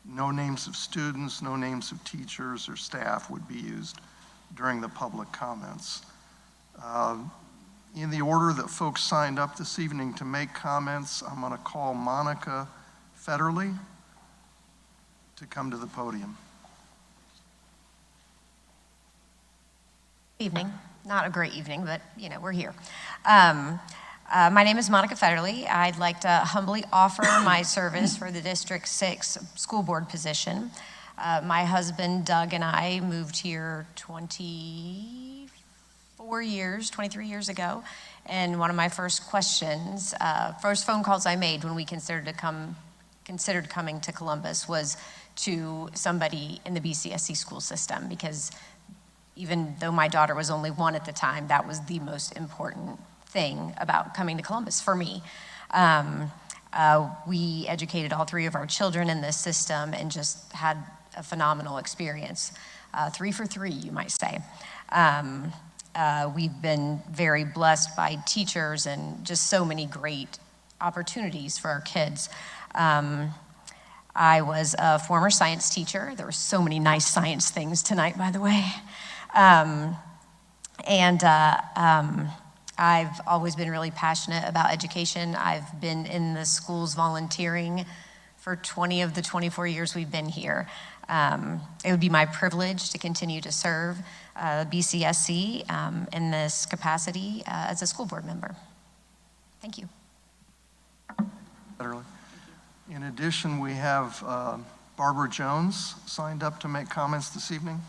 no names of students, no names of teachers or staff would be used during the public comments. In the order that folks signed up this evening to make comments, I'm going to call Monica Federley to come to the podium. Evening. Not a great evening, but we're here. My name is Monica Federley. I'd like to humbly offer my service for the District 6 school board position. My husband, Doug, and I moved here 23 years ago. And one of my first phone calls I made when we considered coming to Columbus was to somebody in the BCSC school system, because even though my daughter was only 1 at the time, that was the most important thing about coming to Columbus for me. We educated all 3 of our children in this system and just had a phenomenal experience. 3 for 3, you might say. We've been very blessed by teachers and just so many great opportunities for our kids. I was a former science teacher. There were so many nice science things tonight, by the way. I've always been really passionate about education. I've been in the schools volunteering for 20 of the 24 years we've been here. It would be my privilege to continue to serve BCSC in this capacity as a school board member. Thank you. In addition, we have Barbara Jones signed up to make comments this evening.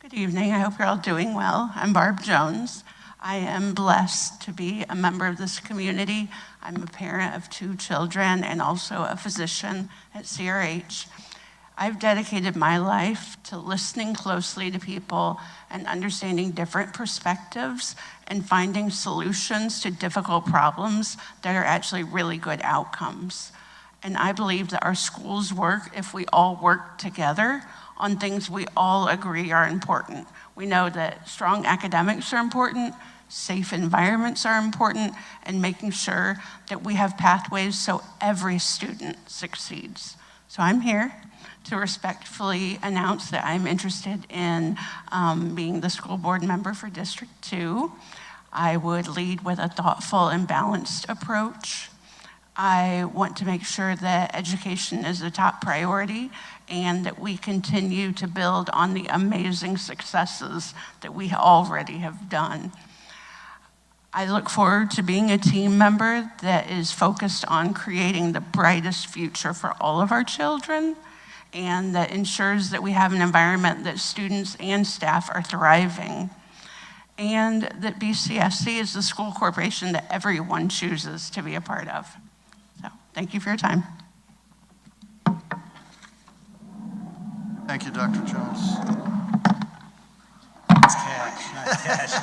Good evening. I hope you're all doing well. I'm Barb Jones. I am blessed to be a member of this community. I'm a parent of 2 children and also a physician at CRH. I've dedicated my life to listening closely to people and understanding different perspectives and finding solutions to difficult problems that are actually really good outcomes. And I believe that our schools work if we all work together on things we all agree are important. We know that strong academics are important, safe environments are important, and making sure that we have pathways so every student succeeds. So I'm here to respectfully announce that I'm interested in being the school board member for District 2. I would lead with a thoughtful and balanced approach. I want to make sure that education is a top priority and that we continue to build on the amazing successes that we already have done. I look forward to being a team member that is focused on creating the brightest future for all of our children, and that ensures that we have an environment that students and staff are thriving, and that BCSC is the school corporation that everyone chooses to be a part of. So, thank you for your time. Thank you, Dr. Jones. It's cash, not cash.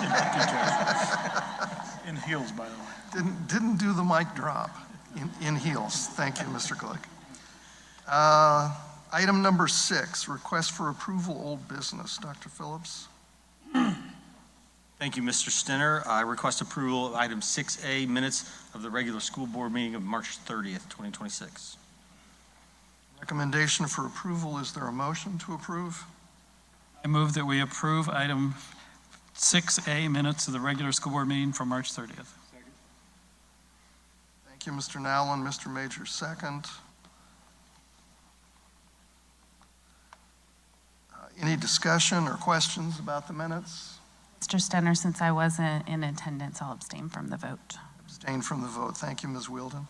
In heels, by the way. Didn't do the mic drop. In heels. Thank you, Mr. Glick. Item number 6, request for approval, old business. Dr. Phillips. Thank you, Mr. Stenner. I request approval of item 6A, minutes of the regular school board meeting of March 30th, 2026. Recommendation for approval. Is there a motion to approve? I move that we approve item 6A, minutes of the regular school board meeting from March 30th. Thank you, Mr. Nowlin. Mr. Major, second. Any discussion or questions about the minutes? Mr. Stenner, since I wasn't in attendance, I'll abstain from the vote. Abstain from the vote. Thank you, Ms. Wielden.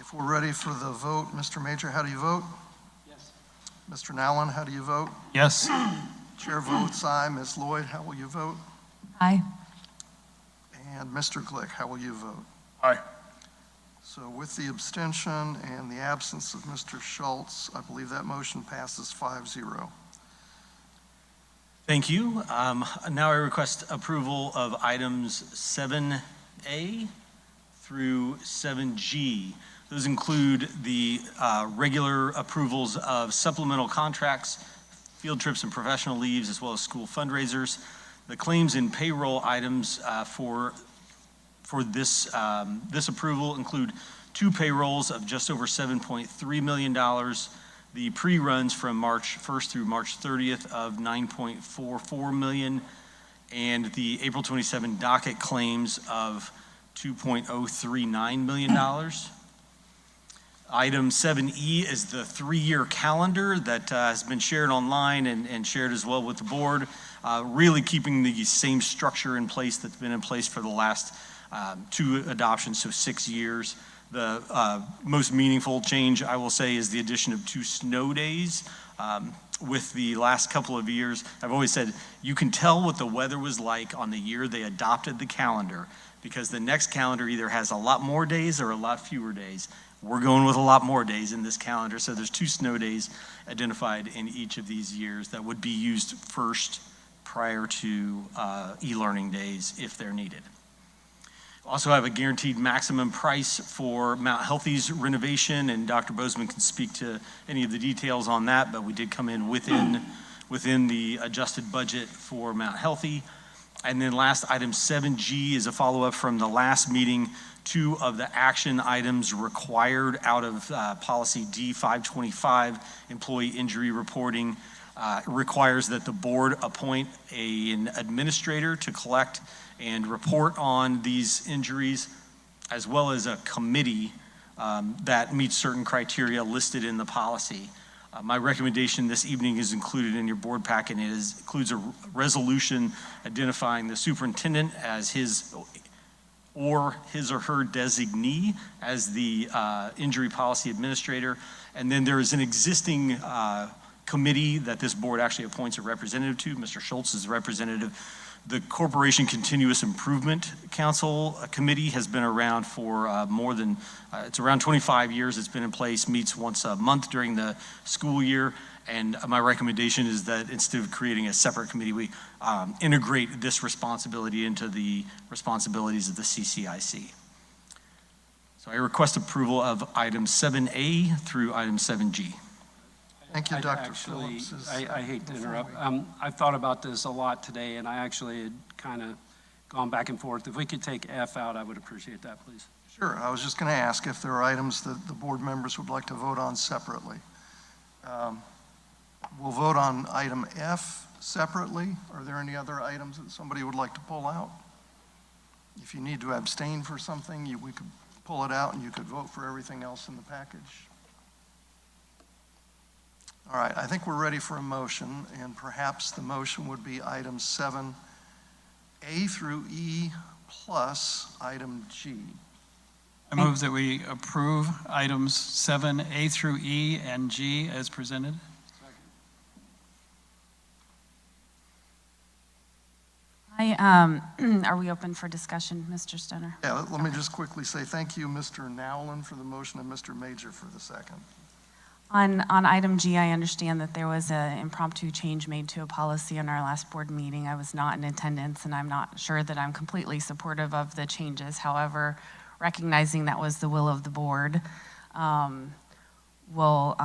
If we're ready for the vote, Mr. Major, how do you vote? Yes. Mr. Nowlin, how do you vote? Yes. Chair votes aye. Ms. Lloyd, how will you vote? Aye. And Mr. Glick, how will you vote? Aye. So with the abstention and the absence of Mr. Schultz, I believe that motion passes 5-0. Thank you. Now I request approval of items 7A through 7G. Those include the regular approvals of supplemental contracts, field trips and professional leaves, as well as school fundraisers. The claims and payroll items for this approval include 2 payrolls of just over $7.3 million, the pre-runs from March 1st through March 30th of $9.44 million, and the April 27 docket claims of $2.039 million. Item 7E is the 3-year calendar that has been shared online and shared as well with the board, really keeping the same structure in place that's been in place for the last 2 adoptions, so 6 years. The most meaningful change, I will say, is the addition of 2 snow days. With the last couple of years, I've always said you can tell what the weather was like on the year they adopted the calendar, because the next calendar either has a lot more days or a lot fewer days. We're going with a lot more days in this calendar, so there's 2 snow days identified in each of these years that would be used first prior to e-learning days if they're needed. Also have a guaranteed maximum price for Mount Healthy's renovation, and Dr. Bozeman can speak to any of the details on that, but we did come in within the adjusted budget for Mount Healthy. And then last, item 7G is a follow-up from the last meeting. 2 of the action items required out of policy D525, employee injury reporting, requires that the board appoint an administrator to collect and report on these injuries, as well as a committee that meets certain criteria listed in the policy. My recommendation this evening is included in your board packet. It includes a resolution identifying the superintendent as his or her designee as the injury policy administrator. And then there is an existing committee that this board actually appoints a representative to. Mr. Schultz is the representative. The Corporation Continuous Improvement Council committee has been around for it's around 25 years. It's been in place, meets once a month during the school year. And my recommendation is that instead of creating a separate committee, we integrate this responsibility into the responsibilities of the CCIC. So I request approval of item 7A through item 7G. Thank you, Dr. Actually, Phillips. I hate to interrupt. I've thought about this a lot today, and I actually had kind of gone back and forth. If we could take F out, I would appreciate that, please. Sure. I was just going to ask if there are items that the board members would like to vote on separately. We'll vote on item F separately. Are there any other items that somebody would like to pull out? If you need to abstain for something, we could pull it out and you could vote for everything else in the package. All right, I think we're ready for a motion, and perhaps the motion would be items 7 A through E plus item G. I move that we approve items 7A through E and G as presented. Are we open for discussion, Mr. Stoner? Yeah, let me just quickly say thank you, Mr. Nowlin, for the motion and Mr. Major for the second. On item G, I understand that there was an impromptu change made to a policy in our last board meeting. I was not in attendance, and I'm not sure that I'm completely supportive of the changes. However, recognizing that was the will of the board, will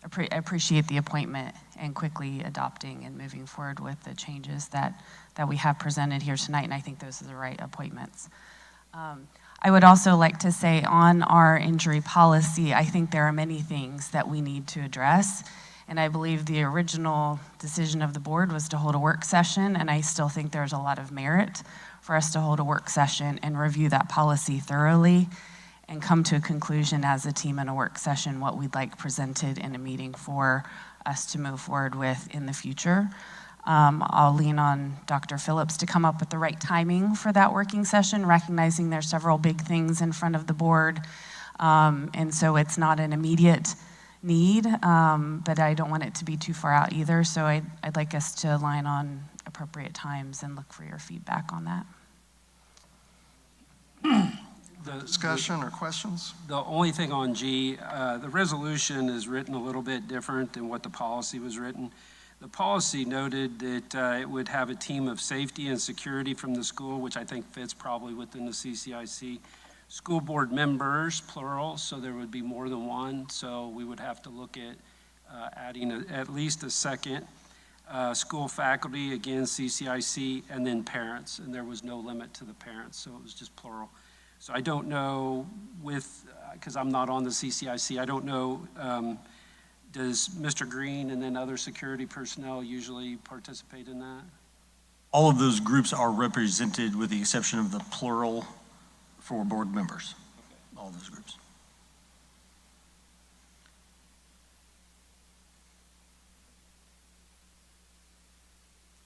appreciate the appointment and quickly adopting and moving forward with the changes that we have presented here tonight, and I think those are the right appointments. I would also like to say on our injury policy, I think there are many things that we need to address, and I believe the original decision of the board was to hold a work session, and I still think there's a lot of merit for us to hold a work session and review that policy thoroughly and come to a conclusion as a team in a work session what we'd like presented in a meeting for us to move forward with in the future. I'll lean on Dr. Phillips to come up with the right timing for that working session, recognizing there's several big things in front of the board, and so it's not an immediate need, but I don't want it to be too far out either, so I'd like us to align on appropriate times and look for your feedback on that. Discussion or questions? The only thing on G, the resolution is written a little bit different than what the policy was written. The policy noted that it would have a team of safety and security from the school, which I think fits probably within the CCIC. School board members, plural, so there would be more than one, so we would have to look at adding at least a second. School faculty, again, CCIC, and then parents, and there was no limit to the parents, so it was just plural. So I don't know because I'm not on the CCIC, I don't know, does Mr. Green and then other security personnel usually participate in that? All of those groups are represented with the exception of the plural for board members. Okay. All those groups.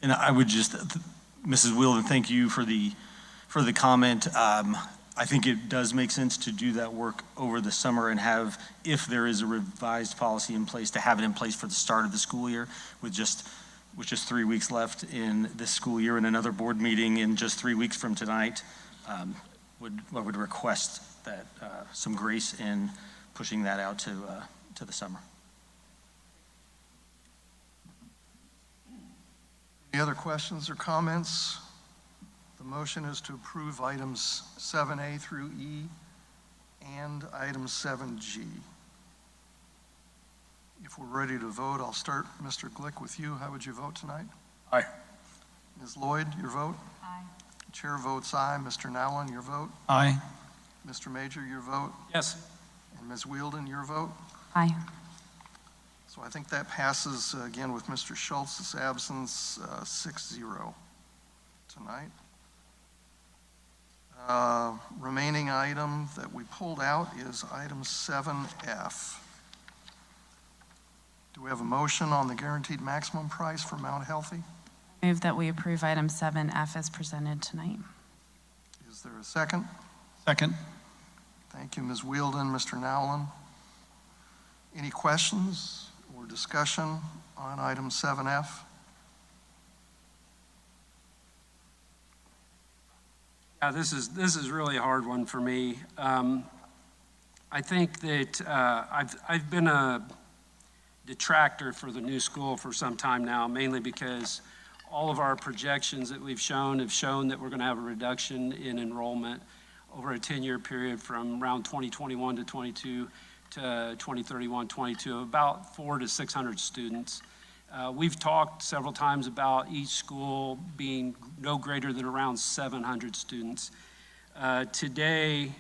And I would just, Mrs. Wheeldon, thank you for the comment. I think it does make sense to do that work over the summer and have, if there is a revised policy in place, to have it in place for the start of the school year with just 3 weeks left in this school year and another board meeting in just 3 weeks from tonight. I would request that some grace in pushing that out to the summer. Any other questions or comments? The motion is to approve items 7A through E and item 7G. If we're ready to vote, I'll start, Mr. Glick, with you. How would you vote tonight? Aye. Ms. Lloyd, your vote? Aye. Chair votes aye. Mr. Nowlin, your vote? Aye. Mr. Major, your vote? Yes. And Ms. Wheeldon, your vote? Aye. So I think that passes, again, with Mr. Schultz's absence, 6-0 tonight. Remaining item that we pulled out is item 7F. Do we have a motion on the guaranteed maximum price for Mount Healthy? Move that we approve item 7F as presented tonight. Is there a second? Second. Thank you, Ms. Wheeldon, Mr. Nowlin. Any questions or discussion on item 7F? Yeah, this is really a hard one for me. I think that I've been a detractor for the new school for some time now, mainly because all of our projections that we've shown have shown that we're going to have a reduction in enrollment over a 10-year period from around 2021 to 22 to 2031, 22, about 400 to 600 students. We've talked several times about each school being no greater than around 700 students. Today,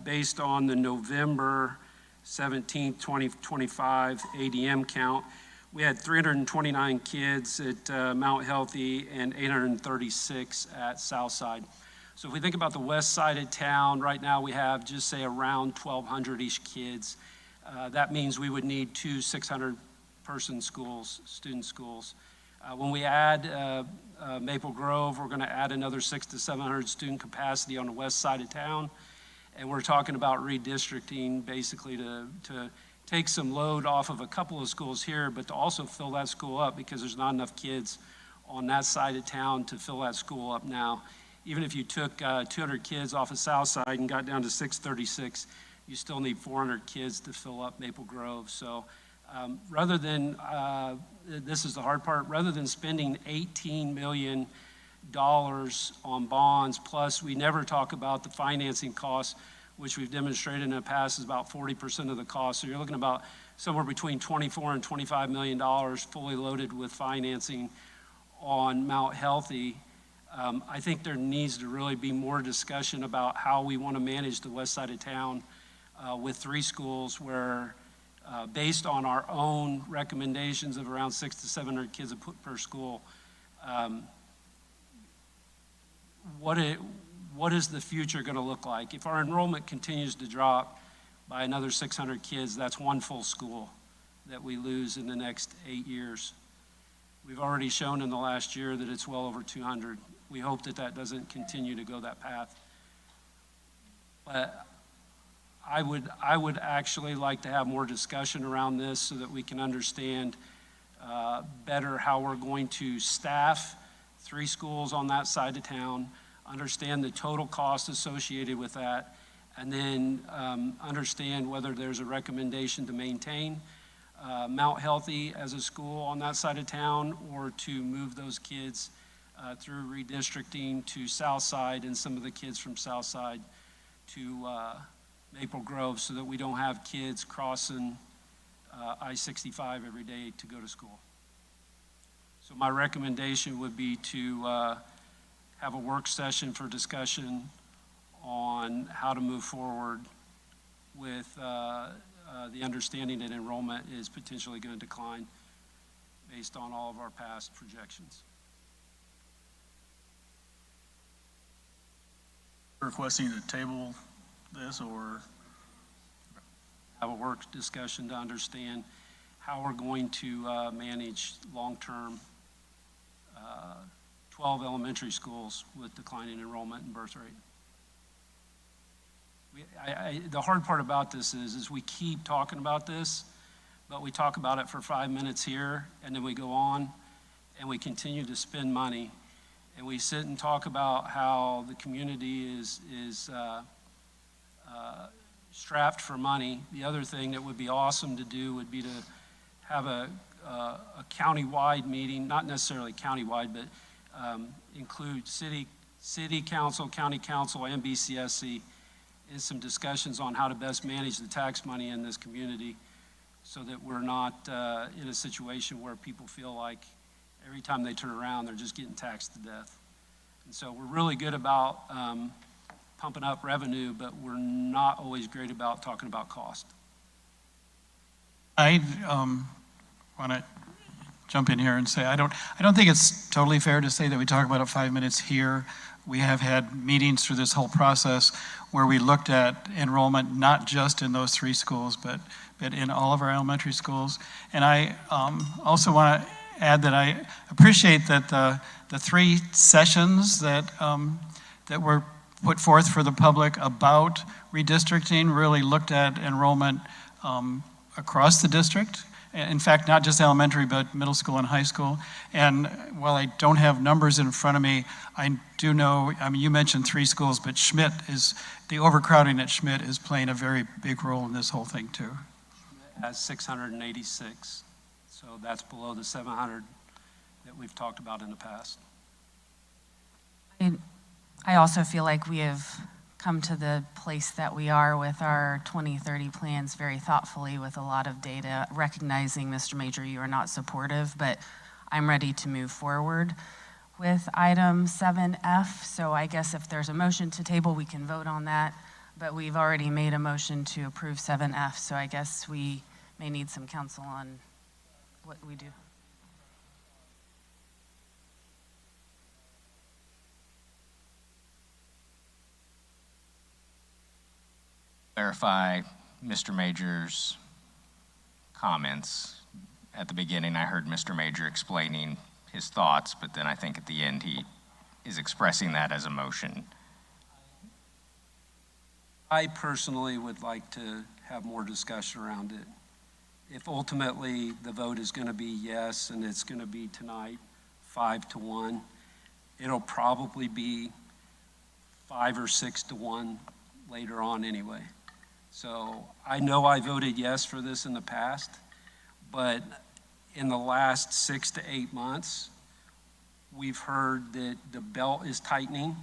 based on the November 17, 2025 ADM count, we had 329 kids at Mount Healthy and 836 at Southside. So if we think about the west side of town, right now we have just say around 1,200-ish kids. That means we would need two 600-person schools, student schools. When we add Maple Grove, we're going to add another 600 to 700 student capacity on the west side of town. And we're talking about redistricting basically to take some load off of a couple of schools here, but to also fill that school up because there's not enough kids on that side of town to fill that school up now. Even if you took 200 kids off of South Side and got down to 636, you still need 400 kids to fill up Maple Grove. So rather than, this is the hard part, rather than spending $18 million on bonds, plus we never talk about the financing costs, which we've demonstrated in the past is about 40% of the cost. So you're looking about somewhere between $24 and $25 million fully loaded with financing on Mount Healthy. I think there needs to really be more discussion about how we want to manage the west side of town with 3 schools where based on our own recommendations of around 600 to 700 kids per school, what is the future going to look like? If our enrollment continues to drop by another 600 kids, that's 1 full school that we lose in the next 8 years. We've already shown in the last year that it's well over 200. We hope that that doesn't continue to go that path. But I would actually like to have more discussion around this so that we can understand better how we're going to staff 3 schools on that side of town, understand the total cost associated with that, and then understand whether there's a recommendation to maintain Mount Healthy as a school on that side of town or to move those kids through redistricting to Southside and some of the kids from Southside to Maple Grove so that we don't have kids crossing I-65 every day to go to school. So my recommendation would be to have a work session for discussion on how to move forward with the understanding that enrollment is potentially going to decline based on all of our past projections. Requesting to table this or have a work discussion to understand how we're going to manage long-term 12 elementary schools with declining enrollment and birth rate. The hard part about this is we keep talking about this, but we talk about it for 5 minutes here, and then we go on, and we continue to spend money, and we sit and talk about how the community is strapped for money. The other thing that would be awesome to do would be to have a county-wide meeting, not necessarily county-wide, but include city council, county council, and BCSC in some discussions on how to best manage the tax money in this community so that we're not in a situation where people feel like every time they turn around, they're just getting taxed to death. And so we're really good about pumping up revenue, but we're not always great about talking about cost. I want to jump in here and say I don't think it's totally fair to say that we talk about it 5 minutes here. We have had meetings through this whole process where we looked at enrollment not just in those 3 schools, but in all of our elementary schools. And I also want to add that I appreciate that the 3 sessions that were put forth for the public about redistricting really looked at enrollment across the district. In fact, not just elementary, but middle school and high school. And while I don't have numbers in front of me, I do know, I mean, you mentioned 3 schools, but the overcrowding at Schmidt is playing a very big role in this whole thing too. Has 686, so that's below the 700 that we've talked about in the past. I also feel like we have come to the place that we are with our 2030 plans very thoughtfully with a lot of data, recognizing, Mr. Major, you are not supportive, but I'm ready to move forward with item 7F. So I guess if there's a motion to table, we can vote on that, but we've already made a motion to approve 7F, so I guess we may need some counsel on what we do. Clarify Mr. Major's comments. At the beginning, I heard Mr. Major explaining his thoughts, but then I think at the end he is expressing that as a motion. I personally would like to have more discussion around it. If ultimately the vote is going to be yes, and it's going to be tonight 5-1, it'll probably be 5 or 6-1 later on anyway. So I know I voted yes for this in the past, but in the last 6 to 8 months, we've heard that the belt is tightening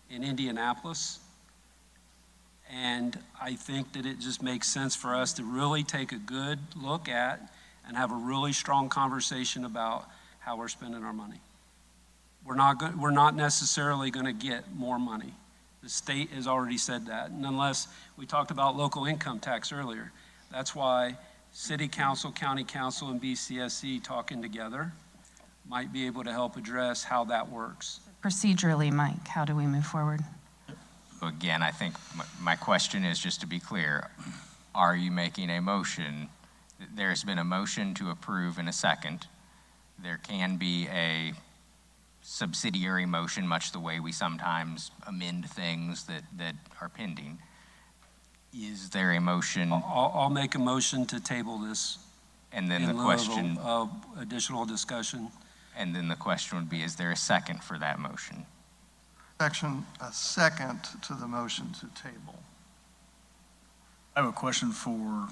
in Indianapolis. And I think that it just makes sense for us to really take a good look at and have a really strong conversation about how we're spending our money. We're not necessarily going to get more money. The state has already said that. And unless we talked about local income tax earlier, that's why City Council, County Council, and BCSC talking together might be able to help address how that works. Procedurally, Mike, how do we move forward? Again, I think my question is, just to be clear, are you making a motion? There's been a motion to approve in a second. There can be a subsidiary motion, much the way we sometimes amend things that are pending. Is there a motion? I'll make a motion to table this. And then in the lieu question. of additional discussion. And then the question would be, is there a second for that motion? A second to the motion to table. I have a question for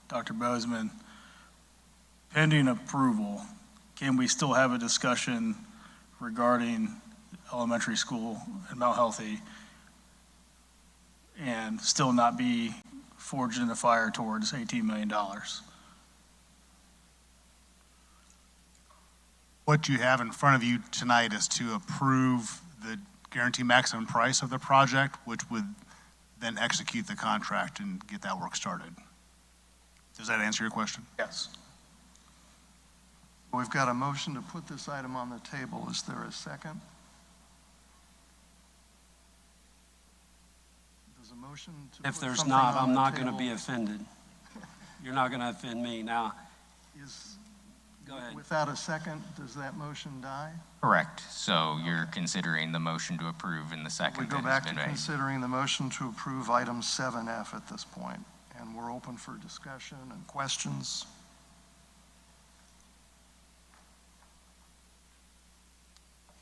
Dr. Bozeman. Pending approval, can we still have a discussion regarding elementary school and Mount Healthy and still not be forged in the fire towards $18 million? What you have in front of you tonight is to approve the guaranteed maximum price of the project, which would then execute the contract and get that work started. Does that answer your question? Yes. We've got a motion to put this item on the table. Is there a second? There's a motion to If put there's something not, on I'm the not going to table. be offended. You're not going to offend me. Now, go ahead. Without a second, does that motion die? Correct. So you're considering the motion to approve in the second We go that back has to been made. considering the motion to approve item 7F at this point, and we're open for discussion and questions.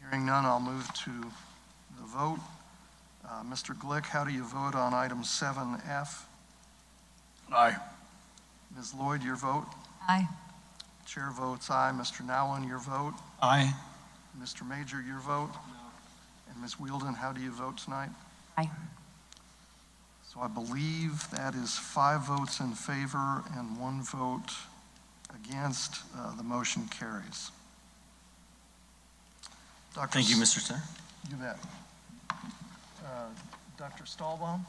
Hearing none, I'll move to the vote. Mr. Glick, how do you vote on item 7F? Aye. Ms. Lloyd, your vote? Aye. Chair votes aye. Mr. Nowlin, your vote? Aye. Mr. Major, your vote? And Ms. Wielden, how do you vote tonight? Aye. So I believe that is 5 votes in favor and 1 vote against. The motion carries. Thank you, Mr. Chair. You bet. Dr. Stahlbaum?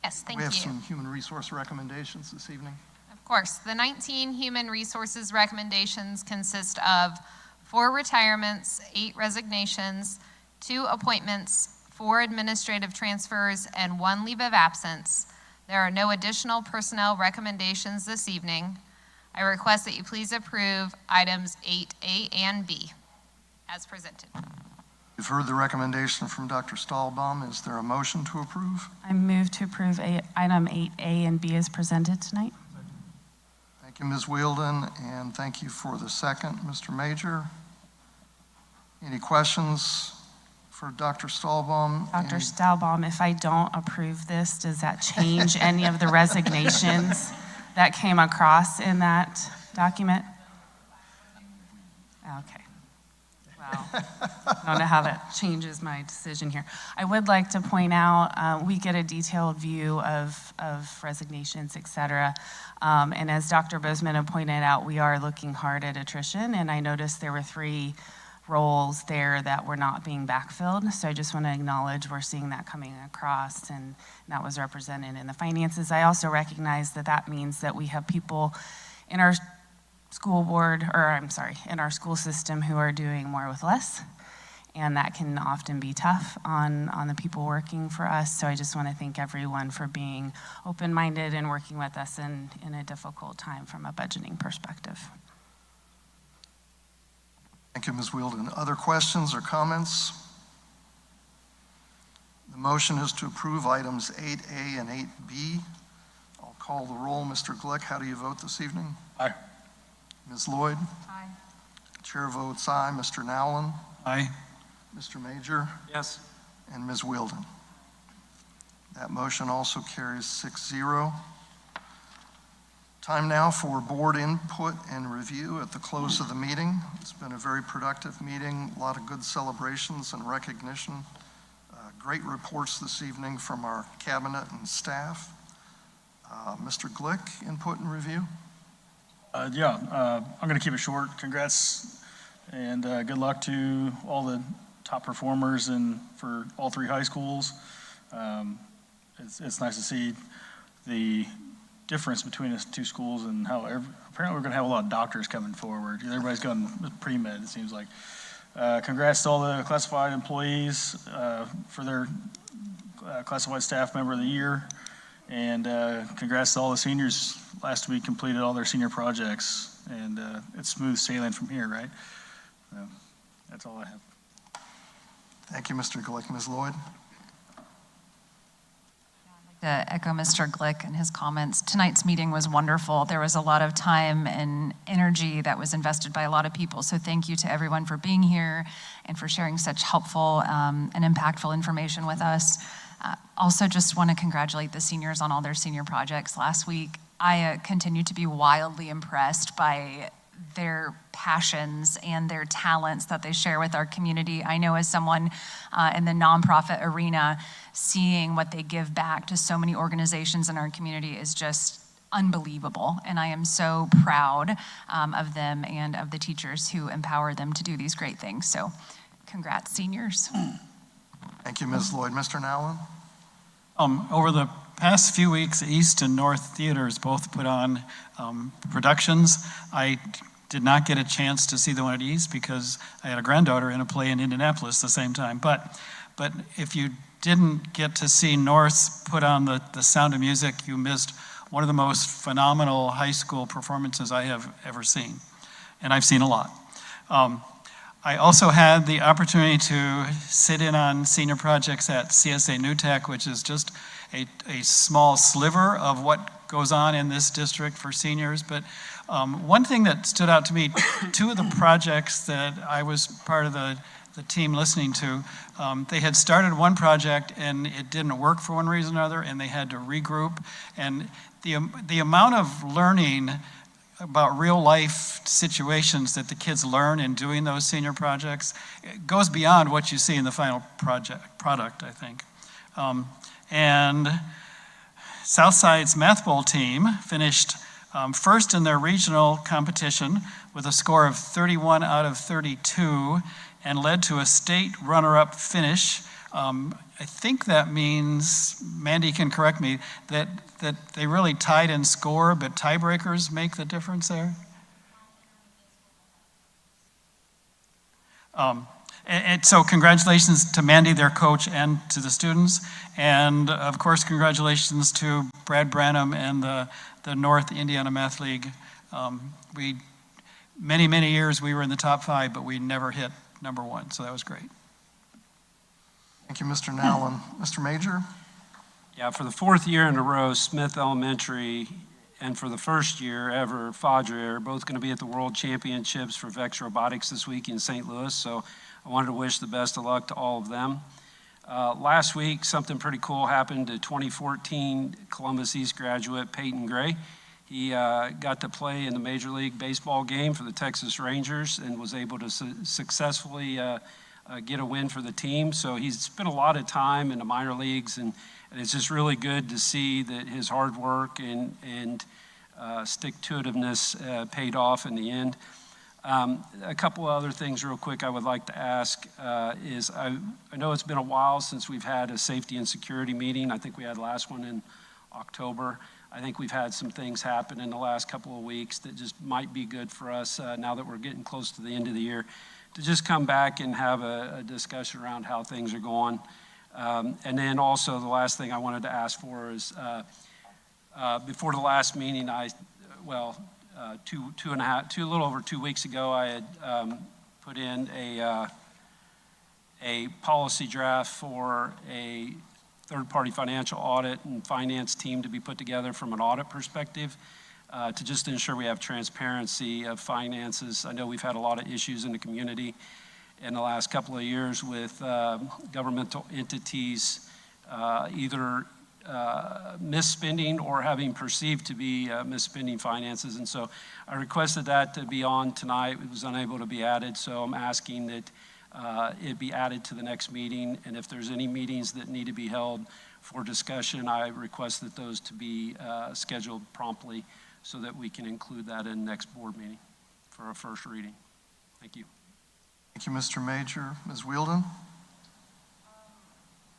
Yes, thank We have you. some human resource recommendations this evening. Of course, the 19 human resources recommendations consist of 4 retirements, 8 resignations, 2 appointments, 4 administrative transfers, and 1 leave of absence. There are no additional personnel recommendations this evening. I request that you please approve items 8A and B as presented. You've heard the recommendation from Dr. Stahlbaum. Is there a motion to approve? I move to approve item 8A and B as presented tonight. Thank you, Ms. Wielden, and thank you for the second, Mr. Major. Any questions for Dr. Stahlbaum? Dr. Stahlbaum, if I don't approve this, does that change any of the resignations that came across in that document? Okay. Wow. I don't know how that changes my decision here. I would like to point out, we get a detailed view of resignations, et cetera. And as Dr. Bozeman had pointed out, we are looking hard at attrition, and I noticed there were 3 roles there that were not being backfilled. So I just want to acknowledge we're seeing that coming across, and that was represented in the finances. I also recognize that that means that we have people in our school board, or I'm sorry, in our school system who are doing more with less. And that can often be tough on the people working for us. So I just want to thank everyone for being open-minded and working with us in a difficult time from a budgeting perspective. Thank you, Ms. Wielden. Other questions or comments? The motion is to approve items 8A and 8B. I'll call the roll. Mr. Glick, how do you vote this evening? Aye. Ms. Lloyd? Aye. Chair votes aye. Mr. Nowlin? Aye. Mr. Major? Yes. And Ms. Wielden. That motion also carries 6-0. Time now for board input and review at the close of the meeting. It's been a very productive meeting, a lot of good celebrations and recognition. Great reports this evening from our cabinet and staff. Mr. Glick, input and review. I'm going to keep it short. Congrats and good luck to all the top performers and for all three high schools. It's nice to see the difference between the two schools and how apparently we're going to have a lot of doctors coming forward. Everybody's going pre-med, it seems like. Congrats to all the classified employees for their classified staff member of the year. And congrats to all the seniors. Last week completed all their senior projects. And it's smooth sailing from here, right? That's all I have. Thank you, Mr. Glick. Ms. Lloyd? To echo Mr. Glick and his comments. Tonight's meeting was wonderful. There was a lot of time and energy that was invested by a lot of people. So thank you to everyone for being here and for sharing such helpful and impactful information with us. Also just want to congratulate the seniors on all their senior projects last week. I continue to be wildly impressed by their passions and their talents that they share with our community. I know as someone in the nonprofit arena, seeing what they give back to so many organizations in our community is just unbelievable. And I am so proud of them and of the teachers who empower them to do these great things. So congrats, seniors. Thank you, Ms. Lloyd. Mr. Nowlin? Over the past few weeks, East and North Theaters both put on productions. I did not get a chance to see the one at East because I had a granddaughter in a play in Indianapolis the same time. But if you didn't get to see North put on the Sound of Music, you missed one of the most phenomenal high school performances I have ever seen. And I've seen a lot. I also had the opportunity to sit in on senior projects at CSA New Tech, which is just a small sliver of what goes on in this district for seniors. But one thing that stood out to me, two of the projects that I was part of the team listening to, they had started one project and it didn't work for one reason or another, and they had to regroup. And the amount of learning about real life situations that the kids learn in doing those senior projects, it goes beyond what you see in the final product, I think. And Southside's Math Bowl team finished first in their regional competition with a score of 31 out of 32 and led to a state runner-up finish. I think that means, Mandy can correct me, that they really tied in score, but tiebreakers make the difference there? And so congratulations to Mandy, their coach, and to the students. And of course, congratulations to Brad Branham and the North Indiana Math League. Many years we were in the top 5, but we never hit number 1, so that was great. Thank you, Mr. Nowlin. Mr. Major? Yeah, for the 4th year in a row, Smith Elementary, and for the first year ever, Fadre, are both going to be at the World Championships for Vex Robotics this week in St. Louis, so I wanted to wish the best of luck to all of them. Last week, something pretty cool happened to 2014 Columbus East graduate Peyton Gray. He got to play in the Major League Baseball game for the Texas Rangers and was able to successfully get a win for the team. So he's spent a lot of time in the minor leagues, and it's just really good to see that his hard work and stick-to-itiveness paid off in the end. A couple of other things real quick I would like to ask is I know it's been a while since we've had a safety and security meeting. I think we had the last one in October. I think we've had some things happen in the last couple of weeks that just might be good for us now that we're getting close to the end of the year, to just come back and have a discussion around how things are going. And then also the last thing I wanted to ask for is before the last meeting, a little over 2 weeks ago, I had put in a policy draft for a third-party financial audit and finance team to be put together from an audit perspective to just ensure we have transparency of finances. I know we've had a lot of issues in the community in the last couple of years with governmental entities either misspending or having perceived to be misspending finances. And so I requested that to be on tonight. It was unable to be added, so I'm asking that it be added to the next meeting. And if there's any meetings that need to be held for discussion, I request that those to be scheduled promptly so that we can include that in the next board meeting for a first reading. Thank you. Thank you, Mr. Major. Ms. Wielden?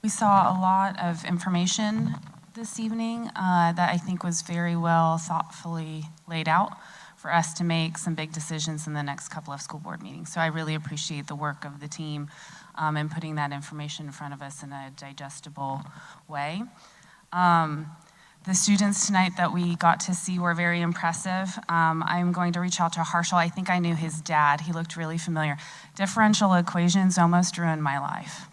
We saw a lot of information this evening that I think was very well thoughtfully laid out for us to make some big decisions in the next couple of school board meetings. So I really appreciate the work of the team in putting that information in front of us in a digestible way. The students tonight that we got to see were very impressive. I'm going to reach out to Harshal. I think I knew his dad. He looked really familiar. Differential equations almost ruined my life.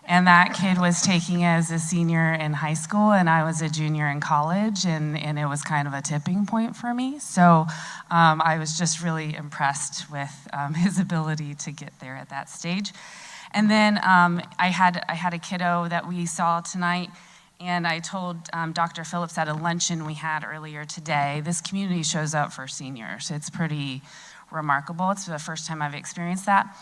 And that kid was taking it as a senior in high school, and I was a junior in college, and it was kind of a tipping point for me. So I was just really impressed with his ability to get there at that stage. And then I had a kiddo that we saw tonight, and I told Dr. Phillips at a luncheon we had earlier today, this community shows up for seniors. It's pretty remarkable. It's the first time I've experienced that.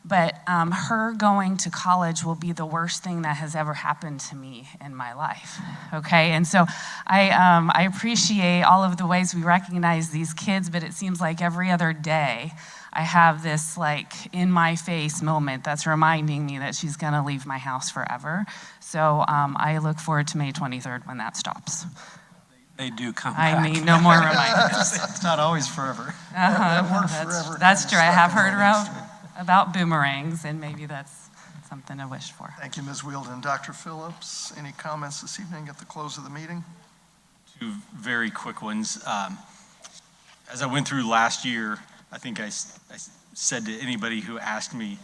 But her going to college will be the worst thing that has ever happened to me in my life, okay? And so I appreciate all of the ways we recognize these kids, but it seems like every other day I have this like in my face moment that's reminding me that she's gonna leave my house forever. So I look forward to May 23rd when that stops. They do come back. I mean, no more reminders. It's not always forever. That's true. I have heard about boomerangs, and maybe that's something to wish for. Thank you, Ms. Wielden. Dr. Phillips, any comments this evening at the close of the meeting? Two very quick ones. As I went through last year, I think I said to anybody who asked me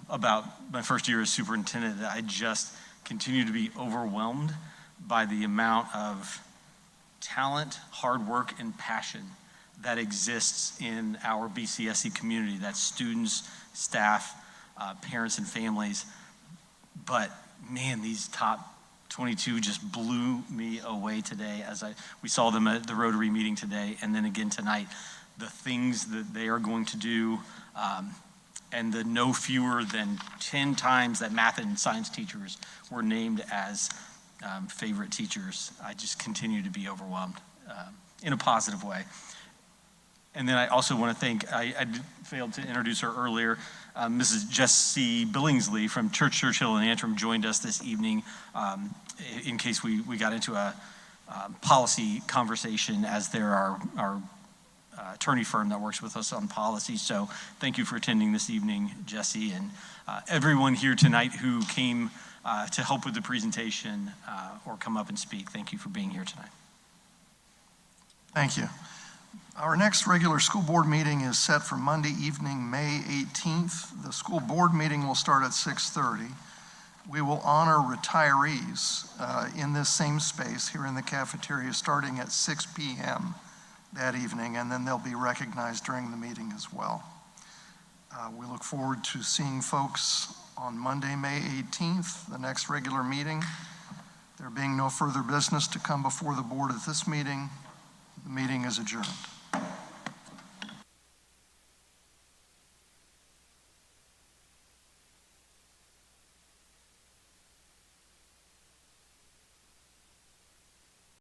about my first year as superintendent that I just continue to be overwhelmed by the amount of talent, hard work, and passion that exists in our BCSE community. That's students, staff, parents, and families. But man, these top 22 just blew me away today as we saw them at the Rotary meeting today, and then again tonight. The things that they are going to do, and the no fewer than 10 times that math and science teachers were named as favorite teachers. I just continue to be overwhelmed in a positive way. And then I also want to thank, I failed to introduce her earlier, Mrs. Jessie Billingsley from Churchill and Antrim joined us this evening in case we got into a policy conversation, as they're our attorney firm that works with us on policy. So thank you for attending this evening, Jessie, and everyone here tonight who came to help with the presentation or come up and speak. Thank you for being here tonight. Thank you. Our next regular school board meeting is set for Monday evening, May 18th. The school board meeting will start at 6:30. We will honor retirees in this same space here in the cafeteria starting at 6 p.m. that evening, and then they'll be recognized during the meeting as well. We look forward to seeing folks on Monday, May 18th, the next regular meeting. There being no further business to come before the board at this meeting, the meeting is adjourned.